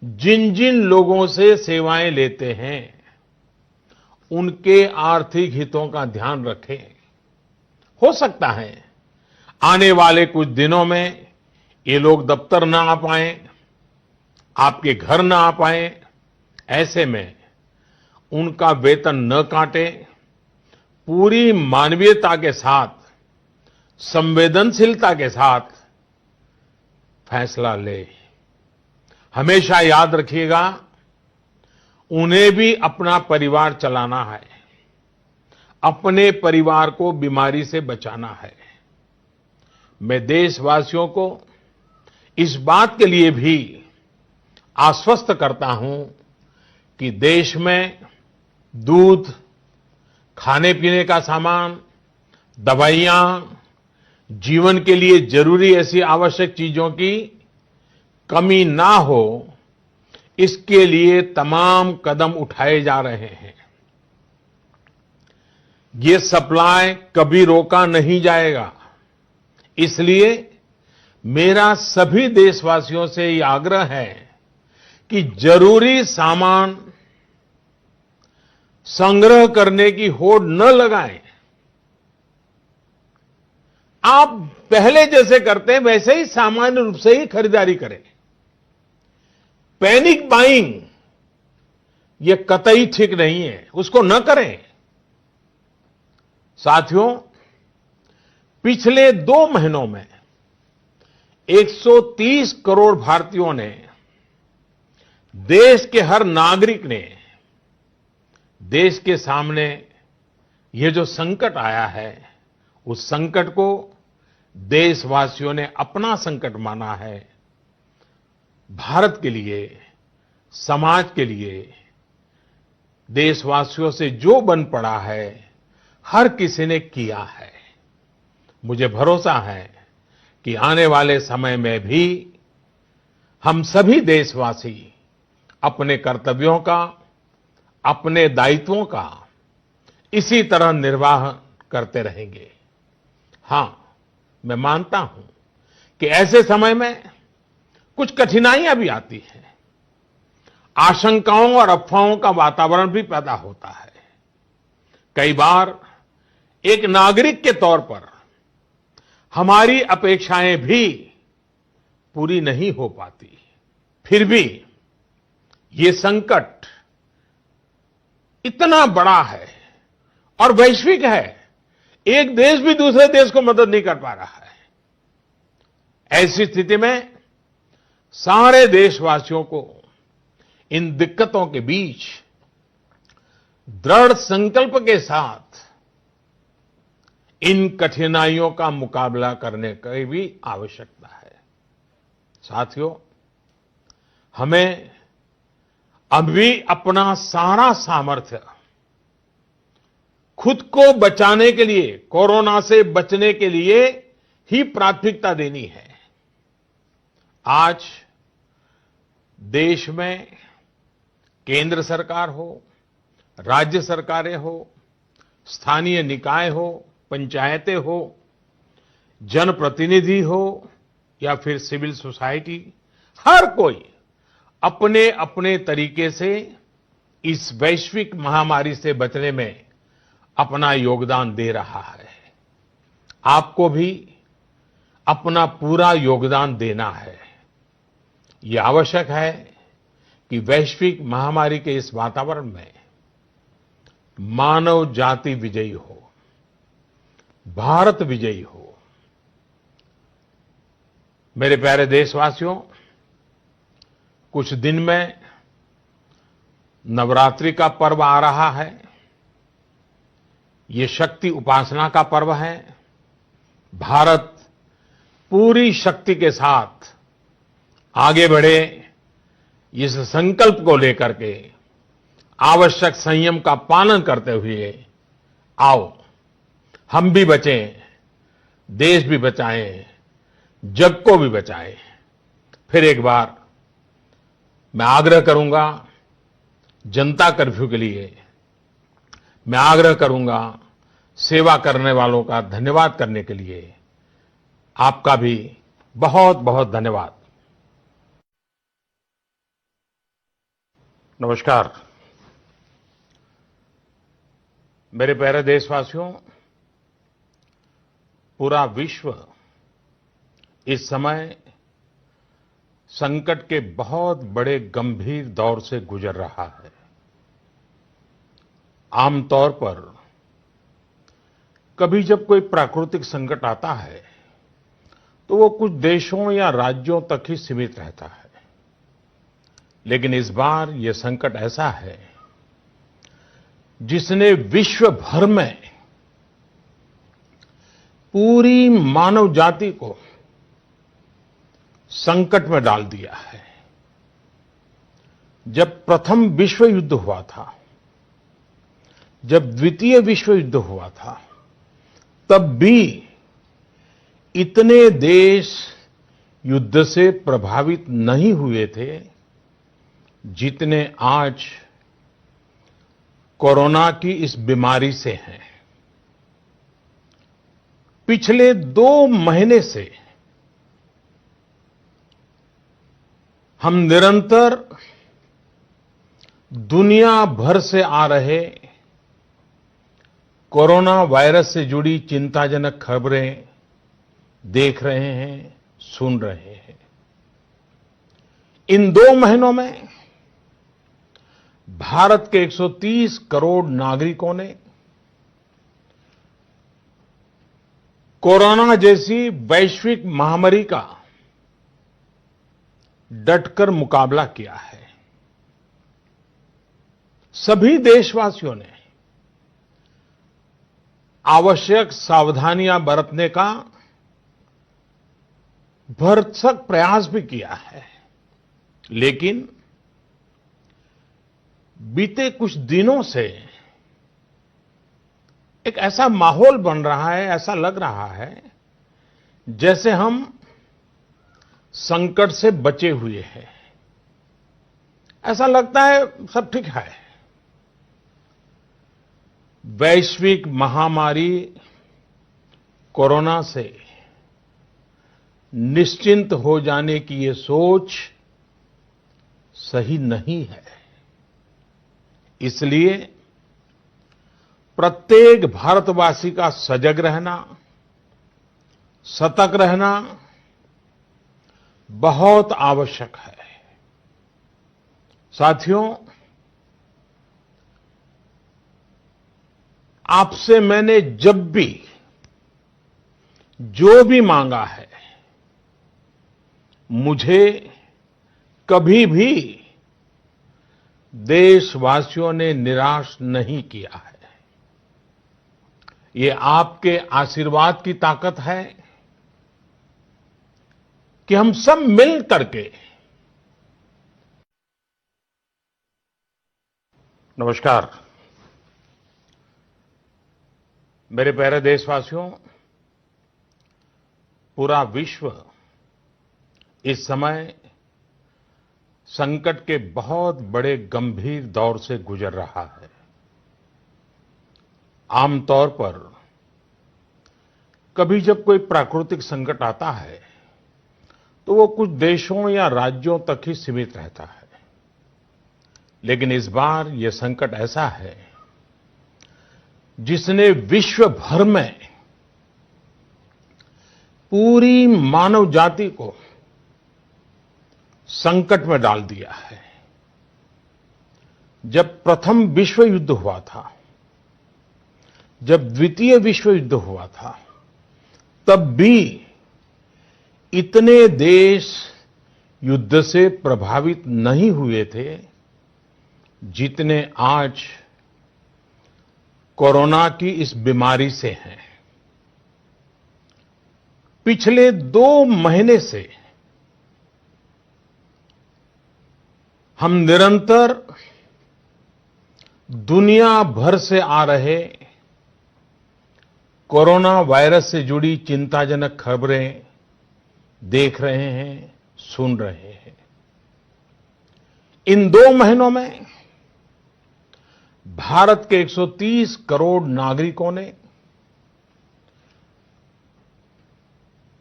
जिन जिन लोगों से सेवाएं लेते हैं, उनके आर्थिक हितों का ध्यान रखें। हो सकता है आने वाले कुछ दिनों में ये लोग दफ्तर ना आ पाएं, आपके घर ना आ पाएं। ऐसे में उनका वेतन न काटें, पूरी मानवीयता के साथ, संवेदनशीलता के साथ फैसला ले। हमेशा याद रखिएगा, उन्हें भी अपना परिवार चलाना है, अपने परिवार को बीमारी से बचाना है। मैं देशवासियों को इस बात के लिए भी आश्वस्त करता हूं कि देश में दूध, खाने पीने का सामान, दवाइयां, जीवन के लिए जरूरी ऐसी आवश्यक चीजों की कमी ना हो, इसके लिए तमाम कदम उठाए जा रहे हैं। ये सप्लाई कभी रोका नहीं जाएगा। इसलिए मेरा सभी देशवासियों से ये आग्रह है कि जरूरी सामान संग्रह करने की होड़ न लगाएं। आप पहले जैसे करते हैं वैसे ही सामान्य रूप से ही खरीदारी करें। पैनिक बाइंग ये कतई ठीक नहीं है, उसको न करें। साथियों, पिछले 2 महीनों में 130 करोड़ भारतीयों ने, देश के हर नागरिक ने देश के सामने ये जो संकट आया है, उस संकट को देशवासियों ने अपना संकट माना है। भारत के लिए, समाज के लिए, देशवासियों से जो बन पड़ा है, हर किसी ने किया है। मुझे भरोसा है कि आने वाले समय में भी हम सभी देशवासी अपने कर्तव्यों का, अपने दायित्वों का इसी तरह निर्वाह करते रहेंगे। हां, मैं मानता हूं कि ऐसे समय में कुछ कठिनाइयां भी आती हैं। आशंकाओं और अफवाहों का वातावरण भी पैदा होता है। कई बार एक नागरिक के तौर पर हमारी अपेक्षाएं भी पूरी नहीं हो पाती। फिर भी ये संकट इतना बड़ा है और वैश्विक है, एक देश भी दूसरे देश को मदद नहीं कर पा रहा है। ऐसी स्थिति में सारे देशवासियों को इन दिक्कतों के बीच दृढ़ संकल्प के साथ इन कठिनाइयों का मुकाबला करने की भी आवश्यकता है। साथियों, हमें अभी अपना सारा सामर्थ्य खुद को बचाने के लिए, कोरोना से बचने के लिए ही प्राथमिकता देनी है। आज देश में केंद्र सरकार हो, राज्य सरकारें हो, स्थानीय निकाय हो, पंचायतें हो, जनप्रतिनिधि हो या फिर सिविल सोसाइटी, हर कोई अपने अपने तरीके से इस वैश्विक महामारी से बचने में अपना योगदान दे रहा है। आपको भी अपना पूरा योगदान देना है। ये आवश्यक है कि वैश्विक महामारी के इस वातावरण में मानव जाति विजयी हो, भारत विजयी हो। मेरे प्यारे देशवासियों, कुछ दिन में नवरात्रि का पर्व आ रहा है। ये शक्ति उपासना का पर्व है। भारत पूरी शक्ति के साथ आगे बढ़े, इस संकल्प को लेकर के आवश्यक संयम का पालन करते हुए आओ हम भी बचें, देश भी बचाएं, जग को भी बचाएं। फिर एक बार मैं आग्रह करूंगा, जनता कर्फ्यू के लिए मैं आग्रह करूंगा, सेवा करने वालों का धन्यवाद करने के लिए आपका भी बहुत बहुत धन्यवाद। नमस्कार मेरे प्यारे देशवासियों, पूरा विश्व इस समय संकट के बहुत बड़े गंभीर दौर से गुजर रहा है। आमतौर पर कभी जब कोई प्राकृतिक संकट आता है तो वो कुछ देशों या राज्यों तक ही सीमित रहता है, लेकिन इस बार ये संकट ऐसा है जिसने विश्व भर में पूरी मानव जाति को संकट में डाल दिया है। जब प्रथम विश्व युद्ध हुआ था, जब द्वितीय विश्व युद्ध हुआ था, तब भी इतने देश युद्ध से प्रभावित नहीं हुए थे जितने आज कोरोना की इस बीमारी से हैं। पिछले 2 महीने से हम निरंतर दुनिया भर से आ रहे कोरोना वायरस से जुड़ी चिंताजनक खबरें देख रहे हैं, सुन रहे हैं। इन 2 महीनों में भारत के 130 करोड़ नागरिकों ने कोरोना जैसी वैश्विक महामारी का डटकर मुकाबला किया है। सभी देशवासियों ने आवश्यक सावधानियां बरतने का भरसक प्रयास भी किया है, लेकिन बीते कुछ दिनों से एक ऐसा माहौल बन रहा है, ऐसा लग रहा है जैसे हम संकट से बचे हुए हैं। ऐसा लगता है सब ठीक है। वैश्विक महामारी कोरोना से निश्चिंत हो जाने की ये सोच सही नहीं है। इसलिए प्रत्येक भारतवासी का सजग रहना, सतर्क रहना बहुत आवश्यक है। साथियों, आपसे मैंने जब भी जो भी मांगा है, मुझे कभी भी देशवासियों ने निराश नहीं किया है। ये आपके आशीर्वाद की ताकत है कि हम सब मिल करके। नमस्कार मेरे प्यारे देशवासियों, पूरा विश्व इस समय संकट के बहुत बड़े गंभीर दौर से गुजर रहा है। आमतौर पर कभी जब कोई प्राकृतिक संकट आता है तो वो कुछ देशों या राज्यों तक ही सीमित रहता है, लेकिन इस बार ये संकट ऐसा है जिसने विश्व भर में पूरी मानव जाति को संकट में डाल दिया है। जब प्रथम विश्व युद्ध हुआ था, जब द्वितीय विश्व युद्ध हुआ था, तब भी इतने देश युद्ध से प्रभावित नहीं हुए थे जितने आज कोरोना की इस बीमारी से हैं। पिछले 2 महीने से हम निरंतर दुनिया भर से आ रहे कोरोना वायरस से जुड़ी चिंताजनक खबरें देख रहे हैं, सुन रहे हैं। इन 2 महीनों में भारत के 130 करोड़ नागरिकों ने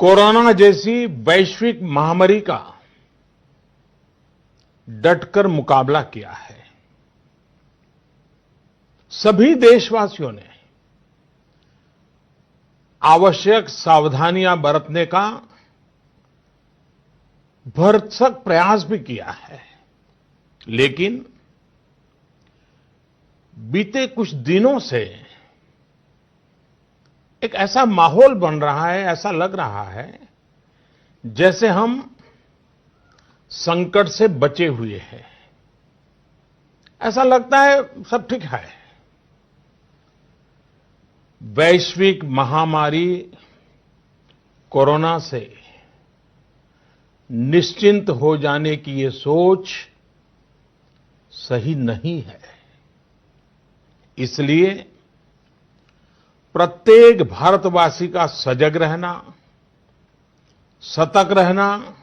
कोरोना जैसी वैश्विक महामारी का डटकर मुकाबला किया है। सभी देशवासियों ने आवश्यक सावधानियां बरतने का भरसक प्रयास भी किया है, लेकिन बीते कुछ दिनों से एक ऐसा माहौल बन रहा है, ऐसा लग रहा है जैसे हम संकट से बचे हुए हैं। ऐसा लगता है सब ठीक है। वैश्विक महामारी कोरोना से निश्चिंत हो जाने की ये सोच सही नहीं है। इसलिए प्रत्येक भारतवासी का सजग रहना, सतर्क रहना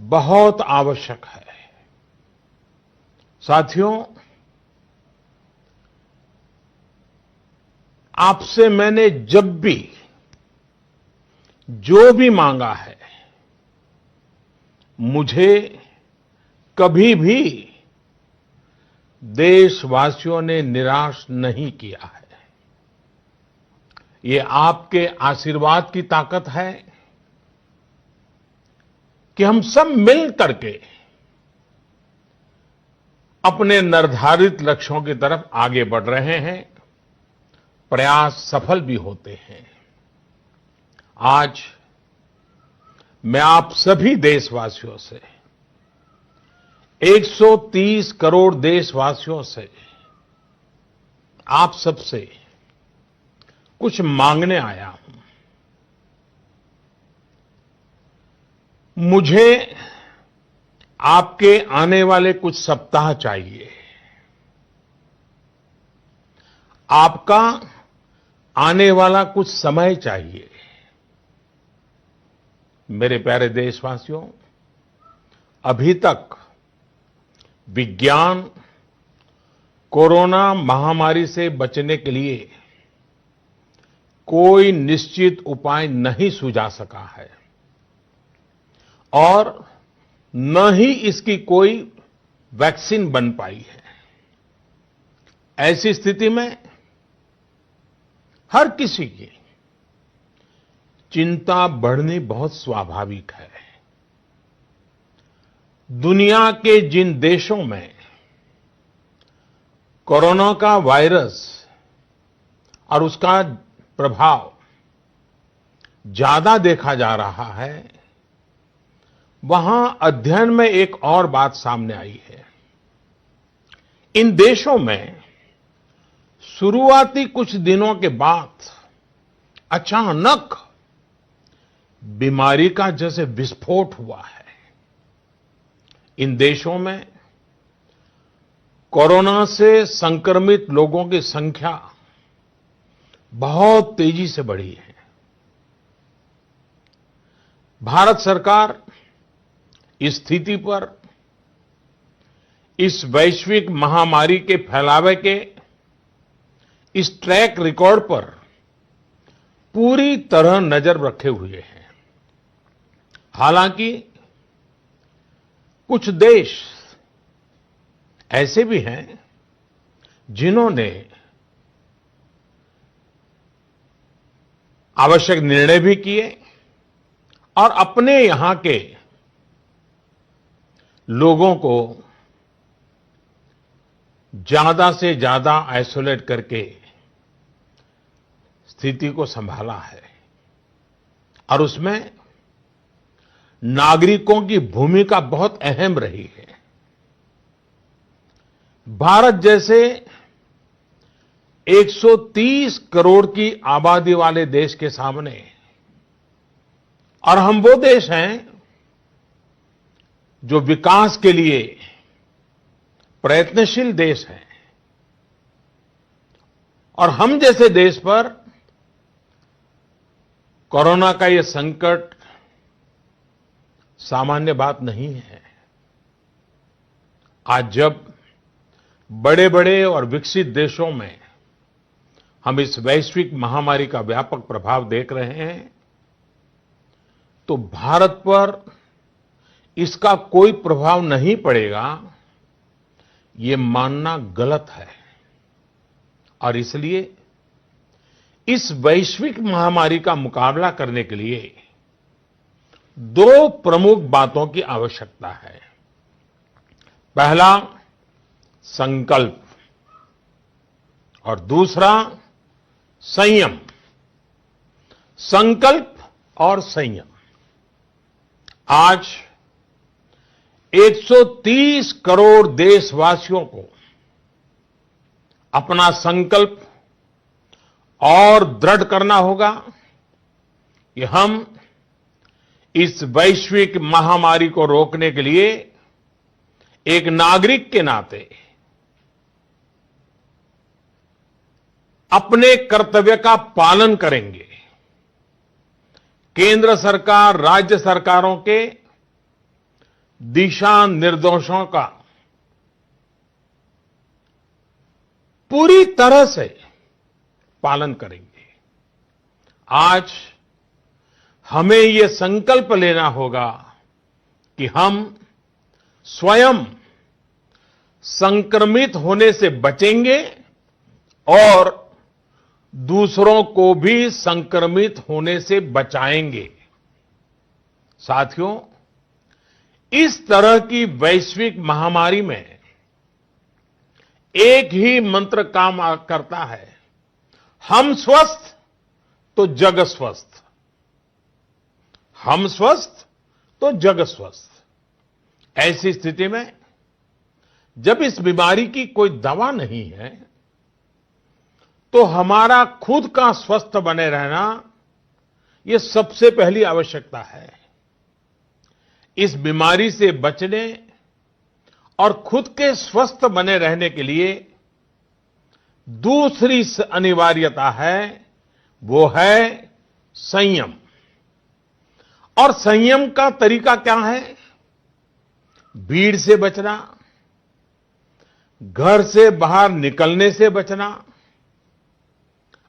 बहुत आवश्यक है। साथियों, आपसे मैंने जब भी जो भी मांगा है, मुझे कभी भी देशवासियों ने निराश नहीं किया है। ये आपके आशीर्वाद की ताकत है कि हम सब मिल करके अपने निर्धारित लक्ष्यों की तरफ आगे बढ़ रहे हैं, प्रयास सफल भी होते हैं। आज मैं आप सभी देशवासियों से, 130 करोड़ देशवासियों से, आप सबसे कुछ मांगने आया हूं। मुझे आपके आने वाले कुछ सप्ताह चाहिए। आपका आने वाला कुछ समय चाहिए। मेरे प्यारे देशवासियों, अभी तक विज्ञान कोरोना महामारी से बचने के लिए कोई निश्चित उपाय नहीं सुझा सका है और न ही इसकी कोई वैक्सीन बन पाई है। ऐसी स्थिति में हर किसी की चिंता बढ़नी बहुत स्वाभाविक है। दुनिया के जिन देशों में कोरोना का वायरस और उसका प्रभाव ज्यादा देखा जा रहा है, वहां अध्ययन में एक और बात सामने आई है। इन देशों में शुरुआती कुछ दिनों के बाद अचानक बीमारी का जैसे विस्फोट हुआ है। इन देशों में कोरोना से संक्रमित लोगों की संख्या बहुत तेजी से बढ़ी है। भारत सरकार इस स्थिति पर, इस वैश्विक महामारी के फैलावे के इस ट्रैक रिकॉर्ड पर पूरी तरह नजर रखे हुए हैं। हालांकि कुछ देश ऐसे भी हैं जिन्होंने आवश्यक निर्णय भी किए और अपने यहां के लोगों को ज्यादा से ज्यादा आइसोलेट करके स्थिति को संभाला है और उसमें नागरिकों की भूमिका बहुत अहम रही है। भारत जैसे 130 करोड़ की आबादी वाले देश के सामने, और हम वो देश हैं जो विकास के लिए प्रयत्नशील देश हैं, और हम जैसे देश पर कोरोना का ये संकट सामान्य बात नहीं है। आज जब बड़े बड़े और विकसित देशों में हम इस वैश्विक महामारी का व्यापक प्रभाव देख रहे हैं, तो भारत पर इसका कोई प्रभाव नहीं पड़ेगा, ये मानना गलत है। और इसलिए इस वैश्विक महामारी का मुकाबला करने के लिए दो प्रमुख बातों की आवश्यकता है। पहला, संकल्प, और दूसरा, संयम। संकल्प और संयम। आज 130 करोड़ देशवासियों को अपना संकल्प और दृढ़ करना होगा कि हम इस वैश्विक महामारी को रोकने के लिए एक नागरिक के नाते अपने कर्तव्य का पालन करेंगे। केंद्र सरकार, राज्य सरकारों के दिशा निर्देशों का पूरी तरह से पालन करेंगे। आज हमें ये संकल्प लेना होगा कि हम स्वयं संक्रमित होने से बचेंगे और दूसरों को भी संक्रमित होने से बचाएंगे। साथियों, इस तरह की वैश्विक महामारी में एक ही मंत्र काम करता है, हम स्वस्थ तो जग स्वस्थ, हम स्वस्थ तो जग स्वस्थ। ऐसी स्थिति में जब इस बीमारी की कोई दवा नहीं है, तो हमारा खुद का स्वस्थ बने रहना यह सबसे पहली आवश्यकता है। इस बीमारी से बचने और खुद के स्वस्थ बने रहने के लिए दूसरी अनिवार्यता है, वो है संयम। और संयम का तरीका क्या है? भीड़ से बचना, घर से बाहर निकलने से बचना।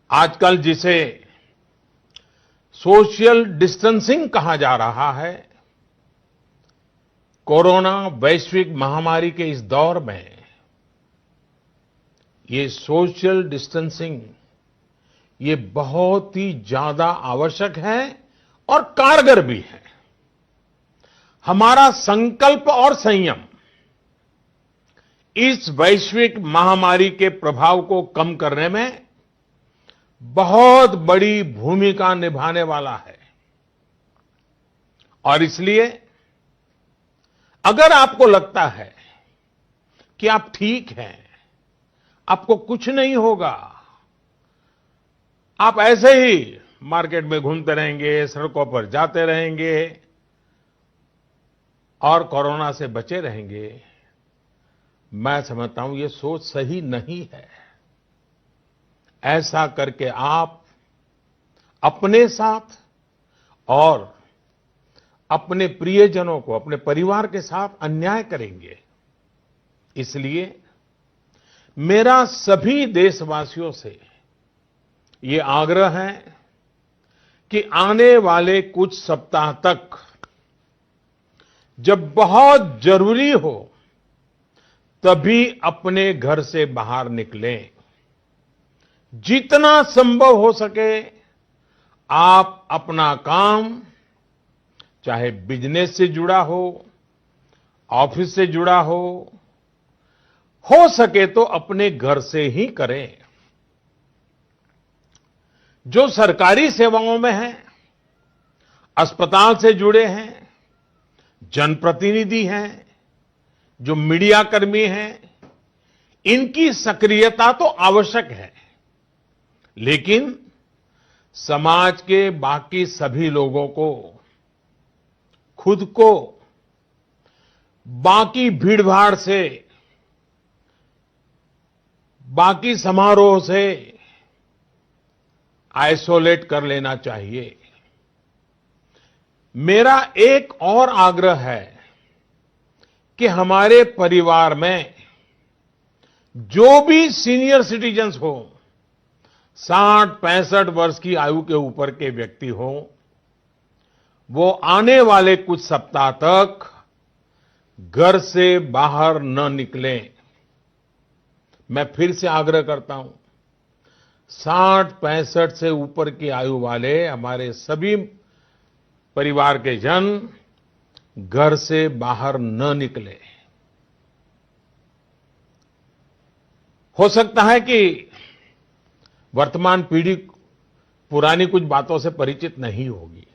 आजकल जिसे सोशल डिस्टेंसिंग कहा जा रहा है, कोरोना वैश्विक महामारी के इस दौर में ये सोशल डिस्टेंसिंग ये बहुत ही ज्यादा आवश्यक है और कारगर भी है। हमारा संकल्प और संयम इस वैश्विक महामारी के प्रभाव को कम करने में बहुत बड़ी भूमिका निभाने वाला है। और इसलिए अगर आपको लगता है कि आप ठीक हैं, आपको कुछ नहीं होगा, आप ऐसे ही मार्केट में घूमते रहेंगे, सड़कों पर जाते रहेंगे और कोरोना से बचे रहेंगे, मैं समझता हूं ये सोच सही नहीं है। ऐसा करके आप अपने साथ और अपने प्रियजनों को, अपने परिवार के साथ अन्याय करेंगे। इसलिए मेरा सभी देशवासियों से ये आग्रह है कि आने वाले कुछ सप्ताह तक जब बहुत जरूरी हो तभी अपने घर से बाहर निकलें। जितना संभव हो सके आप अपना काम, चाहे बिजनेस से जुड़ा हो, ऑफिस से जुड़ा हो सके तो अपने घर से ही करें। जो सरकारी सेवाओं में हैं, अस्पताल से जुड़े हैं, जनप्रतिनिधि हैं, जो मीडिया कर्मी हैं, इनकी सक्रियता तो आवश्यक है, लेकिन समाज के बाकी सभी लोगों को खुद को बाकी भीड़भाड़ से, बाकी समारोह से आइसोलेट कर लेना चाहिए। मेरा एक और आग्रह है कि हमारे परिवार में जो भी सीनियर सिटीजन्स हो, 60-65 वर्ष की आयु के ऊपर के व्यक्ति हो, वो आने वाले कुछ सप्ताह तक घर से बाहर न निकलें। मैं फिर से आग्रह करता हूं, 60-65 से ऊपर की आयु वाले हमारे सभी परिवार के जन घर से बाहर न निकले। हो सकता है कि वर्तमान पीढ़ी पुरानी कुछ बातों से परिचित नहीं होगी,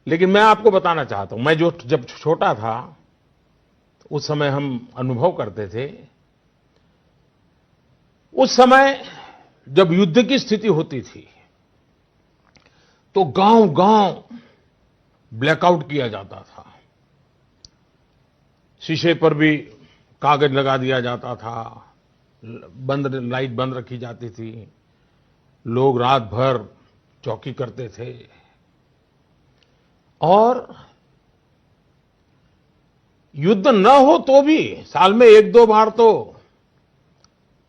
लेकिन मैं आपको बताना चाहता हूं, मैं जब छोटा था उस समय हम अनुभव करते थे। उस समय जब युद्ध की स्थिति होती थी तो गांव-गांव ब्लैकआउट किया जाता था। शीशे पर भी कागज लगा दिया जाता था, लाइट बंद रखी जाती थी, लोग रात भर चौकी करते थे और युद्ध न हो तो भी साल में एक दो बार तो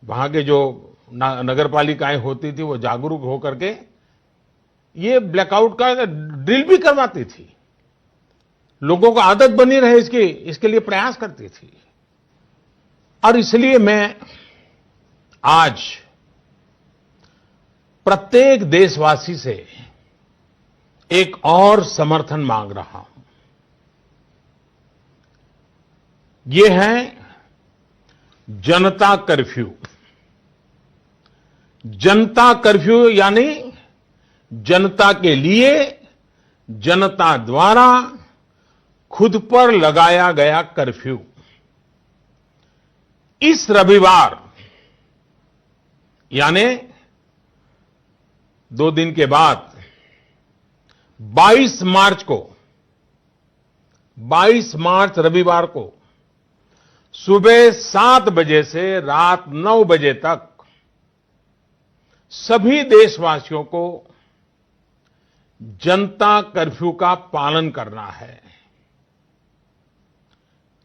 वहां के जो नगर पालिकाएं होती थी वो जागरूक होकर के ये ब्लैकआउट का ड्रिल भी करवाती थी, लोगों को आदत बनी रहे इसके लिए प्रयास करती थी। और इसलिए मैं आज प्रत्येक देशवासी से एक और समर्थन मांग रहा हूं। ये है जनता कर्फ्यू। जनता कर्फ्यू यानी जनता के लिए, जनता द्वारा खुद पर लगाया गया कर्फ्यू। इस रविवार यानी 2 दिन के बाद 22 मार्च रविवार को सुबह 7 बजे से रात 9 बजे तक सभी देशवासियों को जनता कर्फ्यू का पालन करना है।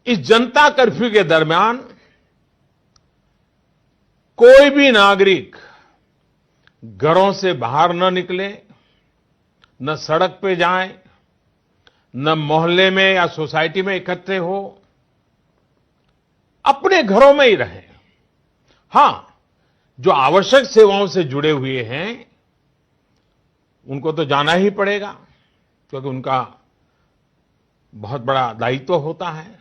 इस जनता कर्फ्यू के दरमियान कोई भी नागरिक घरों से बाहर न निकले, न सड़क पे जाएं, न मोहल्ले में या सोसाइटी में इकट्ठे हो, अपने घरों में ही रहें। हां, जो आवश्यक सेवाओं से जुड़े हुए हैं उनको तो जाना ही पड़ेगा क्योंकि उनका बहुत बड़ा दायित्व होता है,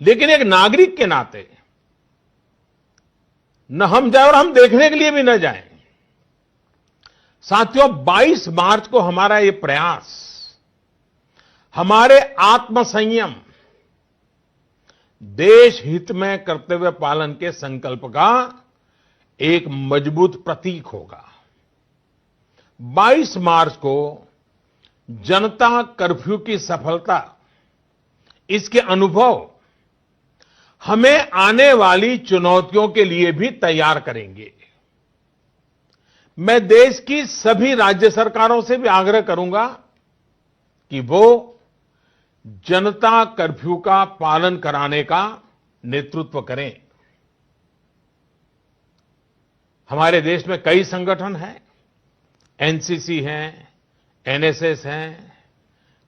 लेकिन एक नागरिक के नाते न हम जाए और हम देखने के लिए भी न जाएं। साथियों, 22 मार्च को हमारा ये प्रयास हमारे आत्मसंयम, देश हित में कर्तव्य पालन के संकल्प का एक मजबूत प्रतीक होगा। 22 मार्च को जनता कर्फ्यू की सफलता, इसके अनुभव हमें आने वाली चुनौतियों के लिए भी तैयार करेंगे। मैं देश की सभी राज्य सरकारों से भी आग्रह करूंगा कि वो जनता कर्फ्यू का पालन कराने का नेतृत्व करें। हमारे देश में कई संगठन हैं, एनसीसी हैं, एनएसएस हैं,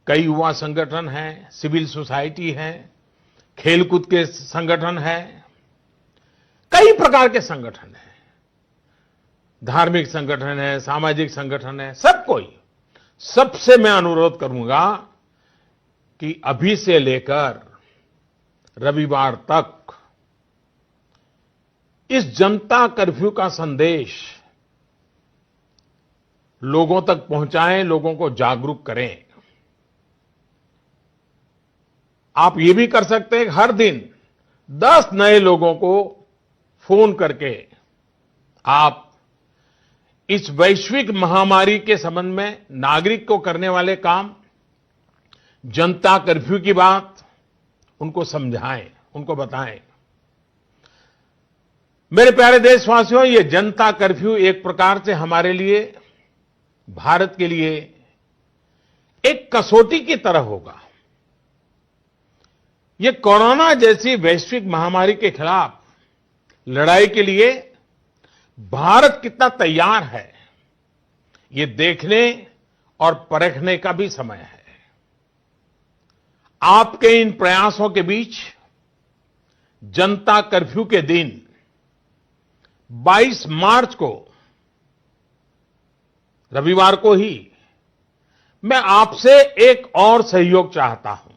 कई युवा संगठन हैं, सिविल सोसाइटी है, खेलकूद के संगठन हैं, कई प्रकार के संगठन हैं, धार्मिक संगठन है, सामाजिक संगठन है, सबसे मैं अनुरोध करूंगा कि अभी से लेकर रविवार तक इस जनता कर्फ्यू का संदेश लोगों तक पहुंचाएं, लोगों को जागरूक करें। आप ये भी कर सकते हैं, हर दिन 10 नए लोगों को फोन करके आप इस वैश्विक महामारी के संबंध में नागरिक को करने वाले काम, जनता कर्फ्यू की बात उनको समझाएं, उनको बताएं। मेरे प्यारे देशवासियों, ये जनता कर्फ्यू एक प्रकार से हमारे लिए, भारत के लिए एक कसौटी की तरह होगा। ये कोरोना जैसी वैश्विक महामारी के खिलाफ लड़ाई के लिए भारत कितना तैयार है, ये देखने और परखने का भी समय है। आपके इन प्रयासों के बीच जनता कर्फ्यू के दिन 22 मार्च को, रविवार को ही, मैं आपसे एक और सहयोग चाहता हूं।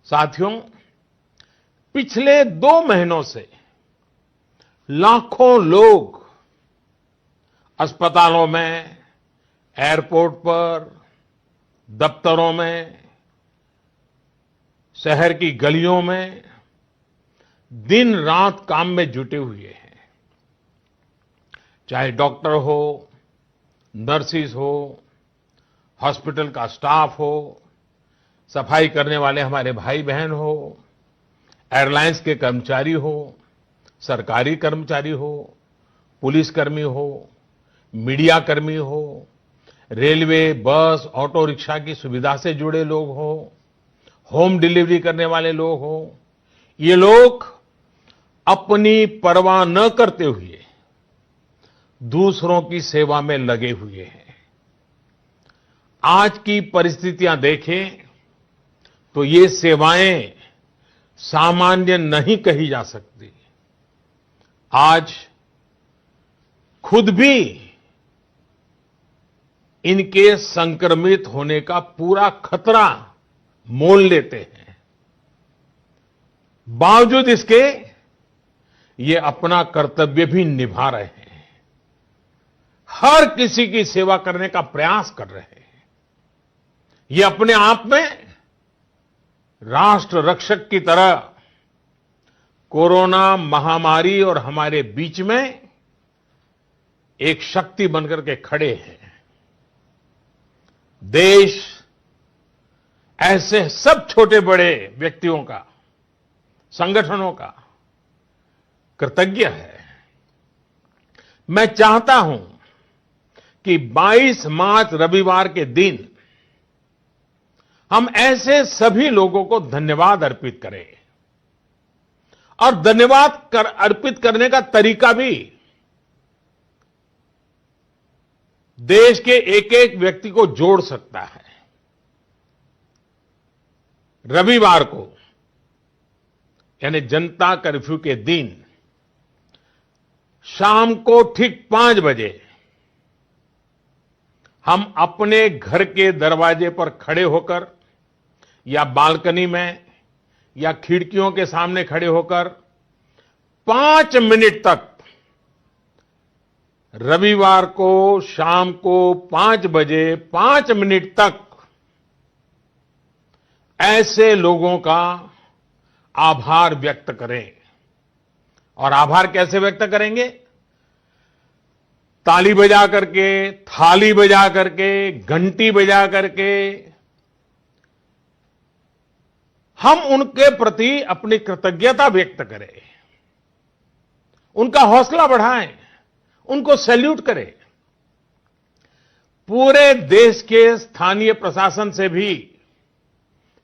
साथियों, पिछले 2 महीनों से लाखों लोग अस्पतालों में, एयरपोर्ट पर, दफ्तरों में, शहर की गलियों में दिन रात काम में जुटे हुए हैं। चाहे डॉक्टर हो, नर्सिस हो, हॉस्पिटल का स्टाफ हो, सफाई करने वाले हमारे भाई बहन हो, एयरलाइंस के कर्मचारी हो, सरकारी कर्मचारी हो, पुलिसकर्मी हो, मीडिया कर्मी हो, रेलवे, बस, ऑटो रिक्शा की सुविधा से जुड़े लोग हो, होम डिलीवरी करने वाले लोग हो, ये लोग अपनी परवाह न करते हुए दूसरों की सेवा में लगे हुए हैं। आज की परिस्थितियां देखें तो ये सेवाएं सामान्य नहीं कही जा सकती। आज खुद भी इनके संक्रमित होने का पूरा खतरा मोल लेते हैं। बावजूद इसके ये अपना कर्तव्य भी निभा रहे हैं, हर किसी की सेवा करने का प्रयास कर रहे हैं। ये अपने आप में राष्ट्र रक्षक की तरह कोरोना महामारी और हमारे बीच में एक शक्ति बनकर के खड़े हैं। देश ऐसे सब छोटे बड़े व्यक्तियों का, संगठनों का कृतज्ञ है। मैं चाहता हूं कि 22 मार्च रविवार के दिन हम ऐसे सभी लोगों को धन्यवाद अर्पित करें, और धन्यवाद अर्पित करने का तरीका भी देश के एक एक व्यक्ति को जोड़ सकता है। रविवार को यानी जनता कर्फ्यू के दिन शाम को ठीक 5 बजे हम अपने घर के दरवाजे पर खड़े होकर या बालकनी में या खिड़कियों के सामने खड़े होकर 5 मिनट तक रविवार को शाम को 5 बजे 5 मिनट तक ऐसे लोगों का आभार व्यक्त करें। और आभार कैसे व्यक्त करेंगे? ताली बजा करके, थाली बजा करके, घंटी बजा करके हम उनके प्रति अपनी कृतज्ञता व्यक्त करें, उनका हौसला बढ़ाएं, उनको सैल्यूट करें। पूरे देश के स्थानीय प्रशासन से भी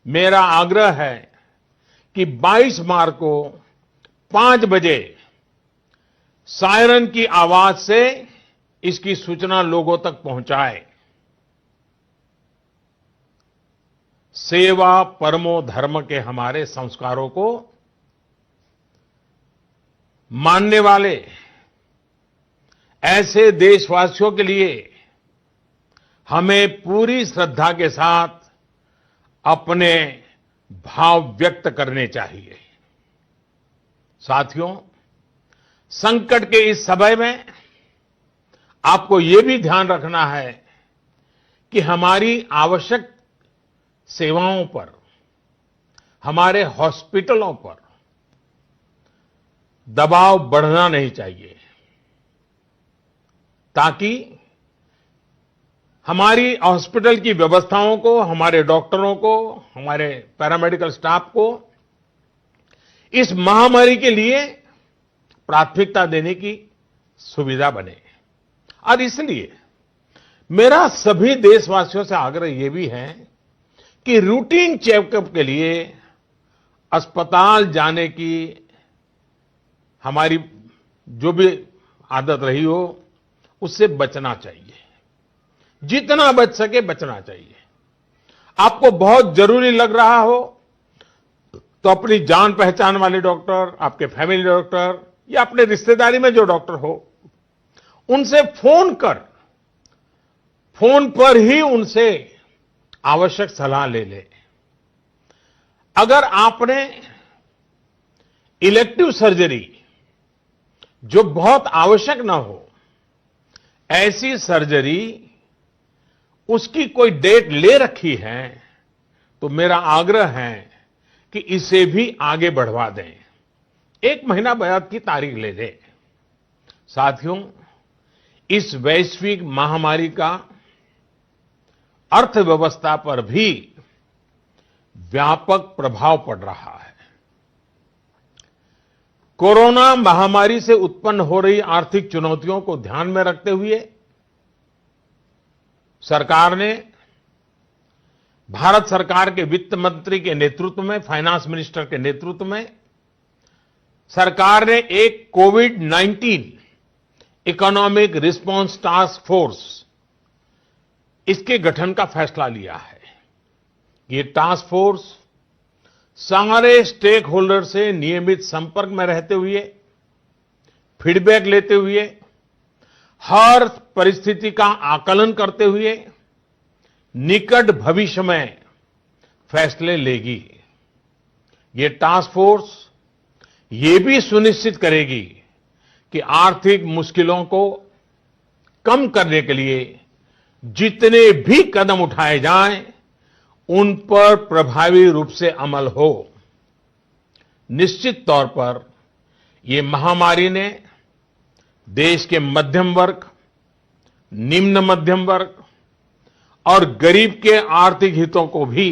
मेरा आग्रह है कि 22 मार्च को 5 बजे सायरन की आवाज से इसकी सूचना लोगों तक पहुंचाए। सेवा परमो धर्म के हमारे संस्कारों को मानने वाले ऐसे देशवासियों के लिए हमें पूरी श्रद्धा के साथ अपने भाव व्यक्त करने चाहिए। साथियों, संकट के इस समय में आपको यह भी ध्यान रखना है कि हमारी आवश्यक सेवाओं पर, हमारे हॉस्पिटलों पर दबाव बढ़ना नहीं चाहिए, ताकि हमारी हॉस्पिटल की व्यवस्थाओं को, हमारे डॉक्टरों को, हमारे पैरामेडिकल स्टाफ को इस महामारी के लिए प्राथमिकता देने की सुविधा बने। और इसलिए मेरा सभी देशवासियों से आग्रह यह भी है कि रूटीन चेकअप के लिए अस्पताल जाने की हमारी जो भी आदत रही हो, उससे बचना चाहिए। जितना बच सके बचना चाहिए। आपको बहुत जरूरी लग रहा हो तो अपनी जान पहचान वाले डॉक्टर, आपके फैमिली डॉक्टर या अपने रिश्तेदारी में जो डॉक्टर हो, उनसे फोन पर ही उनसे आवश्यक सलाह ले ले। अगर आपने इलेक्टिव सर्जरी जो बहुत आवश्यक ना हो, ऐसी सर्जरी उसकी कोई डेट ले रखी है, तो मेरा आग्रह है कि इसे भी आगे बढ़वा दें, 1 महीना बाद की तारीख ले लें। साथियों, इस वैश्विक महामारी का अर्थव्यवस्था पर भी व्यापक प्रभाव पड़ रहा है। कोरोना महामारी से उत्पन्न हो रही आर्थिक चुनौतियों को ध्यान में रखते हुए सरकार ने, भारत सरकार के वित्त मंत्री के नेतृत्व में, फाइनेंस मिनिस्टर के नेतृत्व में सरकार ने एक कोविड-19 इकोनॉमिक रिस्पांस टास्क फोर्स, इसके गठन का फैसला लिया है। ये टास्क फोर्स सारे स्टेक होल्डर से नियमित संपर्क में रहते हुए, फीडबैक लेते हुए, हर परिस्थिति का आकलन करते हुए निकट भविष्य में फैसले लेगी। ये टास्क फोर्स ये भी सुनिश्चित करेगी कि आर्थिक मुश्किलों को कम करने के लिए जितने भी कदम उठाए जाएं, उन पर प्रभावी रूप से अमल हो। निश्चित तौर पर ये महामारी ने देश के मध्यम वर्ग, निम्न मध्यम वर्ग और गरीब के आर्थिक हितों को भी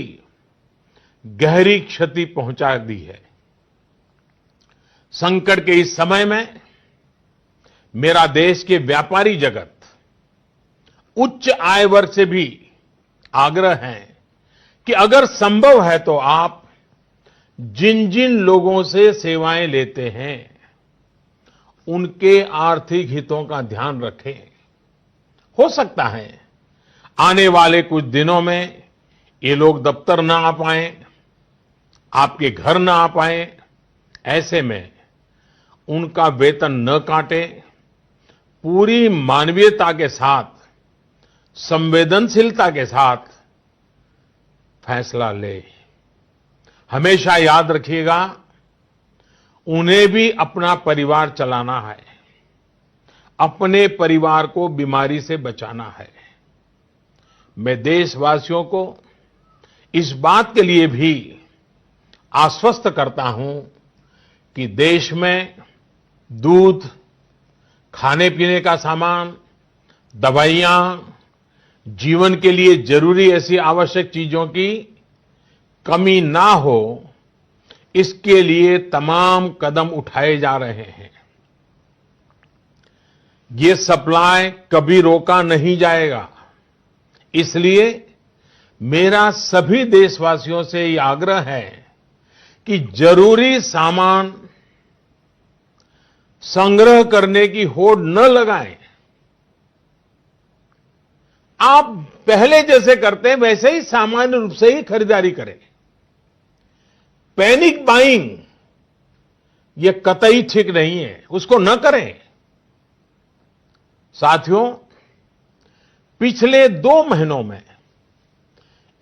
गहरी क्षति पहुंचा दी है। संकट के इस समय में मेरा देश के व्यापारी जगत, उच्च आय वर्ग से भी आग्रह है कि अगर संभव है तो आप जिन जिन लोगों से सेवाएं लेते हैं, उनके आर्थिक हितों का ध्यान रखें। हो सकता है आने वाले कुछ दिनों में ये लोग दफ्तर ना आ पाएं, आपके घर ना आ पाएं। ऐसे में उनका वेतन न काटें, पूरी मानवीयता के साथ, संवेदनशीलता के साथ फैसला ले। हमेशा याद रखिएगा, उन्हें भी अपना परिवार चलाना है, अपने परिवार को बीमारी से बचाना है। मैं देशवासियों को इस बात के लिए भी आश्वस्त करता हूं कि देश में दूध, खाने पीने का सामान, दवाइयां, जीवन के लिए जरूरी ऐसी आवश्यक चीजों की कमी ना हो, इसके लिए तमाम कदम उठाए जा रहे हैं। ये सप्लाई कभी रोका नहीं जाएगा। इसलिए मेरा सभी देशवासियों से ये आग्रह है कि जरूरी सामान संग्रह करने की होड़ न लगाएं। आप पहले जैसे करते हैं वैसे ही सामान्य रूप से ही खरीदारी करें। पैनिक बाइंग ये कतई ठीक नहीं है, उसको न करें। साथियों, पिछले 2 महीनों में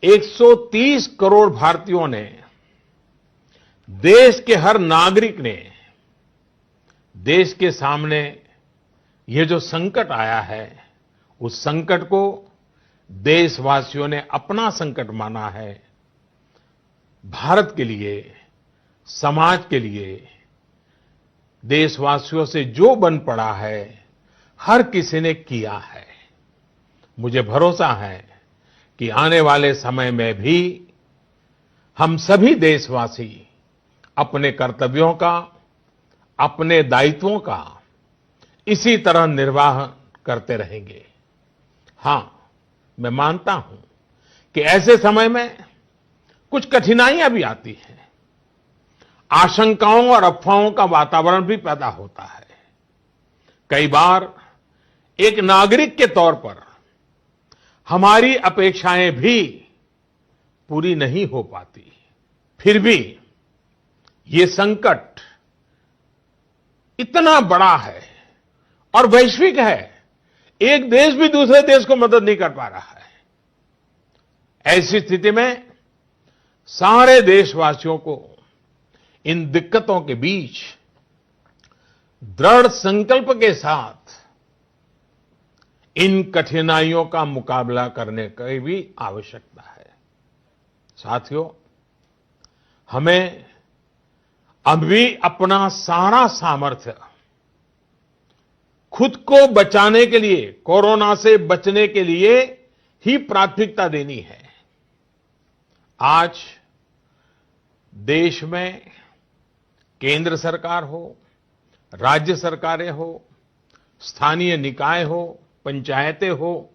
130 करोड़ भारतीयों ने, देश के हर नागरिक ने देश के सामने ये जो संकट आया है, उस संकट को देशवासियों ने अपना संकट माना है। भारत के लिए, समाज के लिए देशवासियों से जो बन पड़ा है, हर किसी ने किया है। मुझे भरोसा है कि आने वाले समय में भी हम सभी देशवासी अपने कर्तव्यों का, अपने दायित्वों का इसी तरह निर्वाह करते रहेंगे। हां, मैं मानता हूं कि ऐसे समय में कुछ कठिनाइयां भी आती हैं, आशंकाओं और अफवाहों का वातावरण भी पैदा होता है। कई बार एक नागरिक के तौर पर हमारी अपेक्षाएं भी पूरी नहीं हो पाती। फिर भी ये संकट इतना बड़ा है और वैश्विक है, एक देश भी दूसरे देश को मदद नहीं कर पा रहा है। ऐसी स्थिति में सारे देशवासियों को इन दिक्कतों के बीच दृढ़ संकल्प के साथ इन कठिनाइयों का मुकाबला करने की भी आवश्यकता है। साथियों, हमें अभी अपना सारा सामर्थ्य खुद को बचाने के लिए, कोरोना से बचने के लिए ही प्राथमिकता देनी है। आज देश में केंद्र सरकार हो, राज्य सरकारें हो, स्थानीय निकाय हो, पंचायतें हो,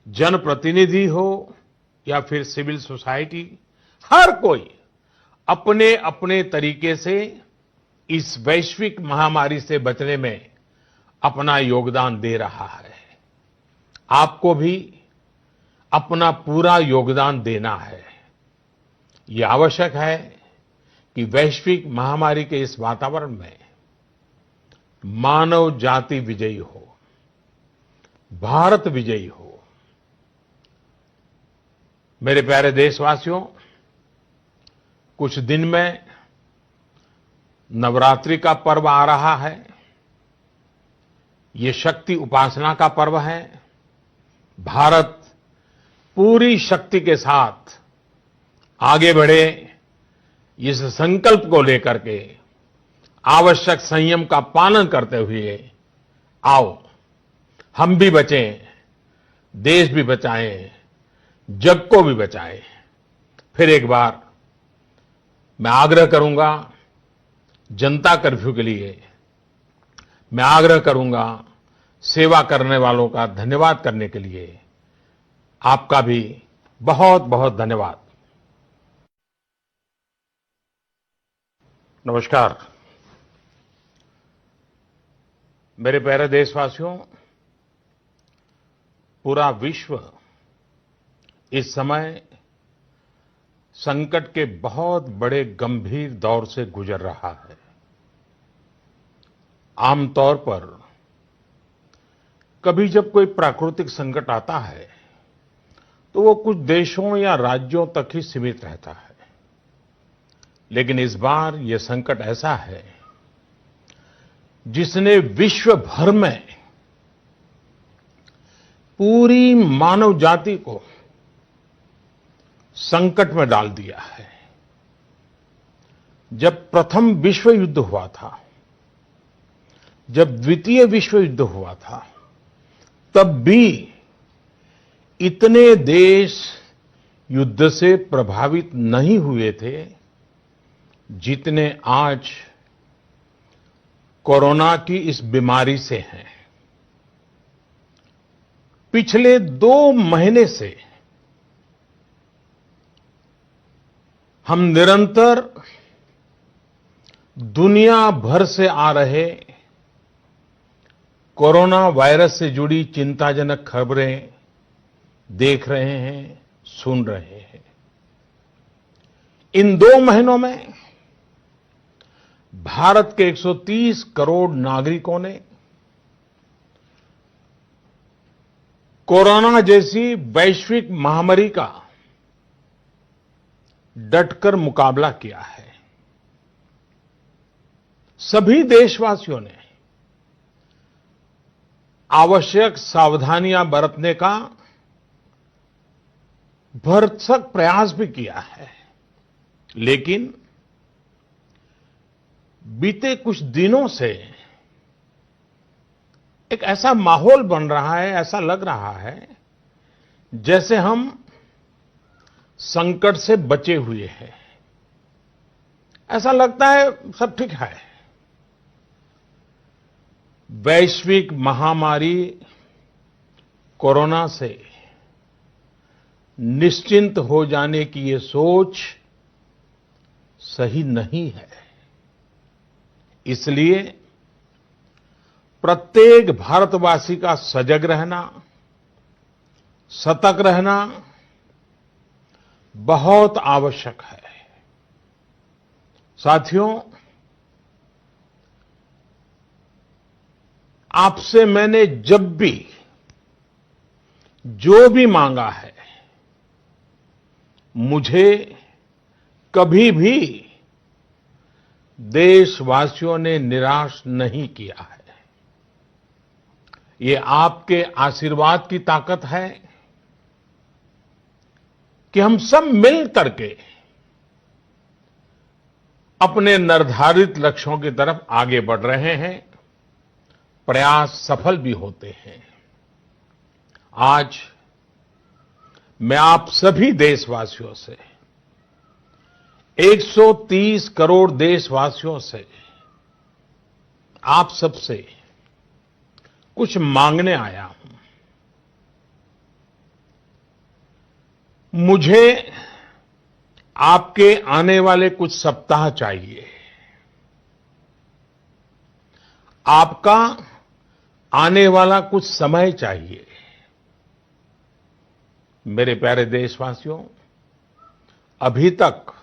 जनप्रतिनिधि हो या फिर सिविल सोसाइटी, हर कोई अपने अपने तरीके से इस वैश्विक महामारी से बचने में अपना योगदान दे रहा है। आपको भी अपना पूरा योगदान देना है। ये आवश्यक है कि वैश्विक महामारी के इस वातावरण में मानव जाति विजयी हो, भारत विजयी हो। मेरे प्यारे देशवासियों, कुछ दिन में नवरात्रि का पर्व आ रहा है। ये शक्ति उपासना का पर्व है। भारत पूरी शक्ति के साथ आगे बढ़े, इस संकल्प को लेकर के आवश्यक संयम का पालन करते हुए आओ हम भी बचें, देश भी बचाएं, जग को भी बचाएं। फिर एक बार मैं आग्रह करूंगा जनता कर्फ्यू के लिए, मैं आग्रह करूंगा सेवा करने वालों का धन्यवाद करने के लिए। आपका भी बहुत बहुत धन्यवाद। नमस्कार। मेरे प्यारे देशवासियों, पूरा विश्व इस समय संकट के बहुत बड़े गंभीर दौर से गुजर रहा है। आमतौर पर कभी जब कोई प्राकृतिक संकट आता है तो वो कुछ देशों या राज्यों तक ही सीमित रहता है, लेकिन इस बार ये संकट ऐसा है जिसने विश्व भर में पूरी मानव जाति को संकट में डाल दिया है। जब प्रथम विश्व युद्ध हुआ था, जब द्वितीय विश्व युद्ध हुआ था, तब भी इतने देश युद्ध से प्रभावित नहीं हुए थे जितने आज कोरोना की इस बीमारी से हैं। पिछले 2 महीने से हम निरंतर दुनिया भर से आ रहे कोरोना वायरस से जुड़ी चिंताजनक खबरें देख रहे हैं, सुन रहे हैं। इन 2 महीनों में भारत के 130 करोड़ नागरिकों ने कोरोना जैसी वैश्विक महामारी का डटकर मुकाबला किया है। सभी देशवासियों ने आवश्यक सावधानियां बरतने का भरसक प्रयास भी किया है, लेकिन बीते कुछ दिनों से एक ऐसा माहौल बन रहा है, ऐसा लग रहा है जैसे हम संकट से बचे हुए हैं। ऐसा लगता है सब ठीक है। वैश्विक महामारी कोरोना से निश्चिंत हो जाने की ये सोच सही नहीं है। इसलिए प्रत्येक भारतवासी का सजग रहना, सतर्क रहना बहुत आवश्यक है। साथियों, आपसे मैंने जब भी जो भी मांगा है, मुझे कभी भी देशवासियों ने निराश नहीं किया है। ये आपके आशीर्वाद की ताकत है कि हम सब मिल करके अपने निर्धारित लक्ष्यों की तरफ आगे बढ़ रहे हैं, प्रयास सफल भी होते हैं। आज मैं आप सभी देशवासियों से 130 करोड़ देशवासियों से, आप सबसे कुछ मांगने आया हूं। मुझे आपके आने वाले कुछ सप्ताह चाहिए। आपका आने वाला कुछ समय चाहिए। मेरे प्यारे देशवासियों, अभी तक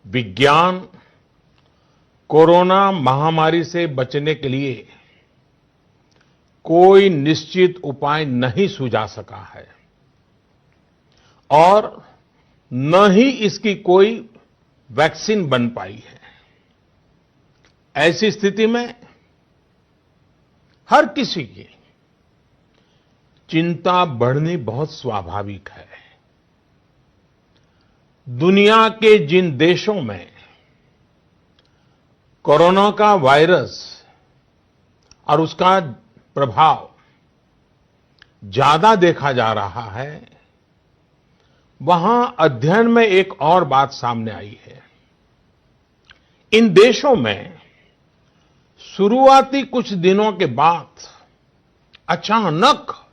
विज्ञान कोरोना महामारी से बचने के लिए कोई निश्चित उपाय नहीं सुझा सका है और न ही इसकी कोई वैक्सीन बन पाई है। ऐसी स्थिति में हर किसी की चिंता बढ़नी बहुत स्वाभाविक है। दुनिया के जिन देशों में कोरोना का वायरस और उसका प्रभाव ज्यादा देखा जा रहा है, वहां अध्ययन में एक और बात सामने आई है। इन देशों में शुरुआती कुछ दिनों के बाद अचानक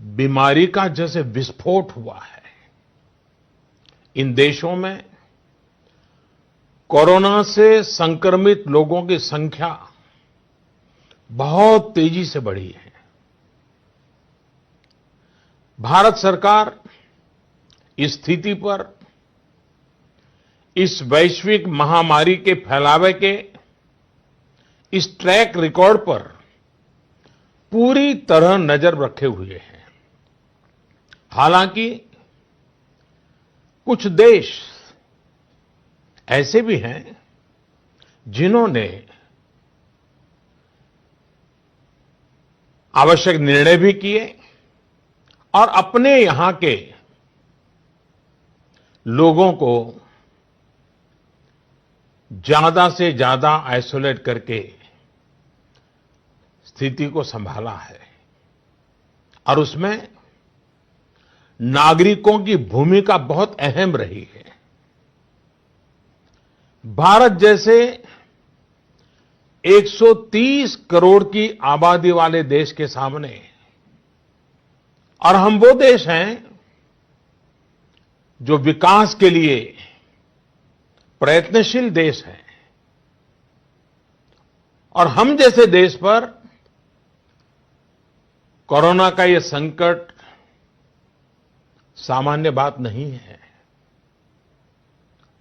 बीमारी का जैसे विस्फोट हुआ है। इन देशों में कोरोना से संक्रमित लोगों की संख्या बहुत तेजी से बढ़ी है। भारत सरकार इस स्थिति पर, इस वैश्विक महामारी के फैलावे के इस ट्रैक रिकॉर्ड पर पूरी तरह नजर रखे हुए है। हालांकि कुछ देश ऐसे भी हैं जिन्होंने आवश्यक निर्णय भी किए और अपने यहां के लोगों को ज्यादा से ज्यादा आइसोलेट करके स्थिति को संभाला है और उसमें नागरिकों की भूमिका बहुत अहम रही है। भारत जैसे 130 करोड़ की आबादी वाले देश के सामने, और हम वो देश हैं जो विकास के लिए प्रयत्नशील देश हैं, और हम जैसे देश पर कोरोना का ये संकट सामान्य बात नहीं है।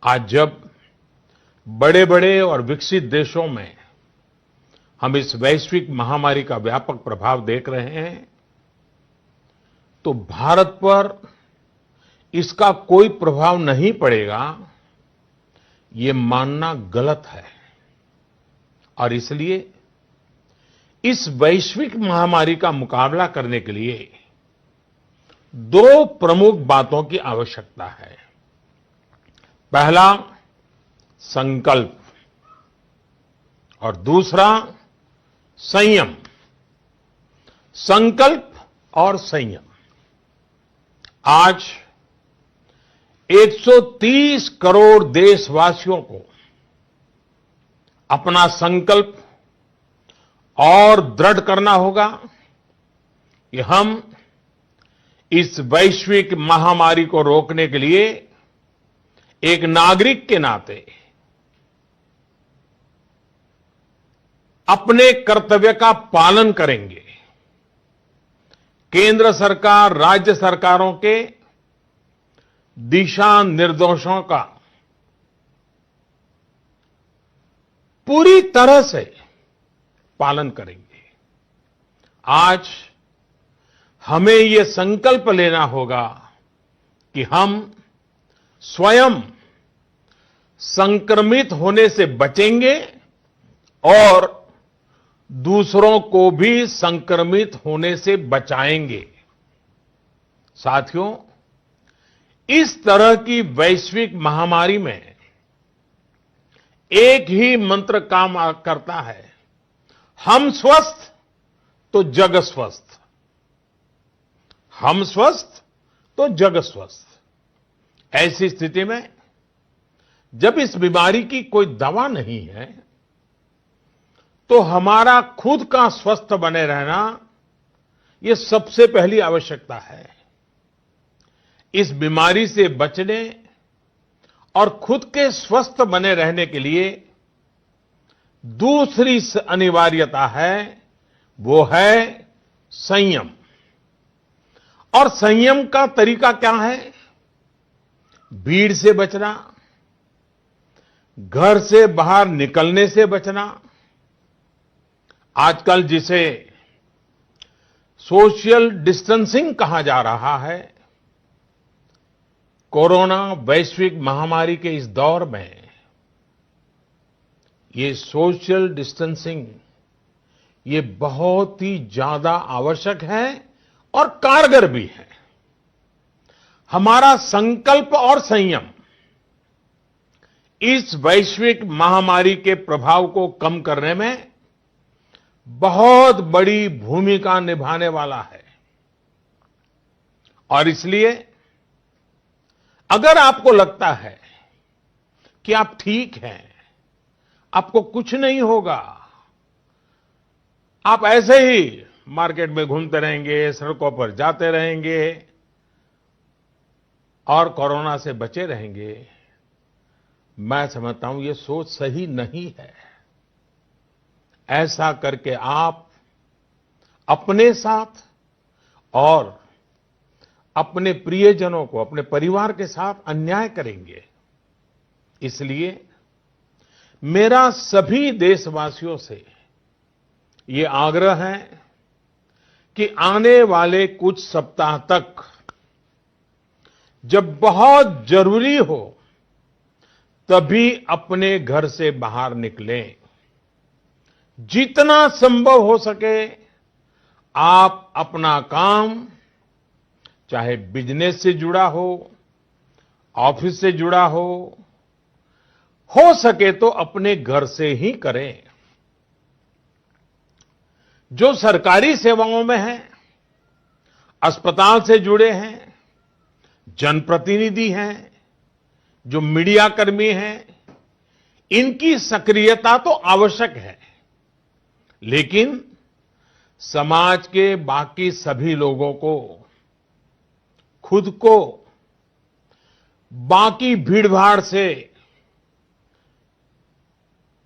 आज जब बड़े बड़े और विकसित देशों में हम इस वैश्विक महामारी का व्यापक प्रभाव देख रहे हैं, तो भारत पर इसका कोई प्रभाव नहीं पड़ेगा, ये मानना गलत है। और इसलिए इस वैश्विक महामारी का मुकाबला करने के लिए दो प्रमुख बातों की आवश्यकता है। पहला, संकल्प, और दूसरा संयम। संकल्प और संयम। आज 130 करोड़ देशवासियों को अपना संकल्प और दृढ़ करना होगा कि हम इस वैश्विक महामारी को रोकने के लिए एक नागरिक के नाते अपने कर्तव्य का पालन करेंगे। केंद्र सरकार, राज्य सरकारों के दिशा निर्देशों का पूरी तरह से पालन करेंगे। आज हमें ये संकल्प लेना होगा कि हम स्वयं संक्रमित होने से बचेंगे और दूसरों को भी संक्रमित होने से बचाएंगे। साथियों, इस तरह की वैश्विक महामारी में एक ही मंत्र काम करता है, हम स्वस्थ तो जग स्वस्थ। हम स्वस्थ तो जग स्वस्थ। ऐसी स्थिति में जब इस बीमारी की कोई दवा नहीं है, तो हमारा खुद का स्वस्थ बने रहना ये सबसे पहली आवश्यकता है। इस बीमारी से बचने और खुद के स्वस्थ बने रहने के लिए दूसरी अनिवार्यता है, वो है संयम। और संयम का तरीका क्या है? भीड़ से बचना, घर से बाहर निकलने से बचना, आजकल जिसे सोशल डिस्टेंसिंग कहा जा रहा है, कोरोना वैश्विक महामारी के इस दौर में ये सोशल डिस्टेंसिंग ये बहुत ही ज्यादा आवश्यक है और कारगर भी है। हमारा संकल्प और संयम इस वैश्विक महामारी के प्रभाव को कम करने में बहुत बड़ी भूमिका निभाने वाला है। और इसलिए अगर आपको लगता है कि आप ठीक हैं, आपको कुछ नहीं होगा, आप ऐसे ही मार्केट में घूमते रहेंगे, सड़कों पर जाते रहेंगे और कोरोना से बचे रहेंगे, मैं समझता हूं ये सोच सही नहीं है। ऐसा करके आप अपने साथ और अपने प्रियजनों को, अपने परिवार के साथ अन्याय करेंगे। इसलिए मेरा सभी देशवासियों से ये आग्रह है कि आने वाले कुछ सप्ताह तक जब बहुत जरूरी हो तभी अपने घर से बाहर निकलें। जितना संभव हो सके आप अपना काम, चाहे बिजनेस से जुड़ा हो, ऑफिस से जुड़ा हो सके तो अपने घर से ही करें। जो सरकारी सेवाओं में हैं, अस्पताल से जुड़े हैं, जनप्रतिनिधि हैं, जो मीडिया कर्मी हैं, इनकी सक्रियता तो आवश्यक है, लेकिन समाज के बाकी सभी लोगों को खुद को बाकी भीड़भाड़ से,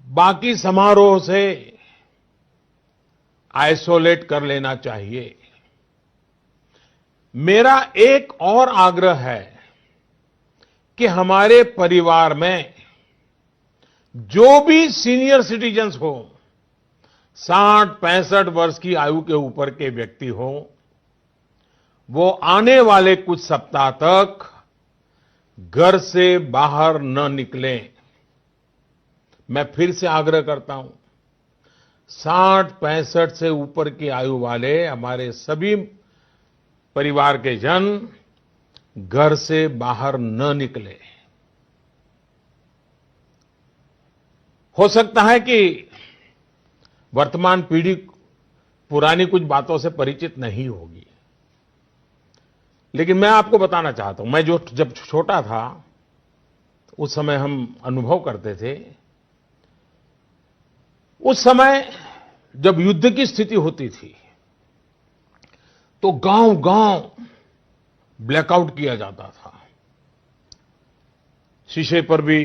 बाकी समारोह से आइसोलेट कर लेना चाहिए। मेरा एक और आग्रह है कि हमारे परिवार में जो भी सीनियर सिटीजन्स हो, 60-65 वर्ष की आयु के ऊपर के व्यक्ति हो, वो आने वाले कुछ सप्ताह तक घर से बाहर न निकलें। मैं फिर से आग्रह करता हूं, 60-65 से ऊपर की आयु वाले हमारे सभी परिवार के जन घर से बाहर न निकले। हो सकता है कि वर्तमान पीढ़ी पुरानी कुछ बातों से परिचित नहीं होगी, लेकिन मैं आपको बताना चाहता हूं, मैं जब छोटा था उस समय हम अनुभव करते थे। उस समय जब युद्ध की स्थिति होती थी तो गांव-गांव ब्लैकआउट किया जाता था। शीशे पर भी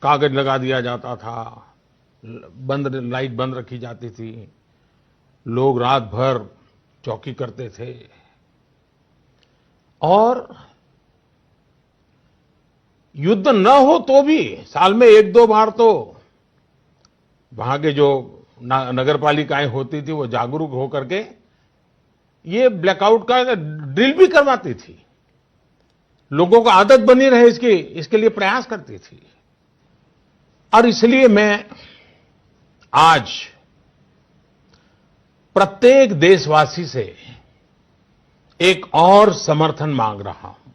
कागज लगा दिया जाता था, लाइट बंद रखी जाती थी, लोग रात भर चौकी करते थे और युद्ध न हो तो भी साल में 1-2 बार तो वहां के जो नगर पालिकाएं होती थी वो जागरूक होकर के ये ब्लैकआउट का ड्रिल भी करवाती थी। लोगों को आदत बनी रहे इसके लिए प्रयास करती थी। और इसलिए मैं आज प्रत्येक देशवासी से एक और समर्थन मांग रहा हूं।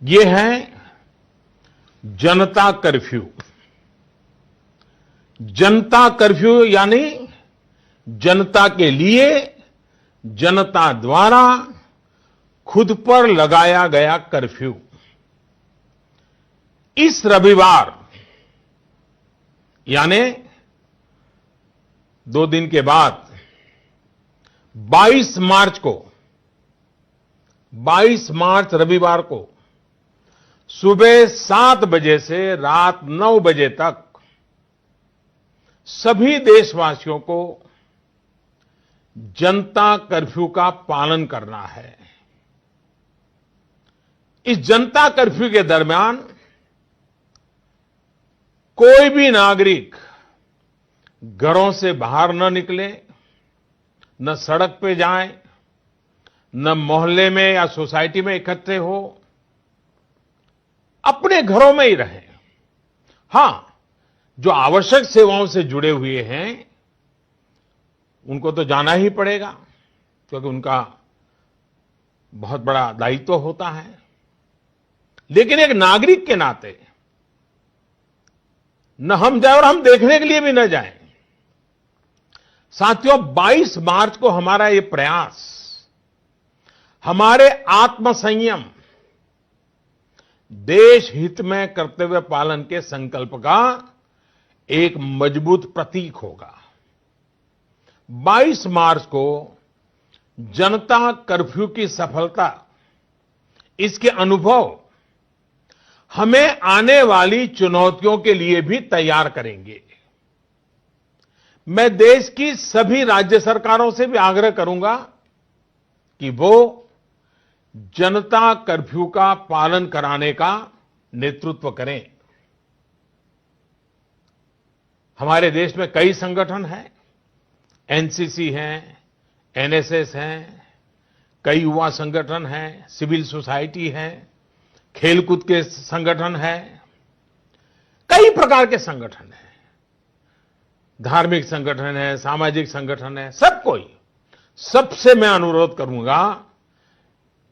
ये है जनता कर्फ्यू। जनता कर्फ्यू यानी जनता के लिए, जनता द्वारा खुद पर लगाया गया कर्फ्यू। इस रविवार यानी 2 दिन के बाद 22 मार्च रविवार को सुबह 7 बजे से रात 9 बजे तक सभी देशवासियों को जनता कर्फ्यू का पालन करना है। इस जनता कर्फ्यू के दरमियान कोई भी नागरिक घरों से बाहर न निकले, न सड़क पे जाए, न मोहल्ले में या सोसाइटी में इकट्ठे हो, अपने घरों में ही रहें। हां, जो आवश्यक सेवाओं से जुड़े हुए हैं उनको तो जाना ही पड़ेगा, क्योंकि उनका बहुत बड़ा दायित्व होता है। लेकिन एक नागरिक के नाते न हम जाए और हम देखने के लिए भी न जाएं। साथियों, 22 मार्च को हमारा ये प्रयास हमारे आत्मसंयम, देश हित में कर्तव्य पालन के संकल्प का एक मजबूत प्रतीक होगा। 22 मार्च को जनता कर्फ्यू की सफलता, इसके अनुभव हमें आने वाली चुनौतियों के लिए भी तैयार करेंगे। मैं देश की सभी राज्य सरकारों से भी आग्रह करूंगा कि वो जनता कर्फ्यू का पालन कराने का नेतृत्व करें। हमारे देश में कई संगठन हैं, एनसीसी हैं, एनएसएस हैं, कई युवा संगठन हैं, सिविल सोसाइटी है, खेलकूद के संगठन हैं, कई प्रकार के संगठन हैं, धार्मिक संगठन है, सामाजिक संगठन है, सब कोई। सबसे मैं अनुरोध करूंगा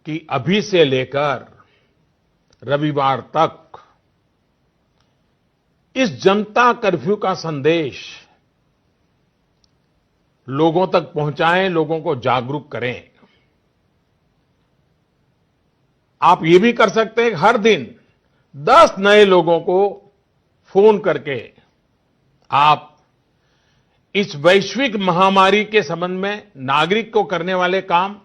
कि अभी से लेकर रविवार तक इस जनता कर्फ्यू का संदेश लोगों तक पहुंचाएं, लोगों को जागरूक करें। आप ये भी कर सकते हैं कि हर दिन 10 नए लोगों को फोन करके आप इस वैश्विक महामारी के संबंध में नागरिक को करने वाले काम,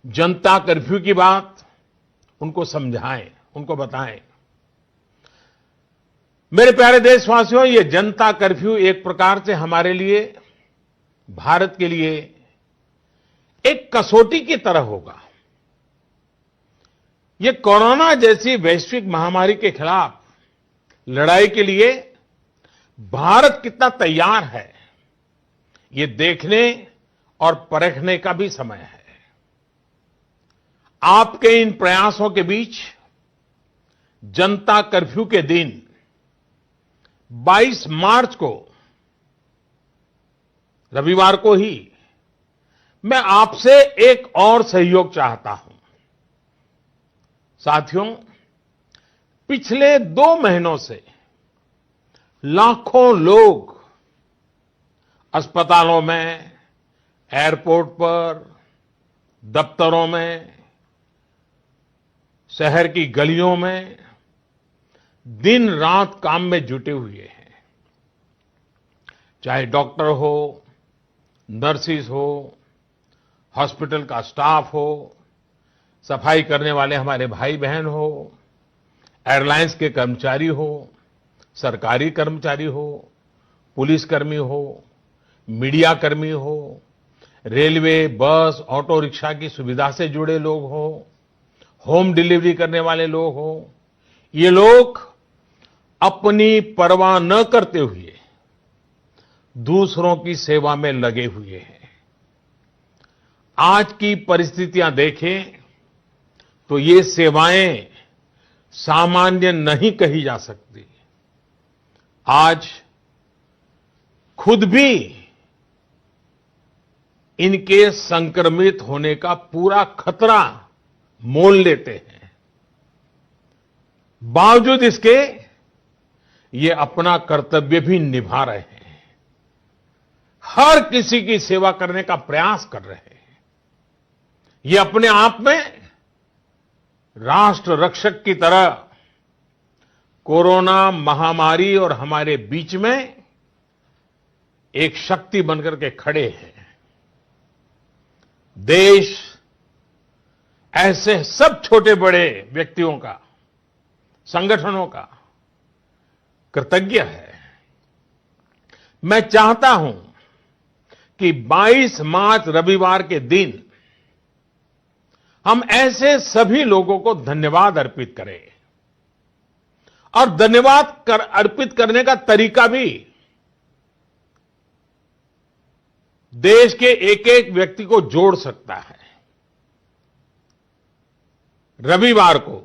जनता कर्फ्यू की बात उनको समझाएं, उनको बताएं। मेरे प्यारे देशवासियों, ये जनता कर्फ्यू एक प्रकार से हमारे लिए, भारत के लिए एक कसौटी की तरह होगा। ये कोरोना जैसी वैश्विक महामारी के खिलाफ लड़ाई के लिए भारत कितना तैयार है, ये देखने और परखने का भी समय है। आपके इन प्रयासों के बीच जनता कर्फ्यू के दिन 22 मार्च को, रविवार को ही, मैं आपसे एक और सहयोग चाहता हूं। साथियों, पिछले 2 महीनों से लाखों लोग अस्पतालों में, एयरपोर्ट पर, दफ्तरों में, शहर की गलियों में दिन रात काम में जुटे हुए हैं। चाहे डॉक्टर हो, नर्सिस हो, हॉस्पिटल का स्टाफ हो, सफाई करने वाले हमारे भाई बहन हो, एयरलाइंस के कर्मचारी हो, सरकारी कर्मचारी हो, पुलिसकर्मी हो, मीडिया कर्मी हो, रेलवे, बस, ऑटो रिक्शा की सुविधा से जुड़े लोग हो, होम डिलीवरी करने वाले लोग हो, ये लोग अपनी परवाह न करते हुए दूसरों की सेवा में लगे हुए हैं। आज की परिस्थितियां देखें तो ये सेवाएं सामान्य नहीं कही जा सकती। आज खुद भी इनके संक्रमित होने का पूरा खतरा मोल लेते हैं। बावजूद इसके ये अपना कर्तव्य भी निभा रहे हैं, हर किसी की सेवा करने का प्रयास कर रहे हैं। ये अपने आप में राष्ट्र रक्षक की तरह कोरोना महामारी और हमारे बीच में एक शक्ति बनकर के खड़े हैं। देश ऐसे सब छोटे बड़े व्यक्तियों का, संगठनों का कृतज्ञ है। मैं चाहता हूं कि 22 मार्च रविवार के दिन हम ऐसे सभी लोगों को धन्यवाद अर्पित करें और धन्यवाद अर्पित करने का तरीका भी देश के एक एक व्यक्ति को जोड़ सकता है। रविवार को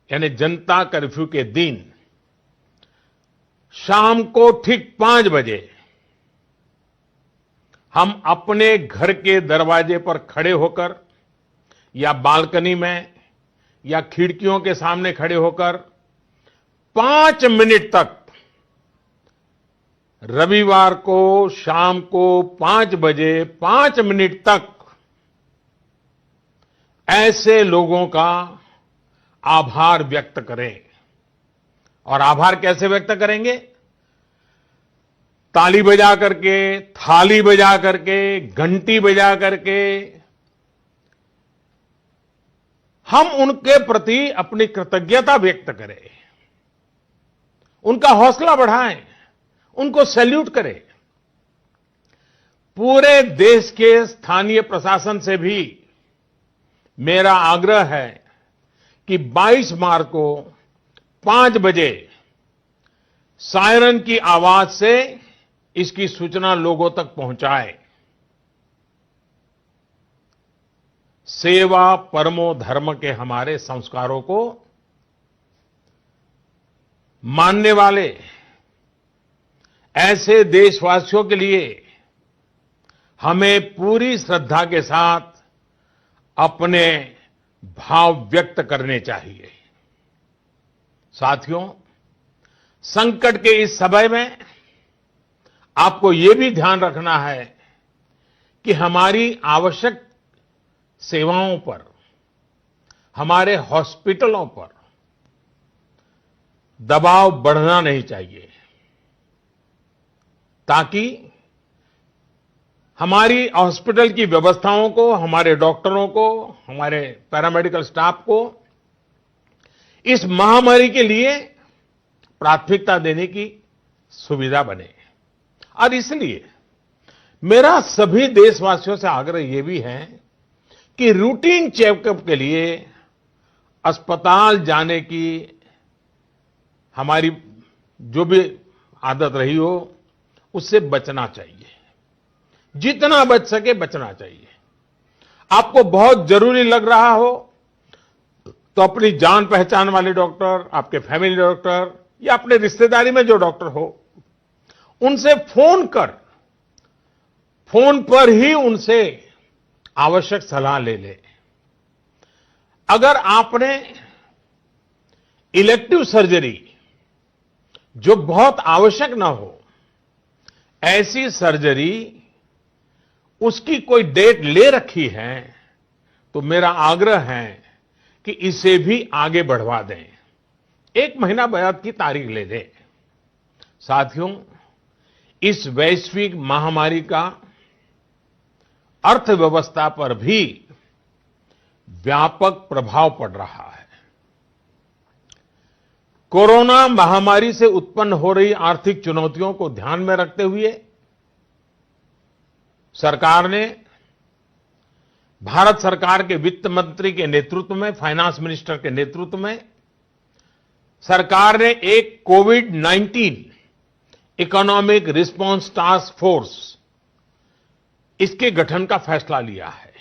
यानी जनता कर्फ्यू के दिन शाम को ठीक 5 बजे हम अपने घर के दरवाजे पर खड़े होकर या बालकनी में या खिड़कियों के सामने खड़े होकर 5 मिनट तक रविवार को शाम को 5 बजे 5 मिनट तक ऐसे लोगों का आभार व्यक्त करें। और आभार कैसे व्यक्त करेंगे? ताली बजा करके, थाली बजा करके, घंटी बजा करके हम उनके प्रति अपनी कृतज्ञता व्यक्त करें, उनका हौसला बढ़ाएं, उनको सैल्यूट करें। पूरे देश के स्थानीय प्रशासन से भी मेरा आग्रह है कि 22 मार्च को 5 बजे सायरन की आवाज से इसकी सूचना लोगों तक पहुंचाए। सेवा परमो धर्म के हमारे संस्कारों को मानने वाले ऐसे देशवासियों के लिए हमें पूरी श्रद्धा के साथ अपने भाव व्यक्त करने चाहिए। साथियों, संकट के इस समय में आपको यह भी ध्यान रखना है कि हमारी आवश्यक सेवाओं पर, हमारे हॉस्पिटलों पर दबाव बढ़ना नहीं चाहिए, ताकि हमारी हॉस्पिटल की व्यवस्थाओं को, हमारे डॉक्टरों को, हमारे पैरामेडिकल स्टाफ को इस महामारी के लिए प्राथमिकता देने की सुविधा बने। और इसलिए मेरा सभी देशवासियों से आग्रह यह भी है कि रूटीन चेकअप के लिए अस्पताल जाने की हमारी जो भी आदत रही हो, उससे बचना चाहिए। जितना बच सके बचना चाहिए। आपको बहुत जरूरी लग रहा हो तो अपनी जान पहचान वाले डॉक्टर, आपके फैमिली डॉक्टर या अपने रिश्तेदारी में जो डॉक्टर हो, उनसे फोन पर ही उनसे आवश्यक सलाह ले ले। अगर आपने इलेक्टिव सर्जरी, जो बहुत आवश्यक ना हो, ऐसी सर्जरी उसकी कोई डेट ले रखी है, तो मेरा आग्रह है कि इसे भी आगे बढ़वा दें, 1 महीना बाद की तारीख ले दें। साथियों, इस वैश्विक महामारी का अर्थव्यवस्था पर भी व्यापक प्रभाव पड़ रहा है। कोरोना महामारी से उत्पन्न हो रही आर्थिक चुनौतियों को ध्यान में रखते हुए सरकार ने, भारत सरकार के वित्त मंत्री के नेतृत्व में, फाइनेंस मिनिस्टर के नेतृत्व में सरकार ने एक कोविड-19 इकोनॉमिक रिस्पांस टास्क फोर्स, इसके गठन का फैसला लिया है।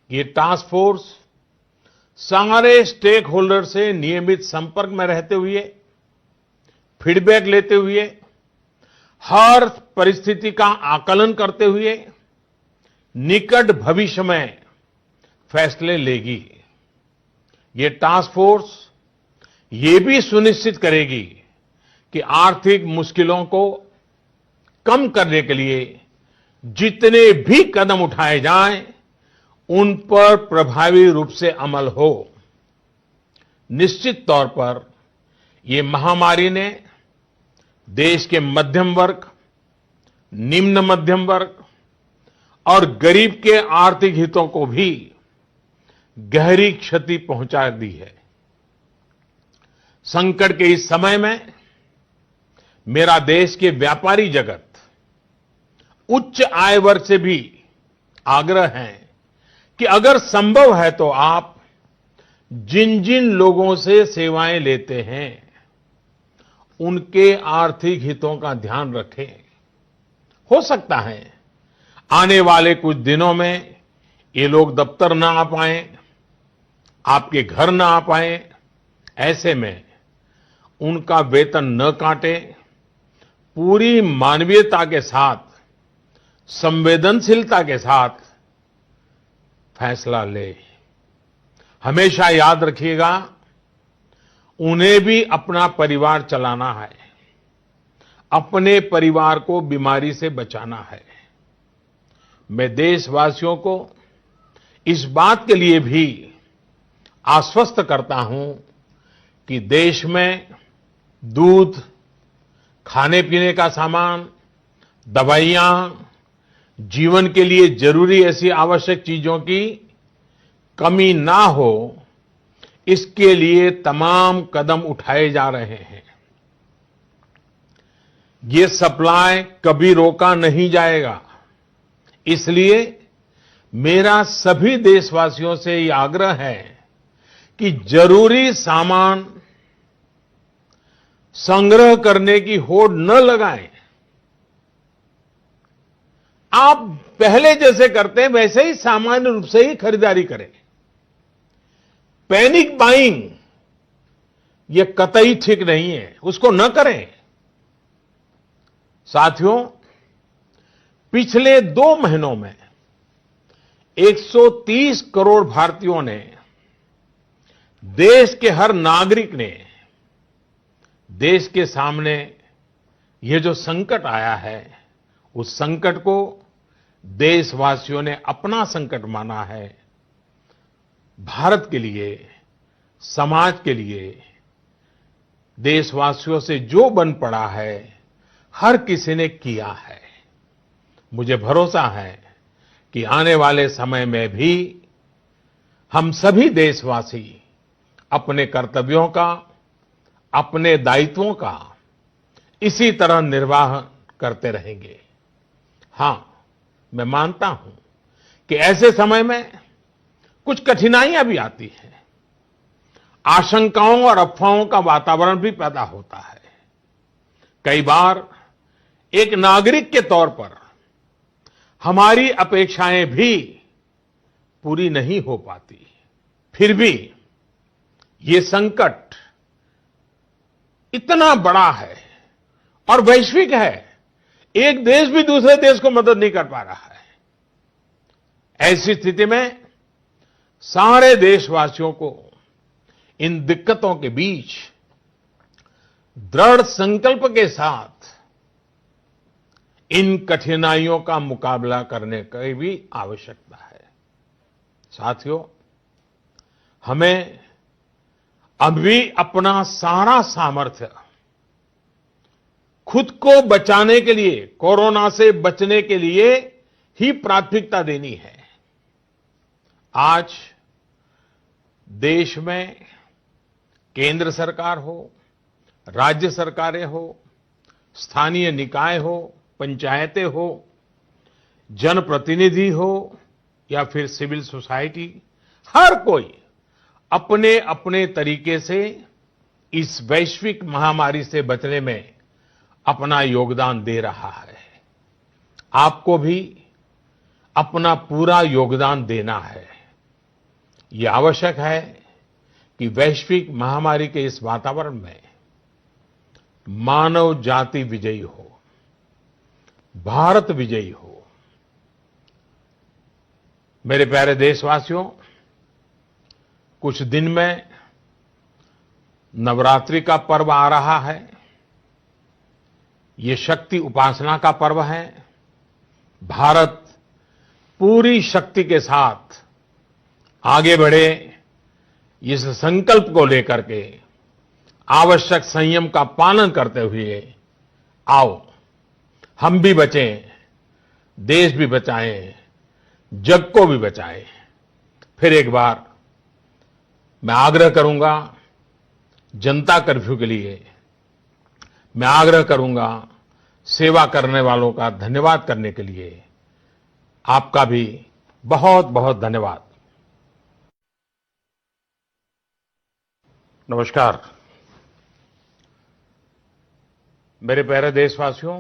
ये टास्क फोर्स सारे स्टेक होल्डर से नियमित संपर्क में रहते हुए, फीडबैक लेते हुए, हर परिस्थिति का आकलन करते हुए निकट भविष्य में फैसले लेगी। ये टास्क फोर्स ये भी सुनिश्चित करेगी कि आर्थिक मुश्किलों को कम करने के लिए जितने भी कदम उठाए जाएं, उन पर प्रभावी रूप से अमल हो। निश्चित तौर पर ये महामारी ने देश के मध्यम वर्ग, निम्न मध्यम वर्ग और गरीब के आर्थिक हितों को भी गहरी क्षति पहुंचा दी है। संकट के इस समय में मेरा देश के व्यापारी जगत, उच्च आय वर्ग से भी आग्रह है कि अगर संभव है तो आप जिन जिन लोगों से सेवाएं लेते हैं उनके आर्थिक हितों का ध्यान रखें। हो सकता है आने वाले कुछ दिनों में ये लोग दफ्तर ना आ पाएं, आपके घर ना आ पाएं। ऐसे में उनका वेतन न काटें, पूरी मानवीयता के साथ, संवेदनशीलता के साथ फैसला ले। हमेशा याद रखिएगा, उन्हें भी अपना परिवार चलाना है, अपने परिवार को बीमारी से बचाना है। मैं देशवासियों को इस बात के लिए भी आश्वस्त करता हूं कि देश में दूध, खाने पीने का सामान, दवाइयां, जीवन के लिए जरूरी ऐसी आवश्यक चीजों की कमी ना हो, इसके लिए तमाम कदम उठाए जा रहे हैं। ये सप्लाई कभी रोका नहीं जाएगा। इसलिए मेरा सभी देशवासियों से ये आग्रह है कि जरूरी सामान संग्रह करने की होड़ न लगाएं। आप पहले जैसे करते हैं वैसे ही सामान्य रूप से ही खरीदारी करें। पैनिक बाइंग ये कतई ठीक नहीं है, उसको न करें। साथियों, पिछले 2 महीनों में 130 करोड़ भारतीयों ने, देश के हर नागरिक ने देश के सामने ये जो संकट आया है, उस संकट को देशवासियों ने अपना संकट माना है। भारत के लिए, समाज के लिए देशवासियों से जो बन पड़ा है, हर किसी ने किया है। मुझे भरोसा है कि आने वाले समय में भी हम सभी देशवासी अपने कर्तव्यों का, अपने दायित्वों का इसी तरह निर्वाह करते रहेंगे। हां, मैं मानता हूं कि ऐसे समय में कुछ कठिनाइयां भी आती हैं। आशंकाओं और अफवाहों का वातावरण भी पैदा होता है। कई बार एक नागरिक के तौर पर हमारी अपेक्षाएं भी पूरी नहीं हो पाती। फिर भी ये संकट इतना बड़ा है और वैश्विक है, एक देश भी दूसरे देश को मदद नहीं कर पा रहा है। ऐसी स्थिति में सारे देशवासियों को इन दिक्कतों के बीच दृढ़ संकल्प के साथ इन कठिनाइयों का मुकाबला करने की भी आवश्यकता है। साथियों, हमें अभी अपना सारा सामर्थ्य खुद को बचाने के लिए, कोरोना से बचने के लिए ही प्राथमिकता देनी है। आज देश में केंद्र सरकार हो, राज्य सरकारें हो, स्थानीय निकाय हो, पंचायतें हो, जनप्रतिनिधि हो या फिर सिविल सोसाइटी, हर कोई अपने अपने तरीके से इस वैश्विक महामारी से बचने में अपना योगदान दे रहा है। आपको भी अपना पूरा योगदान देना है। ये आवश्यक है कि वैश्विक महामारी के इस वातावरण में मानव जाति विजयी हो, भारत विजयी हो। मेरे प्यारे देशवासियों, कुछ दिन में नवरात्रि का पर्व आ रहा है। ये शक्ति उपासना का पर्व है। भारत पूरी शक्ति के साथ आगे बढ़े, इस संकल्प को लेकर के आवश्यक संयम का पालन करते हुए आओ हम भी बचें, देश भी बचाएं, जग को भी बचाएं। फिर एक बार मैं आग्रह करूंगा जनता कर्फ्यू के लिए, मैं आग्रह करूंगा सेवा करने वालों का धन्यवाद करने के लिए। आपका भी बहुत बहुत धन्यवाद। नमस्कार। मेरे प्यारे देशवासियों,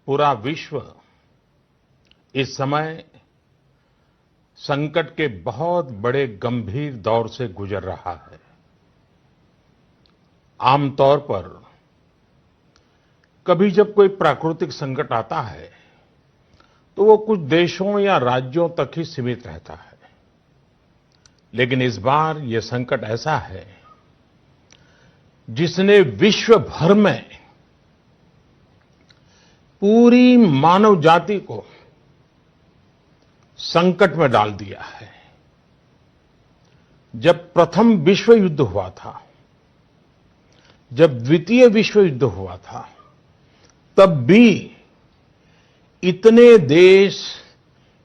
पूरा विश्व इस समय संकट के बहुत बड़े गंभीर दौर से गुजर रहा है। आमतौर पर कभी जब कोई प्राकृतिक संकट आता है तो वो कुछ देशों या राज्यों तक ही सीमित रहता है, लेकिन इस बार ये संकट ऐसा है जिसने विश्व भर में पूरी मानव जाति को संकट में डाल दिया है। जब प्रथम विश्व युद्ध हुआ था, जब द्वितीय विश्व युद्ध हुआ था, तब भी इतने देश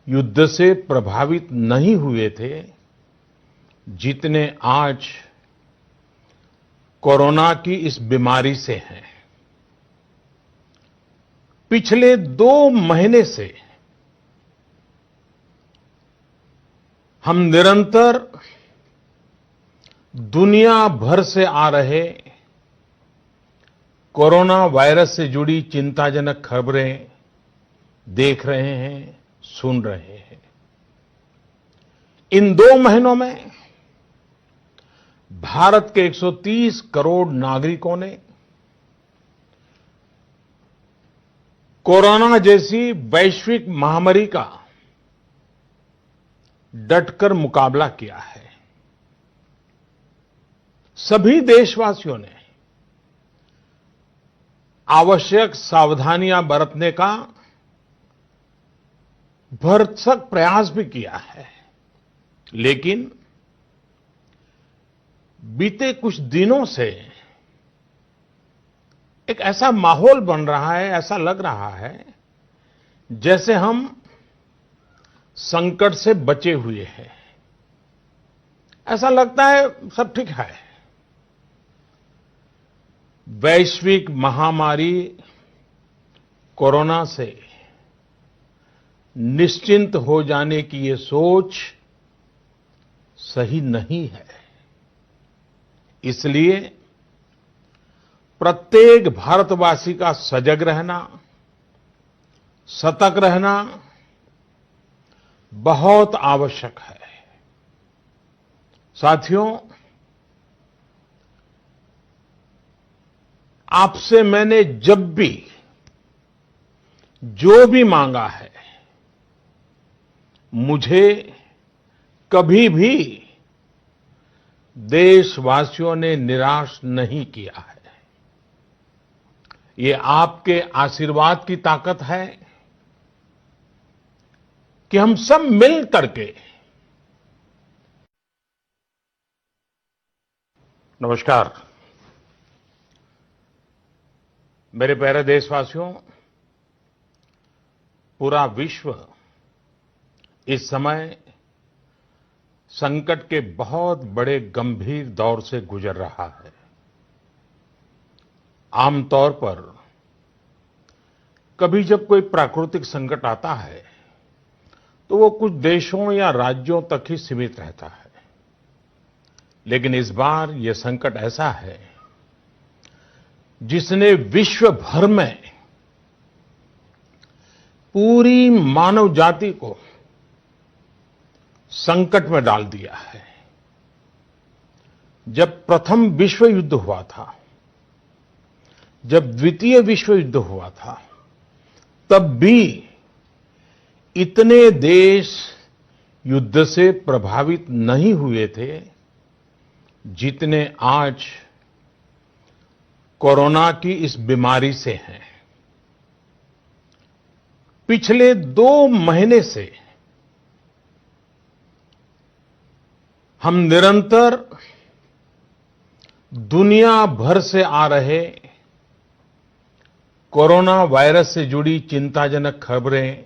युद्ध से प्रभावित नहीं हुए थे जितने आज कोरोना की इस बीमारी से हैं। पिछले 2 महीने से हम निरंतर दुनिया भर से आ रहे कोरोना वायरस से जुड़ी चिंताजनक खबरें देख रहे हैं, सुन रहे हैं। इन 2 महीनों में भारत के 130 करोड़ नागरिकों ने कोरोना जैसी वैश्विक महामारी का डटकर मुकाबला किया है। सभी देशवासियों ने आवश्यक सावधानियां बरतने का भरसक प्रयास भी किया है, लेकिन बीते कुछ दिनों से एक ऐसा माहौल बन रहा है, ऐसा लग रहा है जैसे हम संकट से बचे हुए हैं। ऐसा लगता है सब ठीक है। वैश्विक महामारी कोरोना से निश्चिंत हो जाने की ये सोच सही नहीं है। इसलिए प्रत्येक भारतवासी का सजग रहना, सतर्क रहना बहुत आवश्यक है। साथियों, आपसे मैंने जब भी जो भी मांगा है, मुझे कभी भी देशवासियों ने निराश नहीं किया है। ये आपके आशीर्वाद की ताकत है कि हम सब मिल करके। नमस्कार। मेरे प्यारे देशवासियों, पूरा विश्व इस समय संकट के बहुत बड़े गंभीर दौर से गुजर रहा है। आमतौर पर कभी जब कोई प्राकृतिक संकट आता है तो वो कुछ देशों या राज्यों तक ही सीमित रहता है, लेकिन इस बार ये संकट ऐसा है जिसने विश्व भर में पूरी मानव जाति को संकट में डाल दिया है। जब प्रथम विश्व युद्ध हुआ था, जब द्वितीय विश्व युद्ध हुआ था, तब भी इतने देश युद्ध से प्रभावित नहीं हुए थे जितने आज कोरोना की इस बीमारी से हैं। पिछले 2 महीने से हम निरंतर दुनिया भर से आ रहे कोरोना वायरस से जुड़ी चिंताजनक खबरें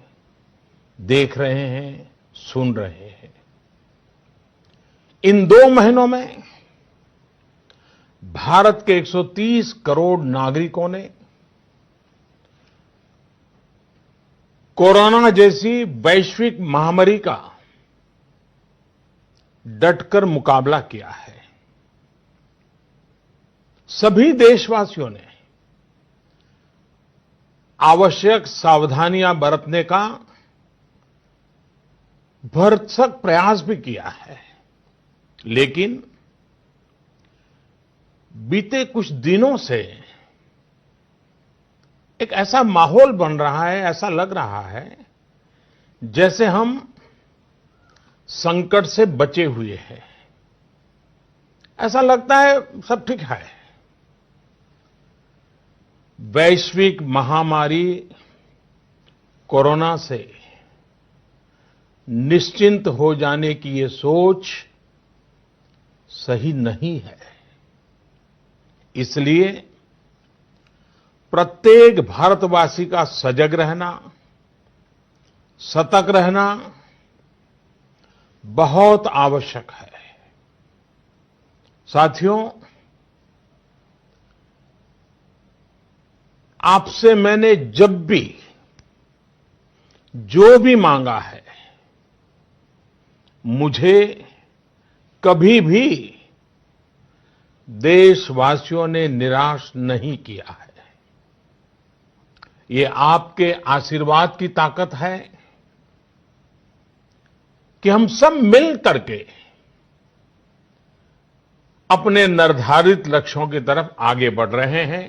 देख रहे हैं, सुन रहे हैं। इन 2 महीनों में भारत के 130 करोड़ नागरिकों ने कोरोना जैसी वैश्विक महामारी का डटकर मुकाबला किया है। सभी देशवासियों ने आवश्यक सावधानियां बरतने का भरसक प्रयास भी किया है, लेकिन बीते कुछ दिनों से एक ऐसा माहौल बन रहा है, ऐसा लग रहा है जैसे हम संकट से बचे हुए हैं। ऐसा लगता है सब ठीक है। वैश्विक महामारी कोरोना से निश्चिंत हो जाने की ये सोच सही नहीं है। इसलिए प्रत्येक भारतवासी का सजग रहना, सतर्क रहना बहुत आवश्यक है। साथियों, आपसे मैंने जब भी जो भी मांगा है, मुझे कभी भी देशवासियों ने निराश नहीं किया है। ये आपके आशीर्वाद की ताकत है कि हम सब मिल करके अपने निर्धारित लक्ष्यों की तरफ आगे बढ़ रहे हैं,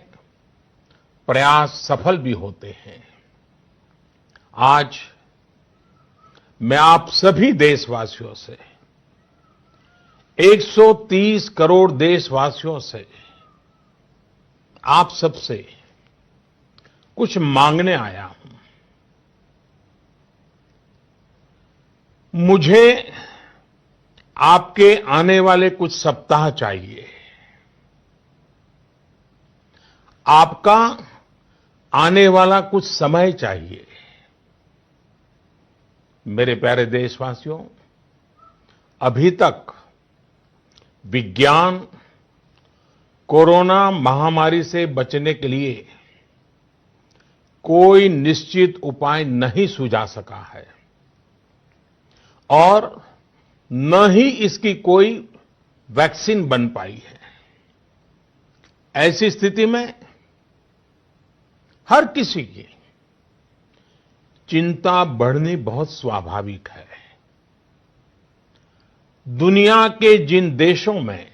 प्रयास सफल भी होते हैं। आज मैं आप सभी देशवासियों से, 130 करोड़ देशवासियों से, आप सबसे कुछ मांगने आया हूं। मुझे आपके आने वाले कुछ सप्ताह चाहिए। आपका आने वाला कुछ समय चाहिए। मेरे प्यारे देशवासियों, अभी तक विज्ञान कोरोना महामारी से बचने के लिए कोई निश्चित उपाय नहीं सुझा सका है और न ही इसकी कोई वैक्सीन बन पाई है। ऐसी स्थिति में हर किसी की चिंता बढ़नी बहुत स्वाभाविक है। दुनिया के जिन देशों में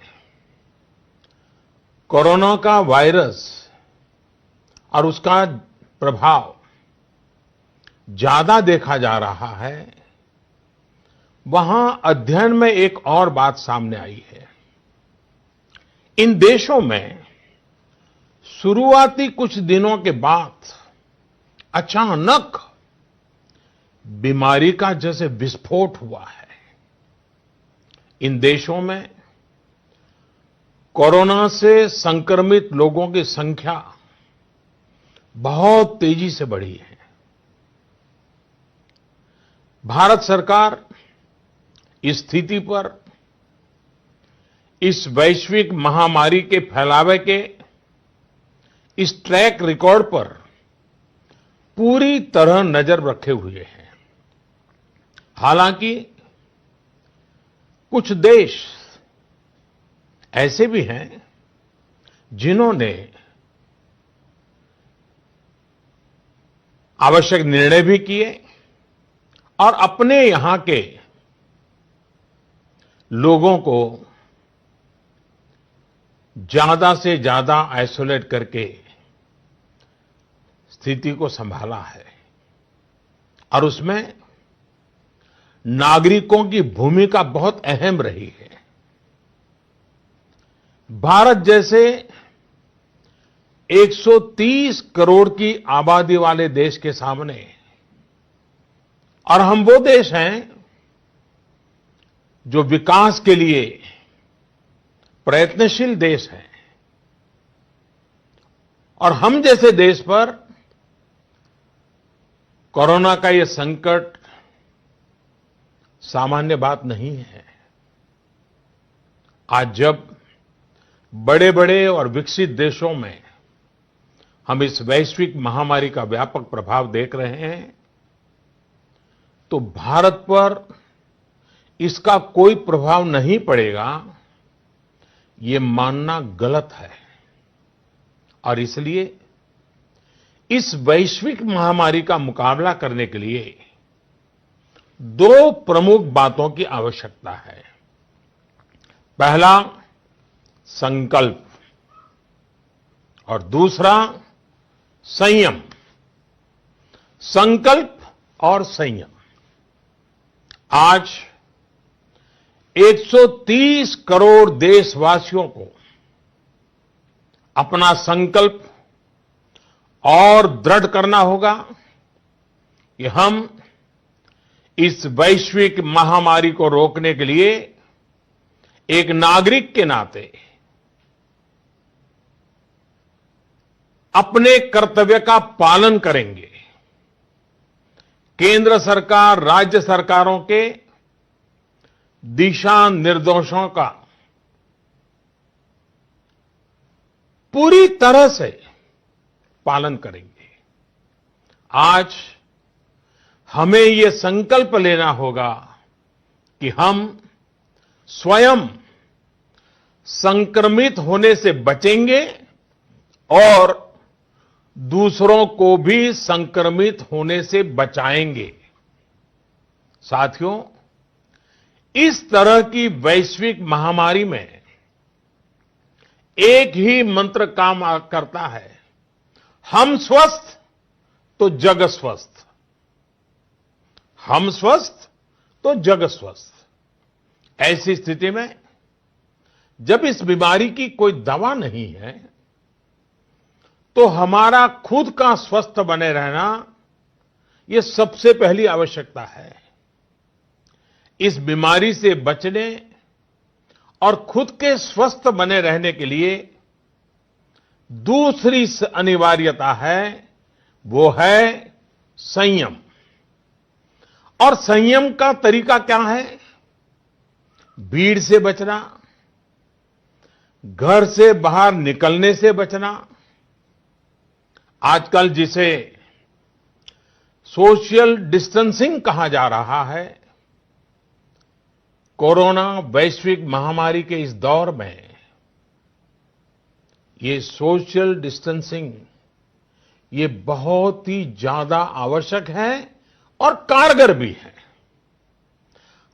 कोरोना का वायरस और उसका प्रभाव ज्यादा देखा जा रहा है, वहां अध्ययन में एक और बात सामने आई है। इन देशों में शुरुआती कुछ दिनों के बाद अचानक बीमारी का जैसे विस्फोट हुआ है। इन देशों में कोरोना से संक्रमित लोगों की संख्या बहुत तेजी से बढ़ी है। भारत सरकार इस स्थिति पर, इस वैश्विक महामारी के फैलावे के इस ट्रैक रिकॉर्ड पर पूरी तरह नजर रखे हुए हैं। हालांकि कुछ देश ऐसे भी हैं जिन्होंने आवश्यक निर्णय भी किए और अपने यहां के लोगों को ज्यादा से ज्यादा आइसोलेट करके स्थिति को संभाला है और उसमें नागरिकों की भूमिका बहुत अहम रही है। भारत जैसे 130 करोड़ की आबादी वाले देश के सामने, और हम वो देश हैं जो विकास के लिए प्रयत्नशील देश हैं, और हम जैसे देश पर कोरोना का ये संकट सामान्य बात नहीं है। आज जब बड़े-बड़े और विकसित देशों में हम इस वैश्विक महामारी का व्यापक प्रभाव देख रहे हैं, तो भारत पर इसका कोई प्रभाव नहीं पड़ेगा, ये मानना गलत है। और इसलिए इस वैश्विक महामारी का मुकाबला करने के लिए दो प्रमुख बातों की आवश्यकता है। पहला, संकल्प, और दूसरा, संयम। संकल्प और संयम। आज 130 करोड़ देशवासियों को अपना संकल्प और दृढ़ करना होगा कि हम इस वैश्विक महामारी को रोकने के लिए एक नागरिक के नाते अपने कर्तव्य का पालन करेंगे। केंद्र सरकार, राज्य सरकारों के दिशा निर्देशों का पूरी तरह से पालन करेंगे। आज हमें ये संकल्प लेना होगा कि हम स्वयं संक्रमित होने से बचेंगे और दूसरों को भी संक्रमित होने से बचाएंगे। साथियों, इस तरह की वैश्विक महामारी में एक ही मंत्र काम करता है, हम स्वस्थ तो जग स्वस्थ। हम स्वस्थ तो जग स्वस्थ। ऐसी स्थिति में जब इस बीमारी की कोई दवा नहीं है, तो हमारा खुद का स्वस्थ बने रहना ये सबसे पहली आवश्यकता है। इस बीमारी से बचने और खुद के स्वस्थ बने रहने के लिए दूसरी अनिवार्यता है, वो है संयम। और संयम का तरीका क्या है? भीड़ से बचना, घर से बाहर निकलने से बचना। आजकल जिसे सोशल डिस्टेंसिंग कहा जा रहा है, कोरोना वैश्विक महामारी के इस दौर में ये सोशल डिस्टेंसिंग ये बहुत ही ज्यादा आवश्यक है और कारगर भी है।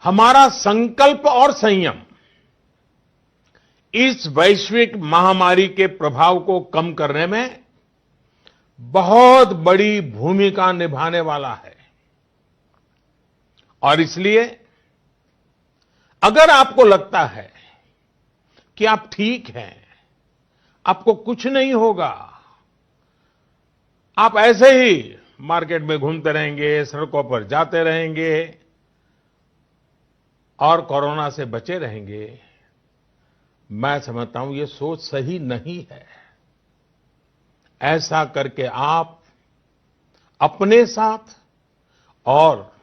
हमारा संकल्प और संयम इस वैश्विक महामारी के प्रभाव को कम करने में बहुत बड़ी भूमिका निभाने वाला है। और इसलिए अगर आपको लगता है कि आप ठीक हैं, आपको कुछ नहीं होगा, आप ऐसे ही मार्केट में घूमते रहेंगे, सड़कों पर जाते रहेंगे और कोरोना से बचे रहेंगे, मैं समझता हूं ये सोच सही नहीं है। ऐसा करके आप अपने साथ और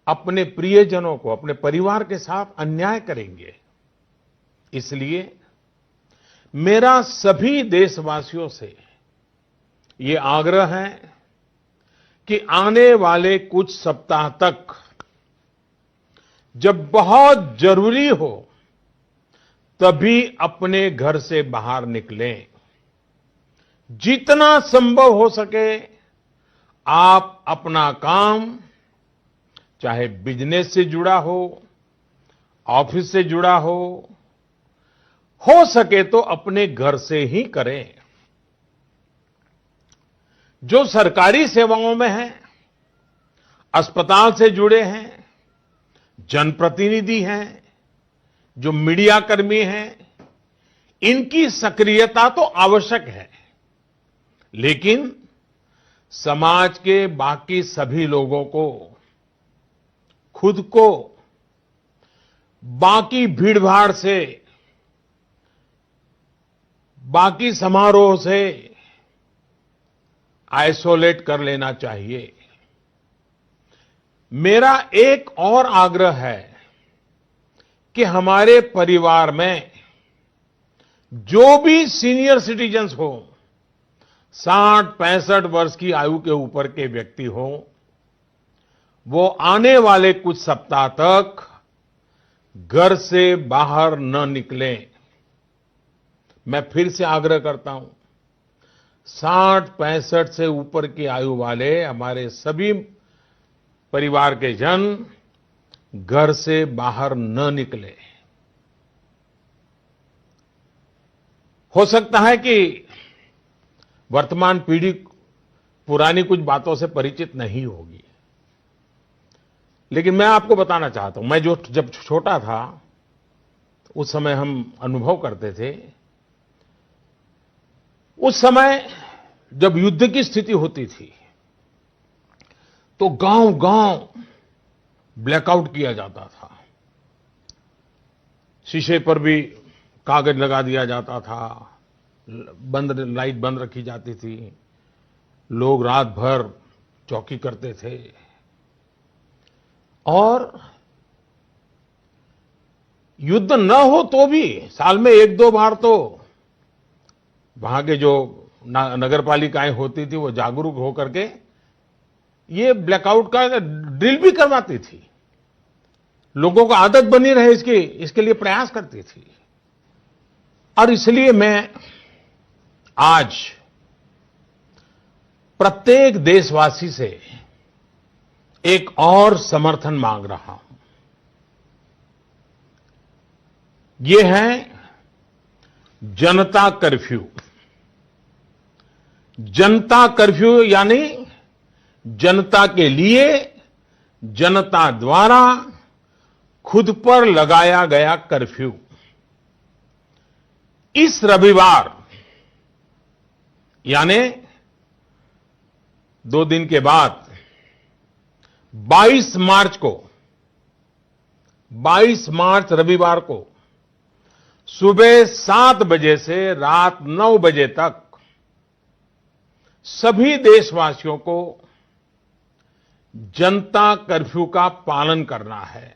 अपने प्रियजनों को, अपने परिवार के साथ अन्याय करेंगे। इसलिए मेरा सभी देशवासियों से ये आग्रह है कि आने वाले कुछ सप्ताह तक जब बहुत जरूरी हो तभी अपने घर से बाहर निकलें। जितना संभव हो सके आप अपना काम, चाहे बिजनेस से जुड़ा हो, ऑफिस से जुड़ा हो सके तो अपने घर से ही करें। जो सरकारी सेवाओं में हैं, अस्पताल से जुड़े हैं, जनप्रतिनिधि हैं, जो मीडिया कर्मी हैं, इनकी सक्रियता तो आवश्यक है, लेकिन समाज के बाकी सभी लोगों को खुद को बाकी भीड़भाड़ से, बाकी समारोह से आइसोलेट कर लेना चाहिए। मेरा एक और आग्रह है कि हमारे परिवार में जो भी सीनियर सिटीजन्स हो, 60-65 वर्ष की आयु के ऊपर के व्यक्ति हो, वो आने वाले कुछ सप्ताह तक घर से बाहर न निकलें। मैं फिर से आग्रह करता हूं, 60-65 से ऊपर की आयु वाले हमारे सभी परिवार के जन घर से बाहर न निकले। हो सकता है कि वर्तमान पीढ़ी पुरानी कुछ बातों से परिचित नहीं होगी, लेकिन मैं आपको बताना चाहता हूं, मैं जब छोटा था उस समय हम अनुभव करते थे। उस समय जब युद्ध की स्थिति होती थी तो गांव-गांव ब्लैकआउट किया जाता था। शीशे पर भी कागज लगा दिया जाता था, लाइट बंद रखी जाती थी, लोग रात भर चौकी करते थे और युद्ध न हो तो भी साल में 1-2 बार तो वहां के जो नगर पालिकाएं होती थी वो जागरूक होकर के ये ब्लैकआउट का ड्रिल भी करवाती थी। लोगों को आदत बनी रहे इसके लिए प्रयास करती थी। और इसलिए मैं आज प्रत्येक देशवासी से एक और समर्थन मांग रहा हूं। ये है जनता कर्फ्यू। जनता कर्फ्यू यानी जनता के लिए, जनता द्वारा खुद पर लगाया गया कर्फ्यू। इस रविवार यानी 2 दिन के बाद 22 मार्च रविवार को सुबह 7 बजे से रात 9 बजे तक सभी देशवासियों को जनता कर्फ्यू का पालन करना है।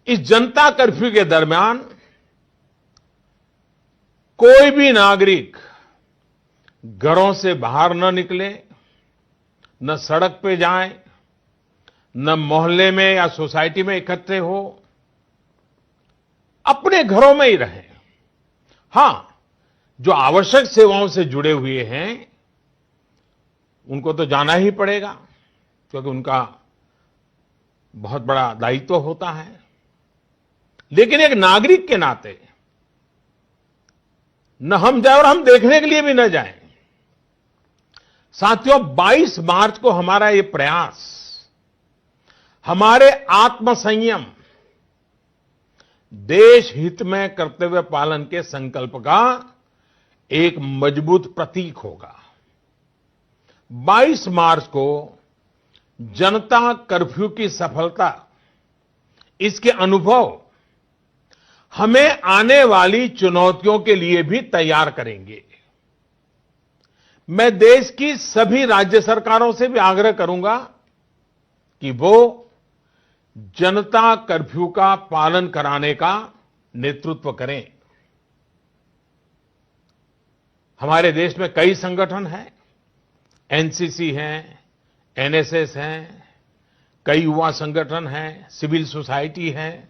इस जनता कर्फ्यू के दरमियान कोई भी नागरिक घरों से बाहर न निकले, न सड़क पे जाए, न मोहल्ले में या सोसाइटी में इकट्ठे हो, अपने घरों में ही रहें। हां, जो आवश्यक सेवाओं से जुड़े हुए हैं उनको तो जाना ही पड़ेगा क्योंकि उनका बहुत बड़ा दायित्व होता है, लेकिन एक नागरिक के नाते न हम जाए और हम देखने के लिए भी न जाएं। साथियों, 22 मार्च को हमारा ये प्रयास हमारे आत्मसंयम, देश हित में कर्तव्य पालन के संकल्प का एक मजबूत प्रतीक होगा। 22 मार्च को जनता कर्फ्यू की सफलता, इसके अनुभव हमें आने वाली चुनौतियों के लिए भी तैयार करेंगे। मैं देश की सभी राज्य सरकारों से भी आग्रह करूंगा कि वो जनता कर्फ्यू का पालन कराने का नेतृत्व करें। हमारे देश में कई संगठन हैं, एनसीसी हैं, एनएसएस हैं, कई युवा संगठन हैं, सिविल सोसाइटी है,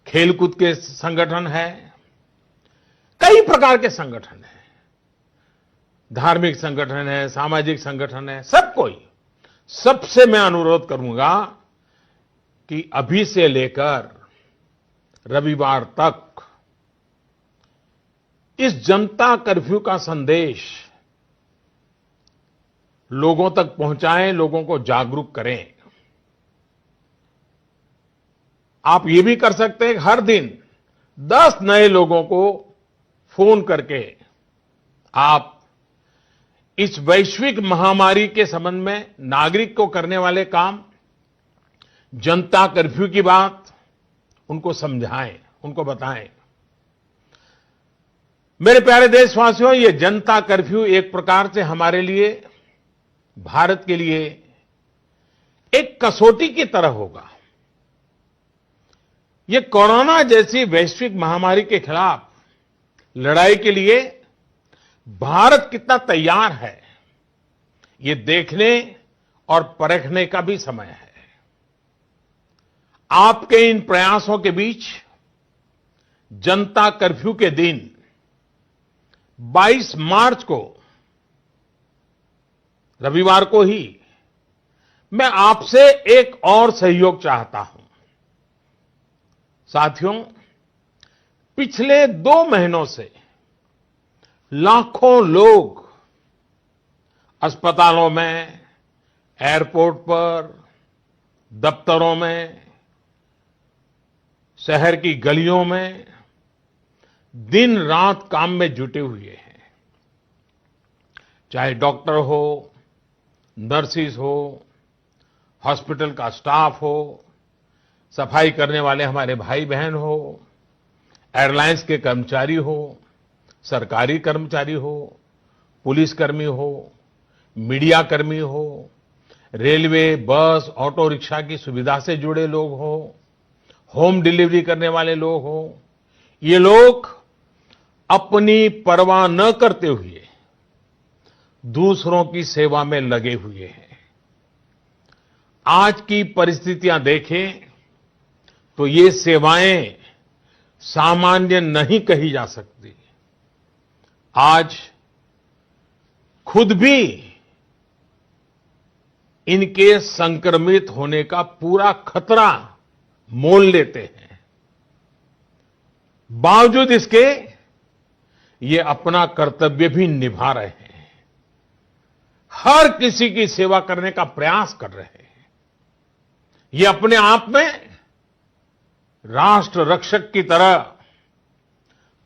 खेलकूद के संगठन हैं, कई प्रकार के संगठन हैं, धार्मिक संगठन है, सामाजिक संगठन है, सबसे मैं अनुरोध करूंगा कि अभी से लेकर रविवार तक इस जनता कर्फ्यू का संदेश लोगों तक पहुंचाएं, लोगों को जागरूक करें। आप ये भी कर सकते हैं, हर दिन 10 नए लोगों को फोन करके आप इस वैश्विक महामारी के संबंध में नागरिक को करने वाले काम, जनता कर्फ्यू की बात उनको समझाएं, उनको बताएं। मेरे प्यारे देशवासियों, ये जनता कर्फ्यू एक प्रकार से हमारे लिए, भारत के लिए एक कसौटी की तरह होगा। ये कोरोना जैसी वैश्विक महामारी के खिलाफ लड़ाई के लिए भारत कितना तैयार है, ये देखने और परखने का भी समय है। आपके इन प्रयासों के बीच जनता कर्फ्यू के दिन 22 मार्च को, रविवार को ही, मैं आपसे एक और सहयोग चाहता हूं। साथियों, पिछले 2 महीनों से लाखों लोग अस्पतालों में, एयरपोर्ट पर, दफ्तरों में, शहर की गलियों में दिन रात काम में जुटे हुए हैं। चाहे डॉक्टर हो, नर्सिस हो, हॉस्पिटल का स्टाफ हो, सफाई करने वाले हमारे भाई बहन हो, एयरलाइंस के कर्मचारी हो, सरकारी कर्मचारी हो, पुलिसकर्मी हो, मीडिया कर्मी हो, रेलवे, बस, ऑटो रिक्शा की सुविधा से जुड़े लोग हो, होम डिलीवरी करने वाले लोग हो, ये लोग अपनी परवाह न करते हुए दूसरों की सेवा में लगे हुए हैं। आज की परिस्थितियां देखें तो ये सेवाएं सामान्य नहीं कही जा सकती। आज खुद भी इनके संक्रमित होने का पूरा खतरा मोल लेते हैं। बावजूद इसके ये अपना कर्तव्य भी निभा रहे हैं, हर किसी की सेवा करने का प्रयास कर रहे हैं। ये अपने आप में राष्ट्र रक्षक की तरह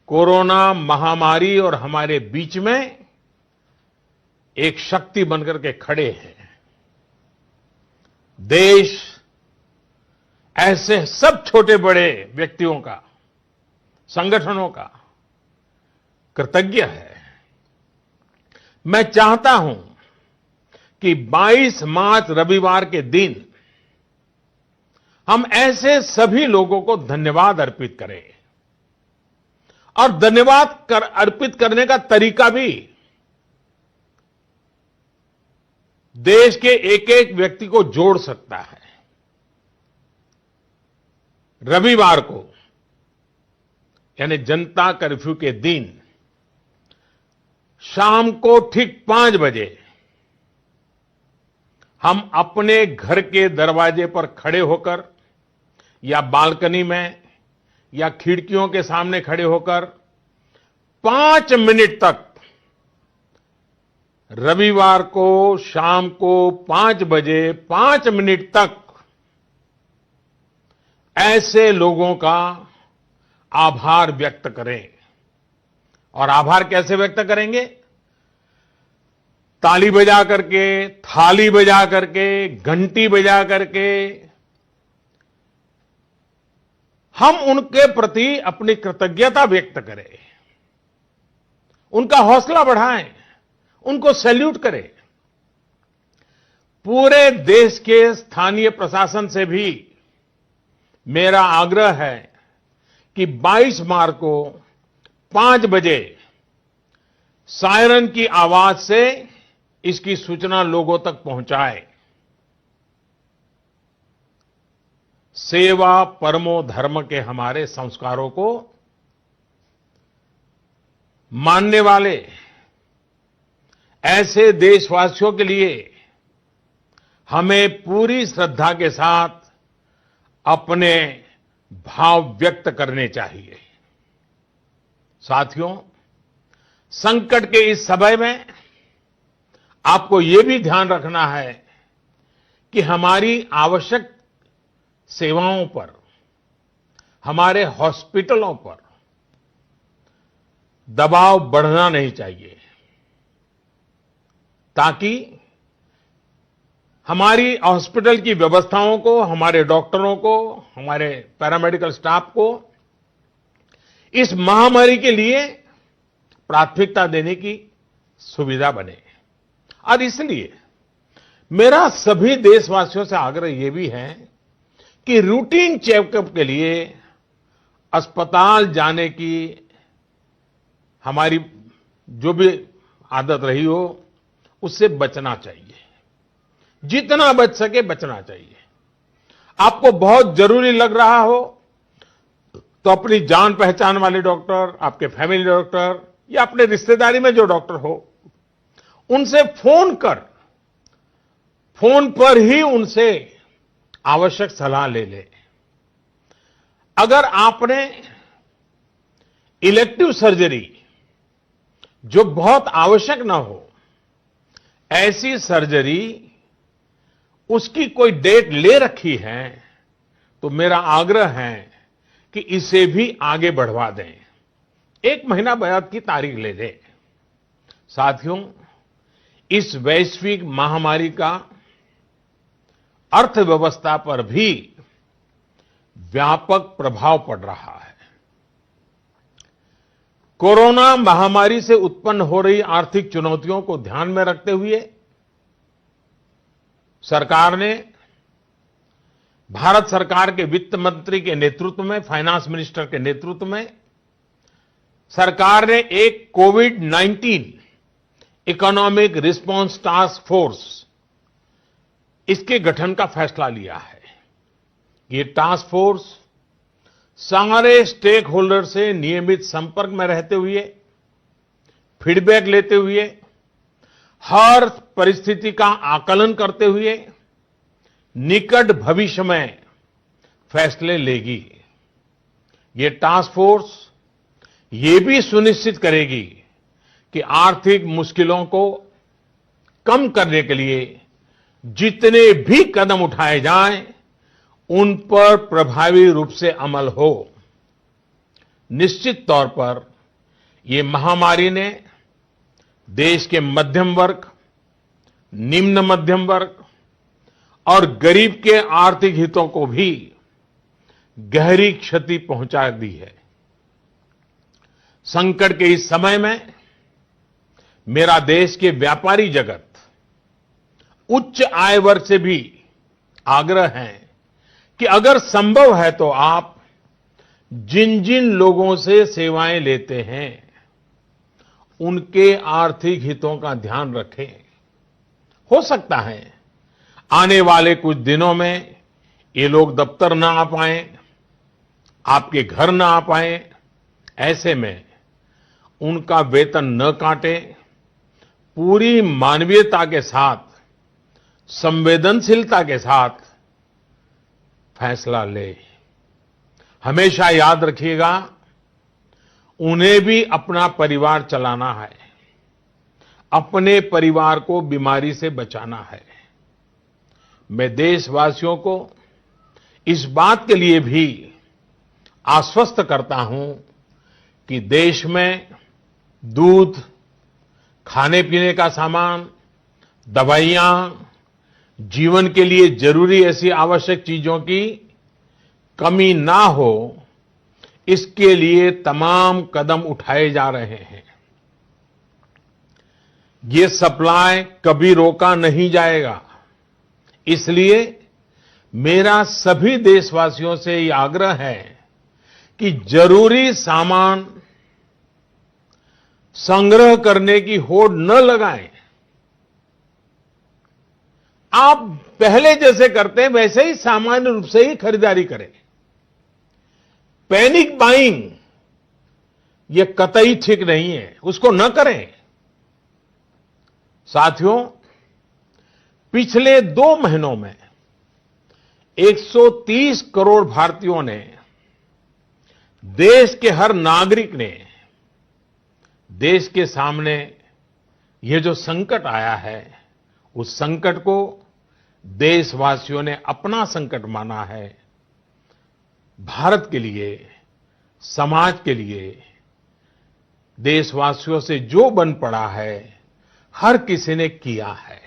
कोरोना महामारी और हमारे बीच में एक शक्ति बनकर के खड़े हैं। देश ऐसे सब छोटे बड़े व्यक्तियों का, संगठनों का कृतज्ञ है। मैं चाहता हूं कि 22 मार्च रविवार के दिन हम ऐसे सभी लोगों को धन्यवाद अर्पित करें, और धन्यवाद अर्पित करने का तरीका भी देश के एक एक व्यक्ति को जोड़ सकता है। रविवार को, यानी जनता कर्फ्यू के दिन शाम को ठीक 5 बजे हम अपने घर के दरवाजे पर खड़े होकर, या बालकनी में, या खिड़कियों के सामने खड़े होकर 5 मिनट तक, रविवार को शाम को 5 बजे 5 मिनट तक ऐसे लोगों का आभार व्यक्त करें। और आभार कैसे व्यक्त करेंगे? ताली बजा करके, थाली बजा करके, घंटी बजा करके हम उनके प्रति अपनी कृतज्ञता व्यक्त करें, उनका हौसला बढ़ाएं, उनको सैल्यूट करें। पूरे देश के स्थानीय प्रशासन से भी मेरा आग्रह है कि 22 मार्च को 5 बजे सायरन की आवाज से इसकी सूचना लोगों तक पहुंचाए। सेवा परमो धर्म के हमारे संस्कारों को मानने वाले ऐसे देशवासियों के लिए हमें पूरी श्रद्धा के साथ अपने भाव व्यक्त करने चाहिए। साथियों, संकट के इस समय में आपको ये भी ध्यान रखना है कि हमारी आवश्यक सेवाओं पर, हमारे हॉस्पिटलों पर दबाव बढ़ना नहीं चाहिए, ताकि हमारी हॉस्पिटल की व्यवस्थाओं को, हमारे डॉक्टरों को, हमारे पैरामेडिकल स्टाफ को इस महामारी के लिए प्राथमिकता देने की सुविधा बने। और इसलिए मेरा सभी देशवासियों से आग्रह यह भी है कि रूटीन चेकअप के लिए अस्पताल जाने की हमारी जो भी आदत रही हो, उससे बचना चाहिए। जितना बच सके बचना चाहिए। आपको बहुत जरूरी लग रहा हो तो अपनी जान पहचान वाले डॉक्टर, आपके फैमिली डॉक्टर या अपने रिश्तेदारी में जो डॉक्टर हो, उनसे फोन पर ही उनसे आवश्यक सलाह ले ले। अगर आपने इलेक्टिव सर्जरी जो बहुत आवश्यक ना हो, ऐसी सर्जरी उसकी कोई डेट ले रखी है, तो मेरा आग्रह है कि इसे भी आगे बढ़वा दें। 1 महीना बाद की तारीख ले लें। साथियों, इस वैश्विक महामारी का अर्थव्यवस्था पर भी व्यापक प्रभाव पड़ रहा है। कोरोना महामारी से उत्पन्न हो रही आर्थिक चुनौतियों को ध्यान में रखते हुए सरकार ने, भारत सरकार के वित्त मंत्री के नेतृत्व में, फाइनेंस मिनिस्टर के नेतृत्व में, सरकार ने एक कोविड-19 इकोनॉमिक रिस्पांस टास्क फोर्स, इसके गठन का फैसला लिया है। ये टास्क फोर्स सारे स्टेक होल्डर से नियमित संपर्क में रहते हुए, फीडबैक लेते हुए, हर परिस्थिति का आकलन करते हुए निकट भविष्य में फैसले लेगी। ये टास्क फोर्स ये भी सुनिश्चित करेगी कि आर्थिक मुश्किलों को कम करने के लिए जितने भी कदम उठाए जाएं, उन पर प्रभावी रूप से अमल हो। निश्चित तौर पर ये महामारी ने देश के मध्यम वर्ग, निम्न मध्यम वर्ग और गरीब के आर्थिक हितों को भी गहरी क्षति पहुंचा दी है। संकट के इस समय में मेरा देश के व्यापारी जगत, उच्च आय वर्ग से भी आग्रह है कि अगर संभव है तो आप जिन जिन लोगों से सेवाएं लेते हैं, उनके आर्थिक हितों का ध्यान रखें। हो सकता है आने वाले कुछ दिनों में ये लोग दफ्तर ना आ पाएं, आपके घर ना आ पाएं। ऐसे में उनका वेतन न काटें, पूरी मानवीयता के साथ, संवेदनशीलता के साथ फैसला ले। हमेशा याद रखिएगा, उन्हें भी अपना परिवार चलाना है, अपने परिवार को बीमारी से बचाना है। मैं देशवासियों को इस बात के लिए भी आश्वस्त करता हूं कि देश में दूध, खाने पीने का सामान, दवाइयां, जीवन के लिए जरूरी ऐसी आवश्यक चीजों की कमी ना हो, इसके लिए तमाम कदम उठाए जा रहे हैं। ये सप्लाई कभी रोका नहीं जाएगा। इसलिए मेरा सभी देशवासियों से ये आग्रह है कि जरूरी सामान संग्रह करने की होड़ न लगाएं। आप पहले जैसे करते हैं वैसे ही सामान्य रूप से ही खरीदारी करें। पैनिक बाइंग ये कतई ठीक नहीं है, उसको न करें। साथियों, पिछले 2 महीनों में 130 करोड़ भारतीयों ने, देश के हर नागरिक ने, देश के सामने ये जो संकट आया है, उस संकट को देशवासियों ने अपना संकट माना है। भारत के लिए, समाज के लिए, देशवासियों से जो बन पड़ा है, हर किसी ने किया है।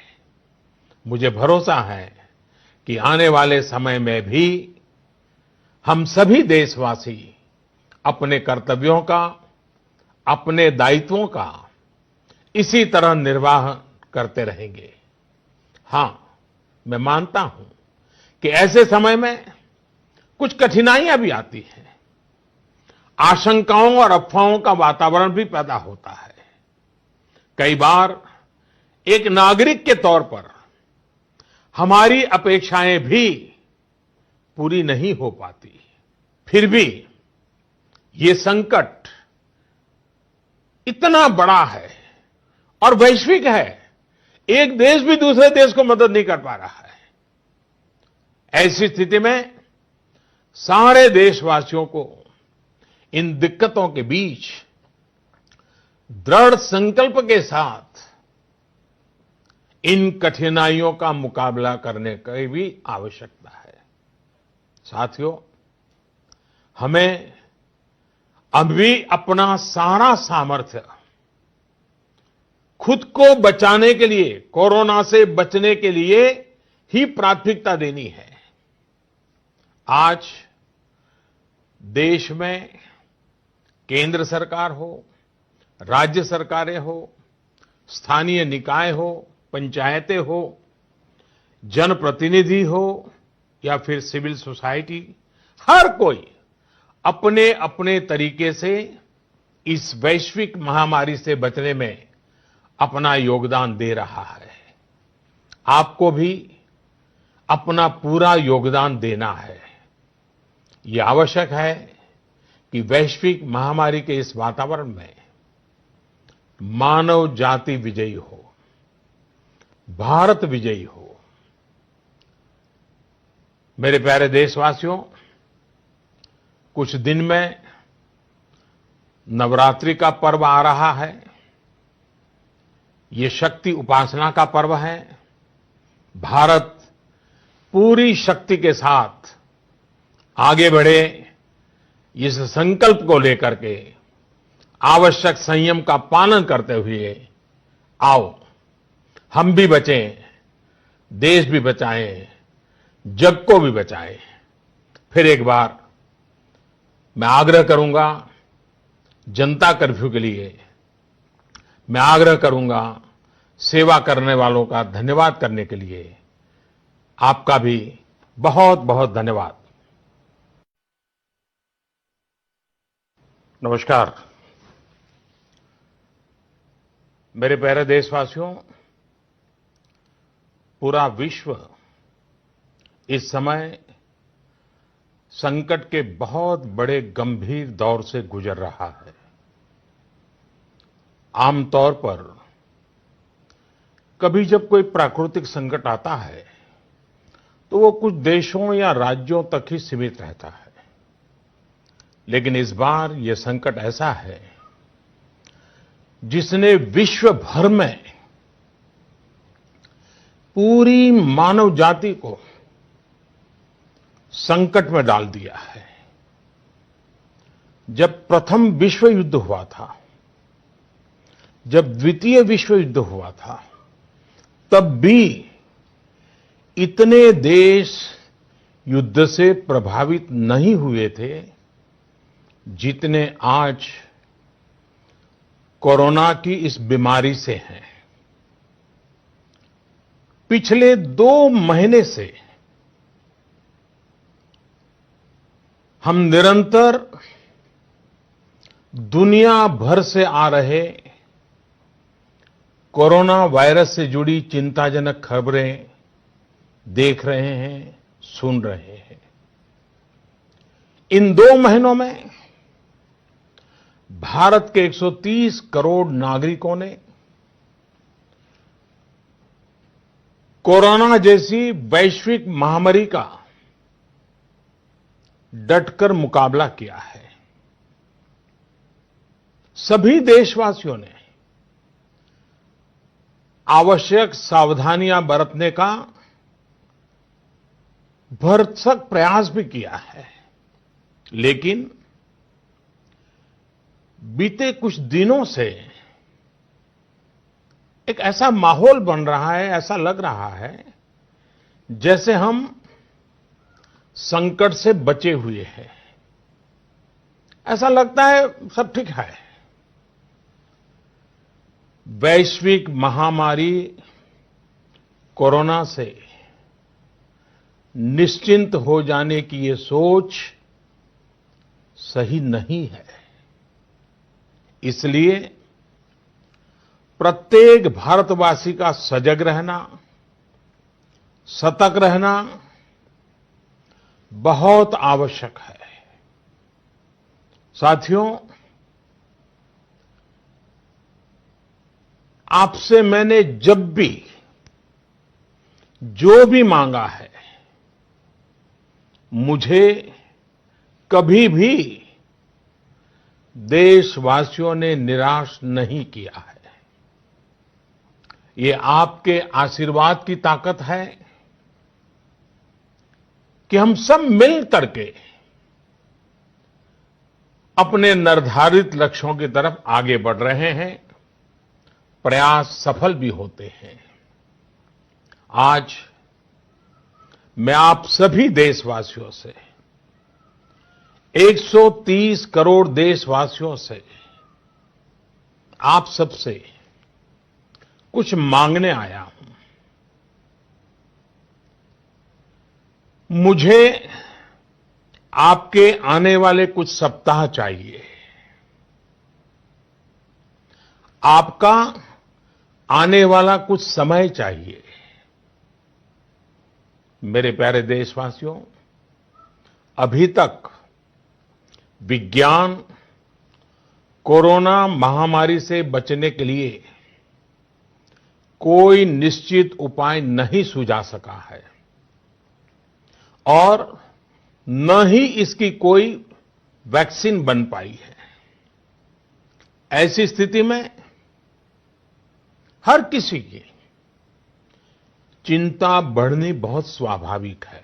मुझे भरोसा है कि आने वाले समय में भी हम सभी देशवासी अपने कर्तव्यों का, अपने दायित्वों का इसी तरह निर्वाह करते रहेंगे। हां, मैं मानता हूं कि ऐसे समय में कुछ कठिनाइयां भी आती हैं। आशंकाओं और अफवाहों का वातावरण भी पैदा होता है। कई बार एक नागरिक के तौर पर हमारी अपेक्षाएं भी पूरी नहीं हो पाती। फिर भी ये संकट इतना बड़ा है और वैश्विक है। एक देश भी दूसरे देश को मदद नहीं कर पा रहा है। ऐसी स्थिति में सारे देशवासियों को इन दिक्कतों के बीच दृढ़ संकल्प के साथ इन कठिनाइयों का मुकाबला करने की भी आवश्यकता है। साथियों, हमें अभी अपना सारा सामर्थ्य खुद को बचाने के लिए, कोरोना से बचने के लिए ही प्राथमिकता देनी है। आज देश में केंद्र सरकार हो, राज्य सरकारें हो, स्थानीय निकाय हो, पंचायतें हो, जनप्रतिनिधि हो या फिर सिविल सोसाइटी, हर कोई अपने अपने तरीके से इस वैश्विक महामारी से बचने में अपना योगदान दे रहा है। आपको भी अपना पूरा योगदान देना है। ये आवश्यक है कि वैश्विक महामारी के इस वातावरण में मानव जाति विजयी हो, भारत विजयी हो। मेरे प्यारे देशवासियों, कुछ दिन में नवरात्रि का पर्व आ रहा है। ये शक्ति उपासना का पर्व है। भारत पूरी शक्ति के साथ आगे बढ़े, इस संकल्प को लेकर के आवश्यक संयम का पालन करते हुए आओ हम भी बचें, देश भी बचाएं, जग को भी बचाएं। फिर एक बार मैं आग्रह करूंगा जनता कर्फ्यू के लिए, मैं आग्रह करूंगा सेवा करने वालों का धन्यवाद करने के लिए। आपका भी बहुत बहुत धन्यवाद। नमस्कार मेरे प्यारे देशवासियों, पूरा विश्व इस समय संकट के बहुत बड़े गंभीर दौर से गुजर रहा है। आमतौर पर कभी जब कोई प्राकृतिक संकट आता है तो वो कुछ देशों या राज्यों तक ही सीमित रहता है, लेकिन इस बार ये संकट ऐसा है जिसने विश्व भर में पूरी मानव जाति को संकट में डाल दिया है। जब प्रथम विश्व युद्ध हुआ था, जब द्वितीय विश्व युद्ध हुआ था, तब भी इतने देश युद्ध से प्रभावित नहीं हुए थे जितने आज कोरोना की इस बीमारी से हैं। पिछले 2 महीने से हम निरंतर दुनिया भर से आ रहे कोरोना वायरस से जुड़ी चिंताजनक खबरें देख रहे हैं, सुन रहे हैं। इन 2 महीनों में भारत के 130 करोड़ नागरिकों ने कोरोना जैसी वैश्विक महामारी का डटकर मुकाबला किया है। सभी देशवासियों ने आवश्यक सावधानियां बरतने का भरसक प्रयास भी किया है, लेकिन बीते कुछ दिनों से एक ऐसा माहौल बन रहा है, ऐसा लग रहा है जैसे हम संकट से बचे हुए हैं। ऐसा लगता है सब ठीक है, वैश्विक महामारी कोरोना से निश्चिंत हो जाने की ये सोच सही नहीं है। इसलिए प्रत्येक भारतवासी का सजग रहना, सतर्क रहना बहुत आवश्यक है। साथियों, आपसे मैंने जब भी जो भी मांगा है, मुझे कभी भी देशवासियों ने निराश नहीं किया है। ये आपके आशीर्वाद की ताकत है कि हम सब मिल करके अपने निर्धारित लक्ष्यों की तरफ आगे बढ़ रहे हैं, प्रयास सफल भी होते हैं। आज मैं आप सभी देशवासियों से, 130 करोड़ देशवासियों से, आप सबसे कुछ मांगने आया हूं। मुझे आपके आने वाले कुछ सप्ताह चाहिए। आपका आने वाला कुछ समय चाहिए। मेरे प्यारे देशवासियों, अभी तक विज्ञान कोरोना महामारी से बचने के लिए कोई निश्चित उपाय नहीं सुझा सका है और न ही इसकी कोई वैक्सीन बन पाई है। ऐसी स्थिति में हर किसी की चिंता बढ़नी बहुत स्वाभाविक है।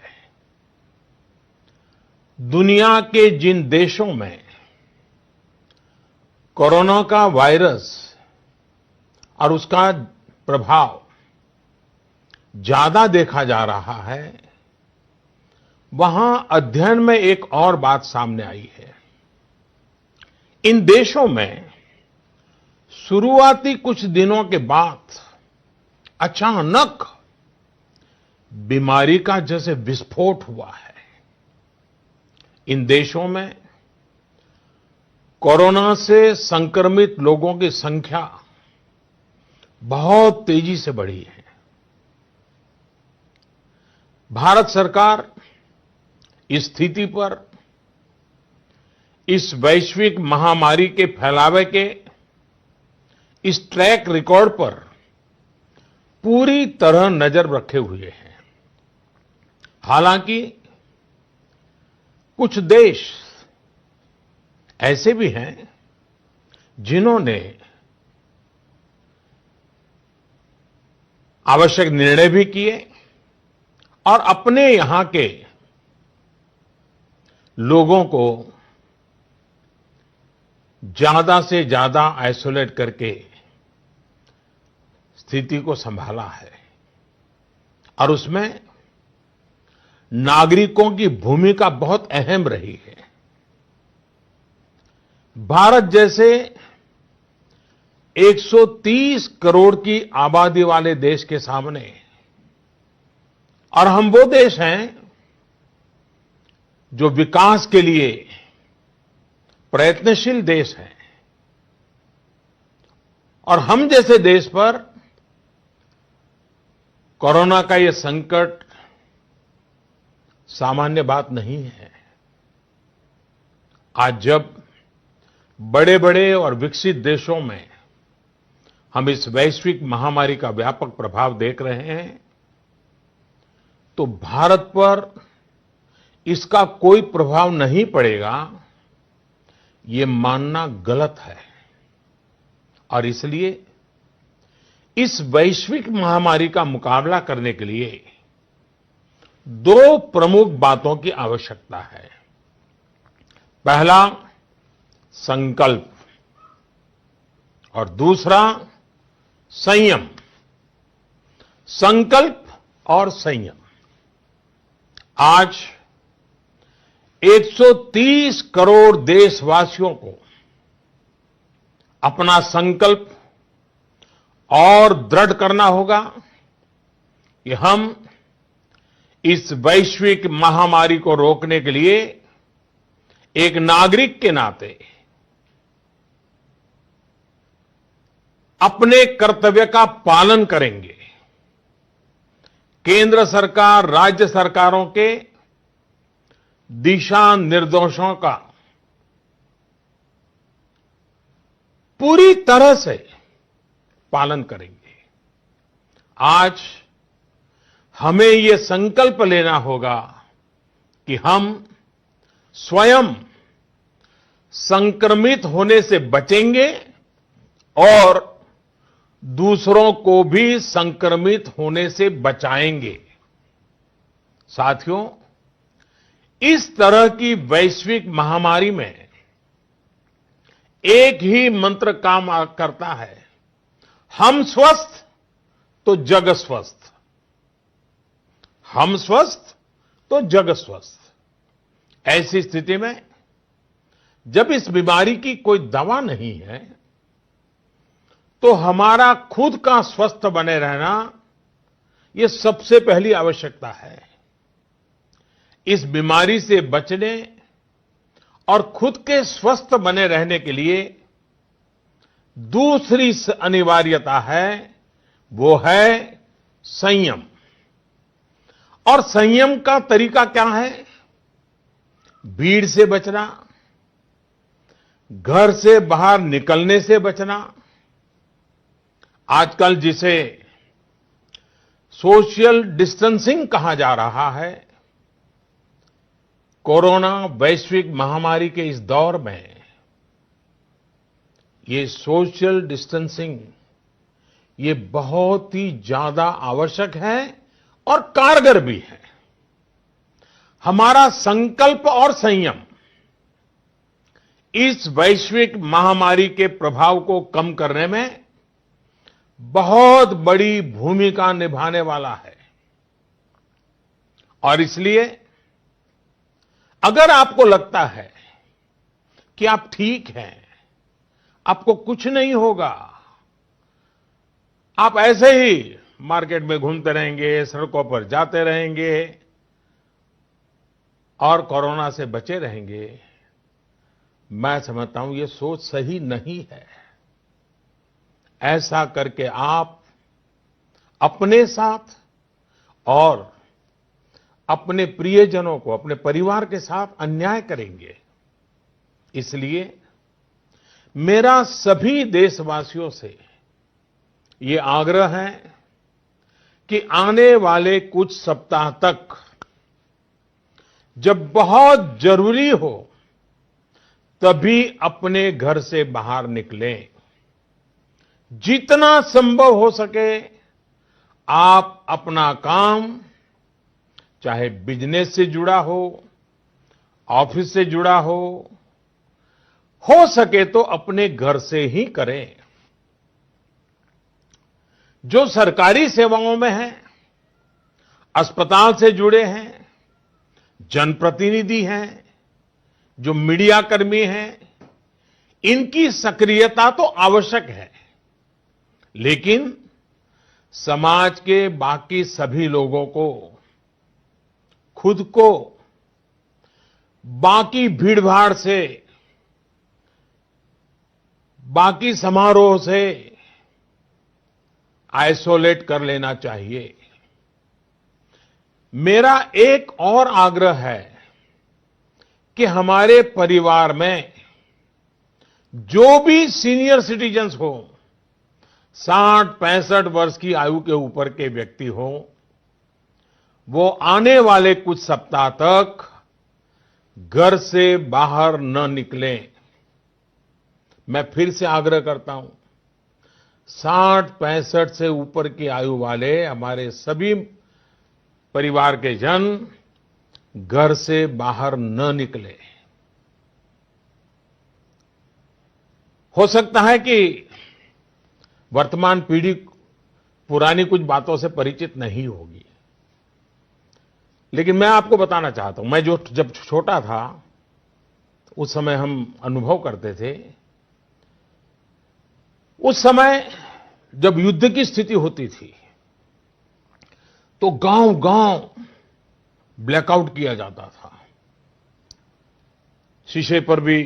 दुनिया के जिन देशों में कोरोना का वायरस और उसका प्रभाव ज्यादा देखा जा रहा है, वहां अध्ययन में एक और बात सामने आई है। इन देशों में शुरुआती कुछ दिनों के बाद अचानक बीमारी का जैसे विस्फोट हुआ है। इन देशों में कोरोना से संक्रमित लोगों की संख्या बहुत तेजी से बढ़ी है। भारत सरकार इस स्थिति पर, इस वैश्विक महामारी के फैलावे के इस ट्रैक रिकॉर्ड पर पूरी तरह नजर रखे हुए हैं। हालांकि कुछ देश ऐसे भी हैं जिन्होंने आवश्यक निर्णय भी किए और अपने यहां के लोगों को ज्यादा से ज्यादा आइसोलेट करके स्थिति को संभाला है और उसमें नागरिकों की भूमिका बहुत अहम रही है। भारत जैसे 130 करोड़ की आबादी वाले देश के सामने, और हम वो देश हैं जो विकास के लिए प्रयत्नशील देश हैं, और हम जैसे देश पर कोरोना का ये संकट सामान्य बात नहीं है। आज जब बड़े बड़े और विकसित देशों में हम इस वैश्विक महामारी का व्यापक प्रभाव देख रहे हैं, तो भारत पर इसका कोई प्रभाव नहीं पड़ेगा, ये मानना गलत है। और इसलिए इस वैश्विक महामारी का मुकाबला करने के लिए दो प्रमुख बातों की आवश्यकता है। पहला, संकल्प, और दूसरा, संयम। संकल्प और संयम। आज 130 करोड़ देशवासियों को अपना संकल्प और दृढ़ करना होगा कि हम इस वैश्विक महामारी को रोकने के लिए एक नागरिक के नाते अपने कर्तव्य का पालन करेंगे। केंद्र सरकार, राज्य सरकारों के दिशा निर्देशों का पूरी तरह से पालन करेंगे। आज हमें ये संकल्प लेना होगा कि हम स्वयं संक्रमित होने से बचेंगे और दूसरों को भी संक्रमित होने से बचाएंगे। साथियों, इस तरह की वैश्विक महामारी में एक ही मंत्र काम करता है, हम स्वस्थ तो जग स्वस्थ, हम स्वस्थ तो जग स्वस्थ। ऐसी स्थिति में जब इस बीमारी की कोई दवा नहीं है, तो हमारा खुद का स्वस्थ बने रहना यह सबसे पहली आवश्यकता है। इस बीमारी से बचने और खुद के स्वस्थ बने रहने के लिए दूसरी अनिवार्यता है, वो है संयम। और संयम का तरीका क्या है? भीड़ से बचना, घर से बाहर निकलने से बचना, आजकल जिसे सोशल डिस्टेंसिंग कहा जा रहा है, कोरोना वैश्विक महामारी के इस दौर में ये सोशल डिस्टेंसिंग ये बहुत ही ज्यादा आवश्यक है और कारगर भी है। हमारा संकल्प और संयम इस वैश्विक महामारी के प्रभाव को कम करने में बहुत बड़ी भूमिका निभाने वाला है। और इसलिए अगर आपको लगता है कि आप ठीक हैं, आपको कुछ नहीं होगा, आप ऐसे ही मार्केट में घूमते रहेंगे, सड़कों पर जाते रहेंगे और कोरोना से बचे रहेंगे, मैं समझता हूं ये सोच सही नहीं है। ऐसा करके आप अपने साथ और अपने प्रियजनों को, अपने परिवार के साथ अन्याय करेंगे। इसलिए मेरा सभी देशवासियों से ये आग्रह है कि आने वाले कुछ सप्ताह तक जब बहुत जरूरी हो तभी अपने घर से बाहर निकलें। जितना संभव हो सके आप अपना काम, चाहे बिजनेस से जुड़ा हो, ऑफिस से जुड़ा हो सके तो अपने घर से ही करें। जो सरकारी सेवाओं में हैं, अस्पताल से जुड़े हैं, जनप्रतिनिधि हैं, जो मीडिया कर्मी हैं, इनकी सक्रियता तो आवश्यक है, लेकिन समाज के बाकी सभी लोगों को खुद को बाकी भीड़भाड़ से, बाकी समारोह से आइसोलेट कर लेना चाहिए। मेरा एक और आग्रह है कि हमारे परिवार में जो भी सीनियर सिटीजन्स हो, 60-65 वर्ष की आयु के ऊपर के व्यक्ति हो, वो आने वाले कुछ सप्ताह तक घर से बाहर न निकलें। मैं फिर से आग्रह करता हूं, 60-65 से ऊपर की आयु वाले हमारे सभी परिवार के जन घर से बाहर न निकले। हो सकता है कि वर्तमान पीढ़ी पुरानी कुछ बातों से परिचित नहीं होगी, लेकिन मैं आपको बताना चाहता हूं, मैं जब छोटा था उस समय हम अनुभव करते थे। उस समय जब युद्ध की स्थिति होती थी तो गांव-गांव ब्लैकआउट किया जाता था। शीशे पर भी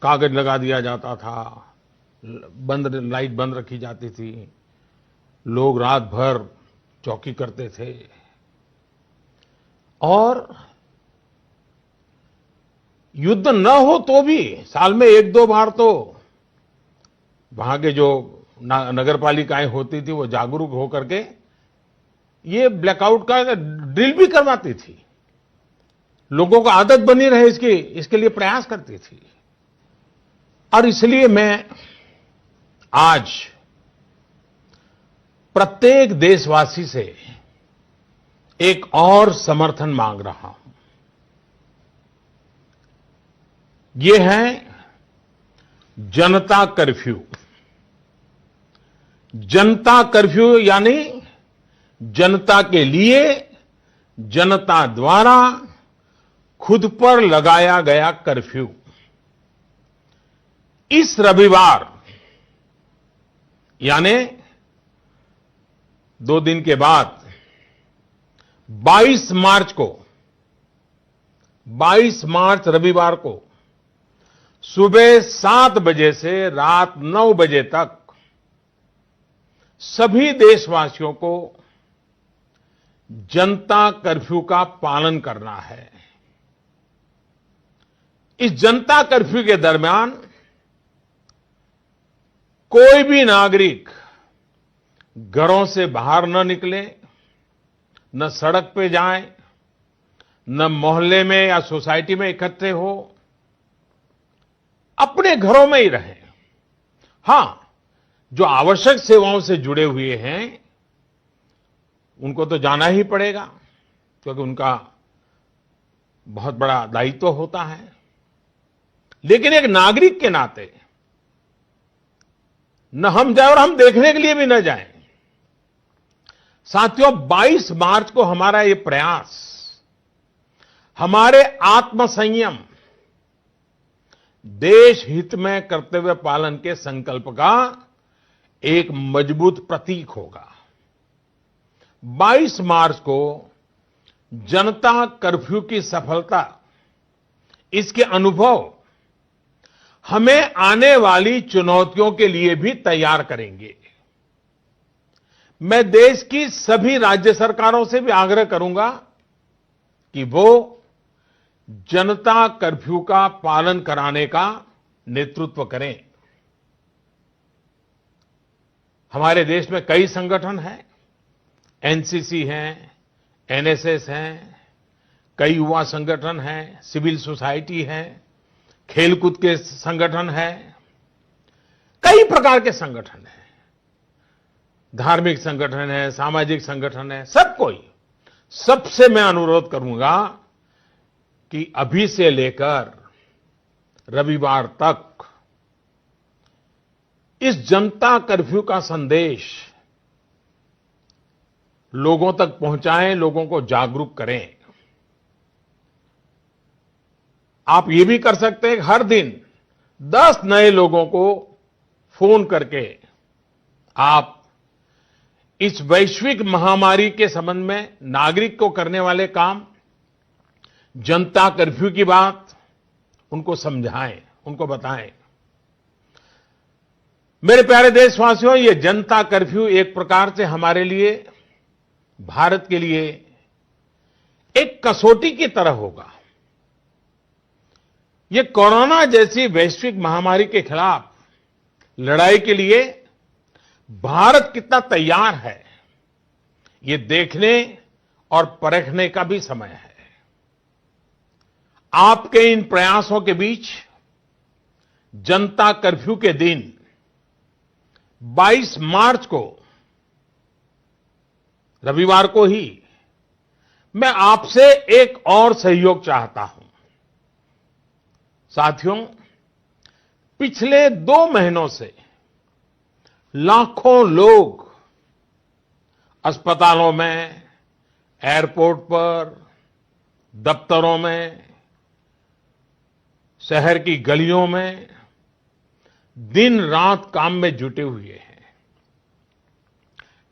कागज लगा दिया जाता था, लाइट बंद रखी जाती थी, लोग रात भर चौकी करते थे और युद्ध न हो तो भी साल में 1-2 बार तो वहां के जो नगर पालिकाएं होती थी वो जागरूक होकर के ये ब्लैकआउट का ड्रिल भी करवाती थी। लोगों को आदत बनी रहे इसके लिए प्रयास करती थी। और इसलिए मैं आज प्रत्येक देशवासी से एक और समर्थन मांग रहा हूं। ये है जनता कर्फ्यू। जनता कर्फ्यू यानी जनता के लिए, जनता द्वारा खुद पर लगाया गया कर्फ्यू। इस रविवार यानी 2 दिन के बाद 22 मार्च रविवार को सुबह 7 बजे से रात 9 बजे तक सभी देशवासियों को जनता कर्फ्यू का पालन करना है। इस जनता कर्फ्यू के दरमियान कोई भी नागरिक घरों से बाहर न निकले, न सड़क पे जाए, न मोहल्ले में या सोसाइटी में इकट्ठे हो, अपने घरों में ही रहें। हां, जो आवश्यक सेवाओं से जुड़े हुए हैं उनको तो जाना ही पड़ेगा क्योंकि उनका बहुत बड़ा दायित्व होता है। लेकिन एक नागरिक के नाते न हम जाए और हम देखने के लिए भी न जाएं। साथियों, 22 मार्च को हमारा ये प्रयास हमारे आत्मसंयम, देश हित में कर्तव्य पालन के संकल्प का एक मजबूत प्रतीक होगा। 22 मार्च को जनता कर्फ्यू की सफलता, इसके अनुभव हमें आने वाली चुनौतियों के लिए भी तैयार करेंगे। मैं देश की सभी राज्य सरकारों से भी आग्रह करूंगा कि वो जनता कर्फ्यू का पालन कराने का नेतृत्व करें। हमारे देश में कई संगठन हैं, एनसीसी हैं, एनएसएस हैं, कई युवा संगठन हैं, सिविल सोसाइटी है, खेलकूद के संगठन हैं, कई प्रकार के संगठन हैं, धार्मिक संगठन है, सामाजिक संगठन है, सबसे मैं अनुरोध करूंगा कि अभी से लेकर रविवार तक इस जनता कर्फ्यू का संदेश लोगों तक पहुंचाएं, लोगों को जागरूक करें। आप ये भी कर सकते हैं, हर दिन 10 नए लोगों को फोन करके आप इस वैश्विक महामारी के संबंध में नागरिक को करने वाले काम, जनता कर्फ्यू की बात उनको समझाएं, उनको बताएं। मेरे प्यारे देशवासियों, ये जनता कर्फ्यू एक प्रकार से हमारे लिए, भारत के लिए एक कसौटी की तरह होगा। ये कोरोना जैसी वैश्विक महामारी के खिलाफ लड़ाई के लिए भारत कितना तैयार है, ये देखने और परखने का भी समय है। आपके इन प्रयासों के बीच जनता कर्फ्यू के दिन 22 मार्च को, रविवार को ही, मैं आपसे एक और सहयोग चाहता हूं। साथियों, पिछले 2 महीनों से लाखों लोग अस्पतालों में, एयरपोर्ट पर, दफ्तरों में, शहर की गलियों में दिन रात काम में जुटे हुए हैं।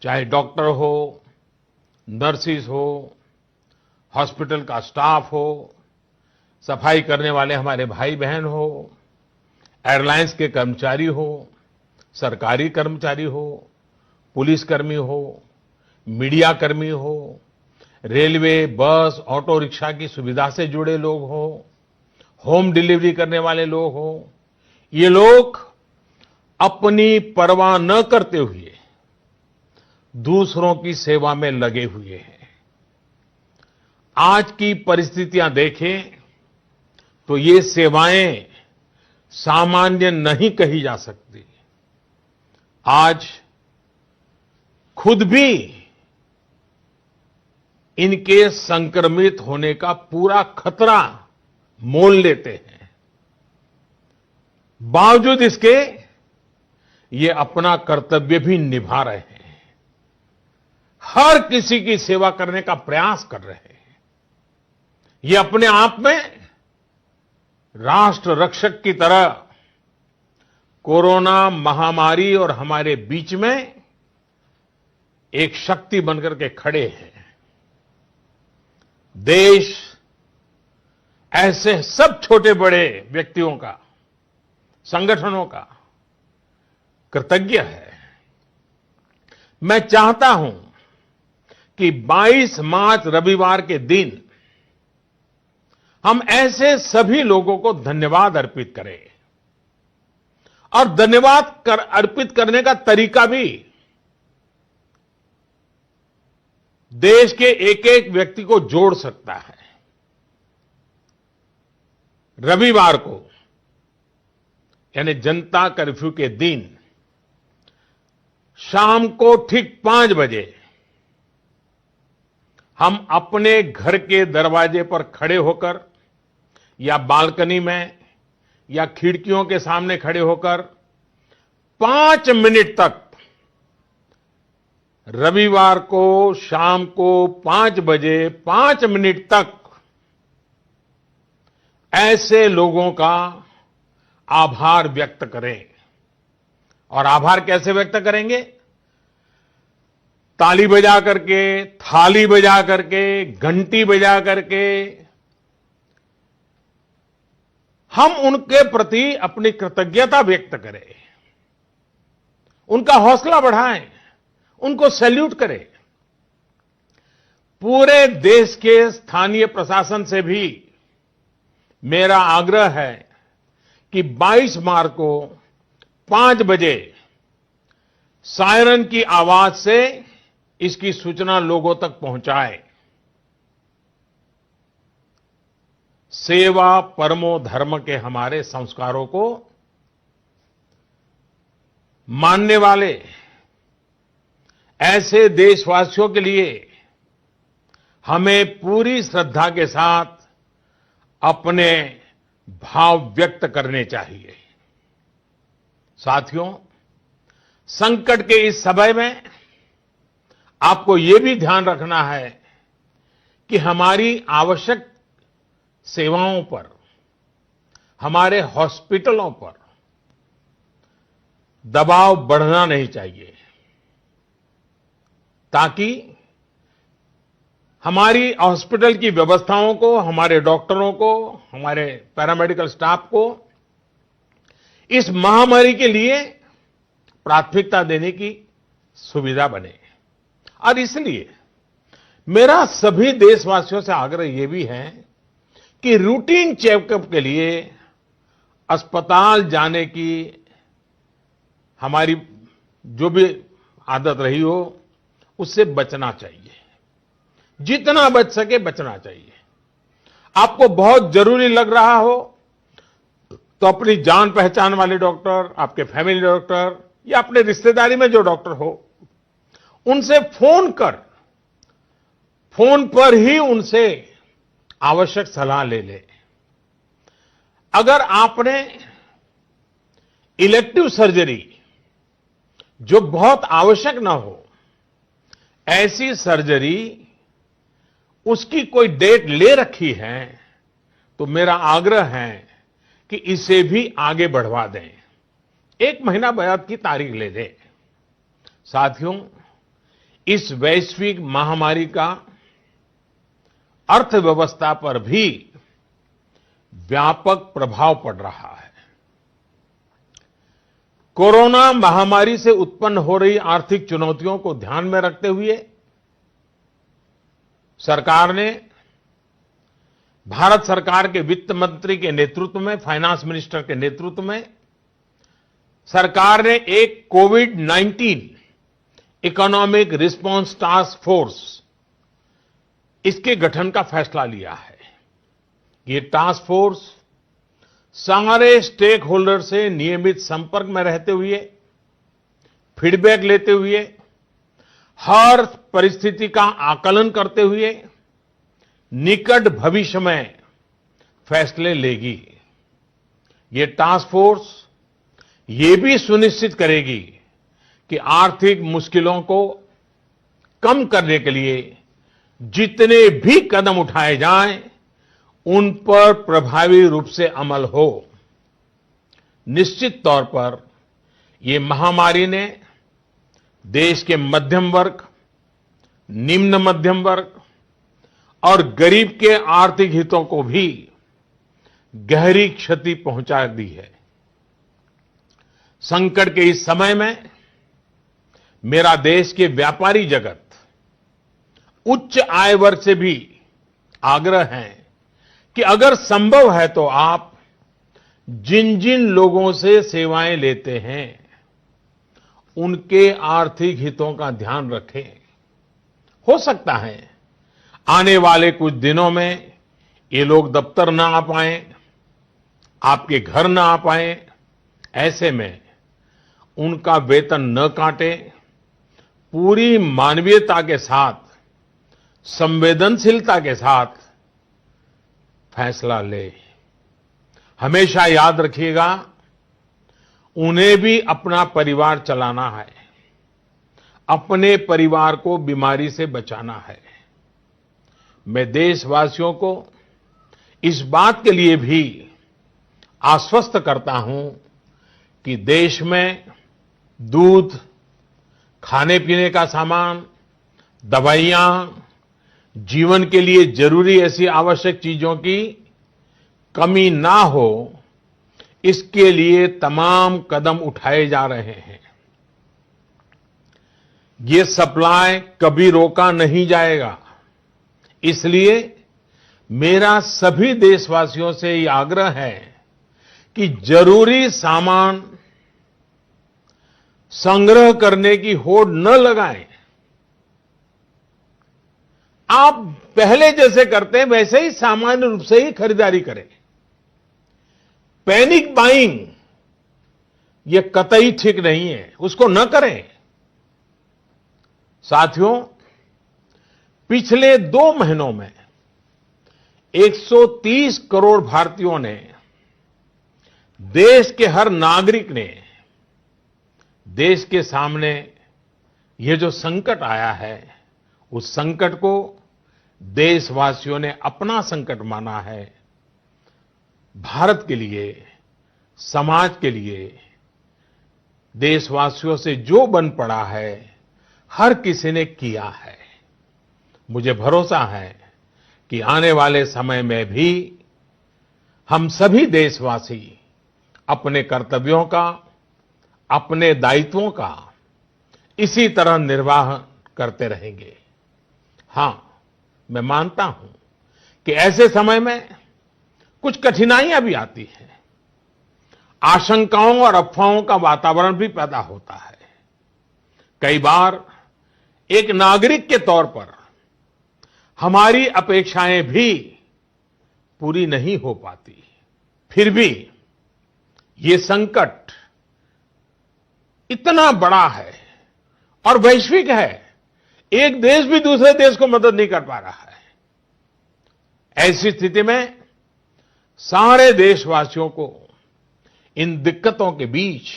चाहे डॉक्टर हो, नर्सिस हो, हॉस्पिटल का स्टाफ हो, सफाई करने वाले हमारे भाई बहन हो, एयरलाइंस के कर्मचारी हो, सरकारी कर्मचारी हो, पुलिसकर्मी हो, मीडिया कर्मी हो, रेलवे, बस, ऑटो रिक्शा की सुविधा से जुड़े लोग हो, होम डिलीवरी करने वाले लोग हो, ये लोग अपनी परवाह न करते हुए दूसरों की सेवा में लगे हुए हैं। आज की परिस्थितियां देखें तो ये सेवाएं सामान्य नहीं कही जा सकती। आज खुद भी इनके संक्रमित होने का पूरा खतरा मोल लेते हैं। बावजूद इसके ये अपना कर्तव्य भी निभा रहे हैं, हर किसी की सेवा करने का प्रयास कर रहे हैं। ये अपने आप में राष्ट्र रक्षक की तरह कोरोना महामारी और हमारे बीच में एक शक्ति बनकर के खड़े हैं। देश ऐसे सब छोटे बड़े व्यक्तियों का, संगठनों का कृतज्ञ है। मैं चाहता हूं कि 22 मार्च रविवार के दिन हम ऐसे सभी लोगों को धन्यवाद अर्पित करें, और धन्यवाद अर्पित करने का तरीका भी देश के एक एक व्यक्ति को जोड़ सकता है। रविवार को यानी जनता कर्फ्यू के दिन शाम को ठीक 5 बजे हम अपने घर के दरवाजे पर खड़े होकर या बालकनी में या खिड़कियों के सामने खड़े होकर 5 मिनट तक, रविवार को शाम को 5 बजे 5 मिनट तक ऐसे लोगों का आभार व्यक्त करें। और आभार कैसे व्यक्त करेंगे? ताली बजा करके, थाली बजा करके, घंटी बजा करके हम उनके प्रति अपनी कृतज्ञता व्यक्त करें, उनका हौसला बढ़ाएं, उनको सैल्यूट करें। पूरे देश के स्थानीय प्रशासन से भी मेरा आग्रह है कि 22 मार्च को 5 बजे सायरन की आवाज से इसकी सूचना लोगों तक पहुंचाएं। सेवा परमो धर्म के हमारे संस्कारों को मानने वाले ऐसे देशवासियों के लिए हमें पूरी श्रद्धा के साथ अपने भाव व्यक्त करने चाहिए। साथियों, संकट के इस समय में आपको ये भी ध्यान रखना है कि हमारी आवश्यक सेवाओं पर, हमारे हॉस्पिटलों पर दबाव बढ़ना नहीं चाहिए, ताकि हमारी हॉस्पिटल की व्यवस्थाओं को, हमारे डॉक्टरों को, हमारे पैरामेडिकल स्टाफ को इस महामारी के लिए प्राथमिकता देने की सुविधा बने। और इसलिए मेरा सभी देशवासियों से आग्रह यह भी है कि रूटीन चेकअप के लिए अस्पताल जाने की हमारी जो भी आदत रही हो, उससे बचना चाहिए। जितना बच सके बचना चाहिए। आपको बहुत जरूरी लग रहा हो तो अपनी जान पहचान वाले डॉक्टर, आपके फैमिली डॉक्टर या अपने रिश्तेदारी में जो डॉक्टर हो, उनसे फोन पर ही उनसे आवश्यक सलाह ले ले। अगर आपने इलेक्टिव सर्जरी, जो बहुत आवश्यक ना हो, ऐसी सर्जरी उसकी कोई डेट ले रखी है, तो मेरा आग्रह है कि इसे भी आगे बढ़वा दें, 1 महीना बाद की तारीख ले दें। साथियों, इस वैश्विक महामारी का अर्थव्यवस्था पर भी व्यापक प्रभाव पड़ रहा है। कोरोना महामारी से उत्पन्न हो रही आर्थिक चुनौतियों को ध्यान में रखते हुए सरकार ने, भारत सरकार के वित्त मंत्री के नेतृत्व में, फाइनेंस मिनिस्टर के नेतृत्व में सरकार ने एक कोविड-19 इकोनॉमिक रिस्पांस टास्क फोर्स, इसके गठन का फैसला लिया है। ये टास्क फोर्स सारे स्टेक होल्डर से नियमित संपर्क में रहते हुए, फीडबैक लेते हुए, हर परिस्थिति का आकलन करते हुए निकट भविष्य में फैसले लेगी। ये टास्क फोर्स ये भी सुनिश्चित करेगी कि आर्थिक मुश्किलों को कम करने के लिए जितने भी कदम उठाए जाएं, उन पर प्रभावी रूप से अमल हो। निश्चित तौर पर ये महामारी ने देश के मध्यम वर्ग, निम्न मध्यम वर्ग और गरीब के आर्थिक हितों को भी गहरी क्षति पहुंचा दी है। संकट के इस समय में मेरा देश के व्यापारी जगत, उच्च आय वर्ग से भी आग्रह है कि अगर संभव है तो आप जिन जिन लोगों से सेवाएं लेते हैं, उनके आर्थिक हितों का ध्यान रखें। हो सकता है आने वाले कुछ दिनों में ये लोग दफ्तर ना आ पाएं, आपके घर ना आ पाएं। ऐसे में उनका वेतन न काटें, पूरी मानवीयता के साथ, संवेदनशीलता के साथ फैसला ले। हमेशा याद रखिएगा, उन्हें भी अपना परिवार चलाना है, अपने परिवार को बीमारी से बचाना है। मैं देशवासियों को इस बात के लिए भी आश्वस्त करता हूं कि देश में दूध, खाने पीने का सामान, दवाइयां, जीवन के लिए जरूरी ऐसी आवश्यक चीजों की कमी ना हो, इसके लिए तमाम कदम उठाए जा रहे हैं। ये सप्लाई कभी रोका नहीं जाएगा। इसलिए मेरा सभी देशवासियों से ये आग्रह है कि जरूरी सामान संग्रह करने की होड़ न लगाएं। आप पहले जैसे करते हैं वैसे ही सामान्य रूप से ही खरीदारी करें। पैनिक बाइंग ये कतई ठीक नहीं है, उसको न करें। साथियों, पिछले 2 महीनों में 130 करोड़ भारतीयों ने, देश के हर नागरिक ने देश के सामने ये जो संकट आया है, उस संकट को देशवासियों ने अपना संकट माना है। भारत के लिए, समाज के लिए देशवासियों से जो बन पड़ा है, हर किसी ने किया है। मुझे भरोसा है कि आने वाले समय में भी हम सभी देशवासी अपने कर्तव्यों का, अपने दायित्वों का इसी तरह निर्वाह करते रहेंगे। हां, मैं मानता हूं कि ऐसे समय में कुछ कठिनाइयां भी आती हैं। आशंकाओं और अफवाहों का वातावरण भी पैदा होता है। कई बार एक नागरिक के तौर पर हमारी अपेक्षाएं भी पूरी नहीं हो पाती। फिर भी ये संकट इतना बड़ा है और वैश्विक है, एक देश भी दूसरे देश को मदद नहीं कर पा रहा है। ऐसी स्थिति में सारे देशवासियों को इन दिक्कतों के बीच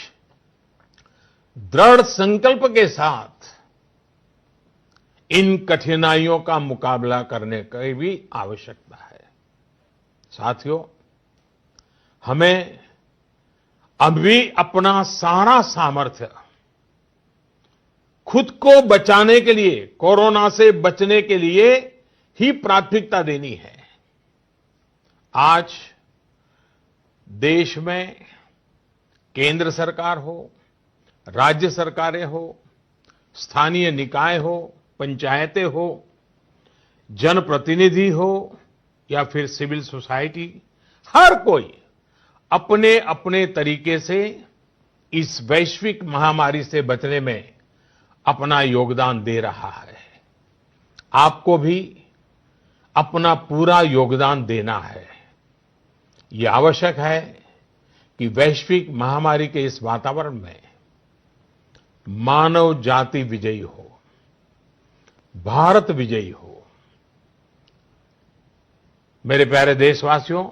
दृढ़ संकल्प के साथ इन कठिनाइयों का मुकाबला करने की भी आवश्यकता है। साथियों, हमें अभी अपना सारा सामर्थ्य खुद को बचाने के लिए, कोरोना से बचने के लिए ही प्राथमिकता देनी है। आज देश में केंद्र सरकार हो, राज्य सरकारें हो, स्थानीय निकाय हो, पंचायतें हो, जनप्रतिनिधि हो या फिर सिविल सोसाइटी, हर कोई अपने अपने तरीके से इस वैश्विक महामारी से बचने में अपना योगदान दे रहा है। आपको भी अपना पूरा योगदान देना है। ये आवश्यक है कि वैश्विक महामारी के इस वातावरण में मानव जाति विजयी हो, भारत विजयी हो। मेरे प्यारे देशवासियों,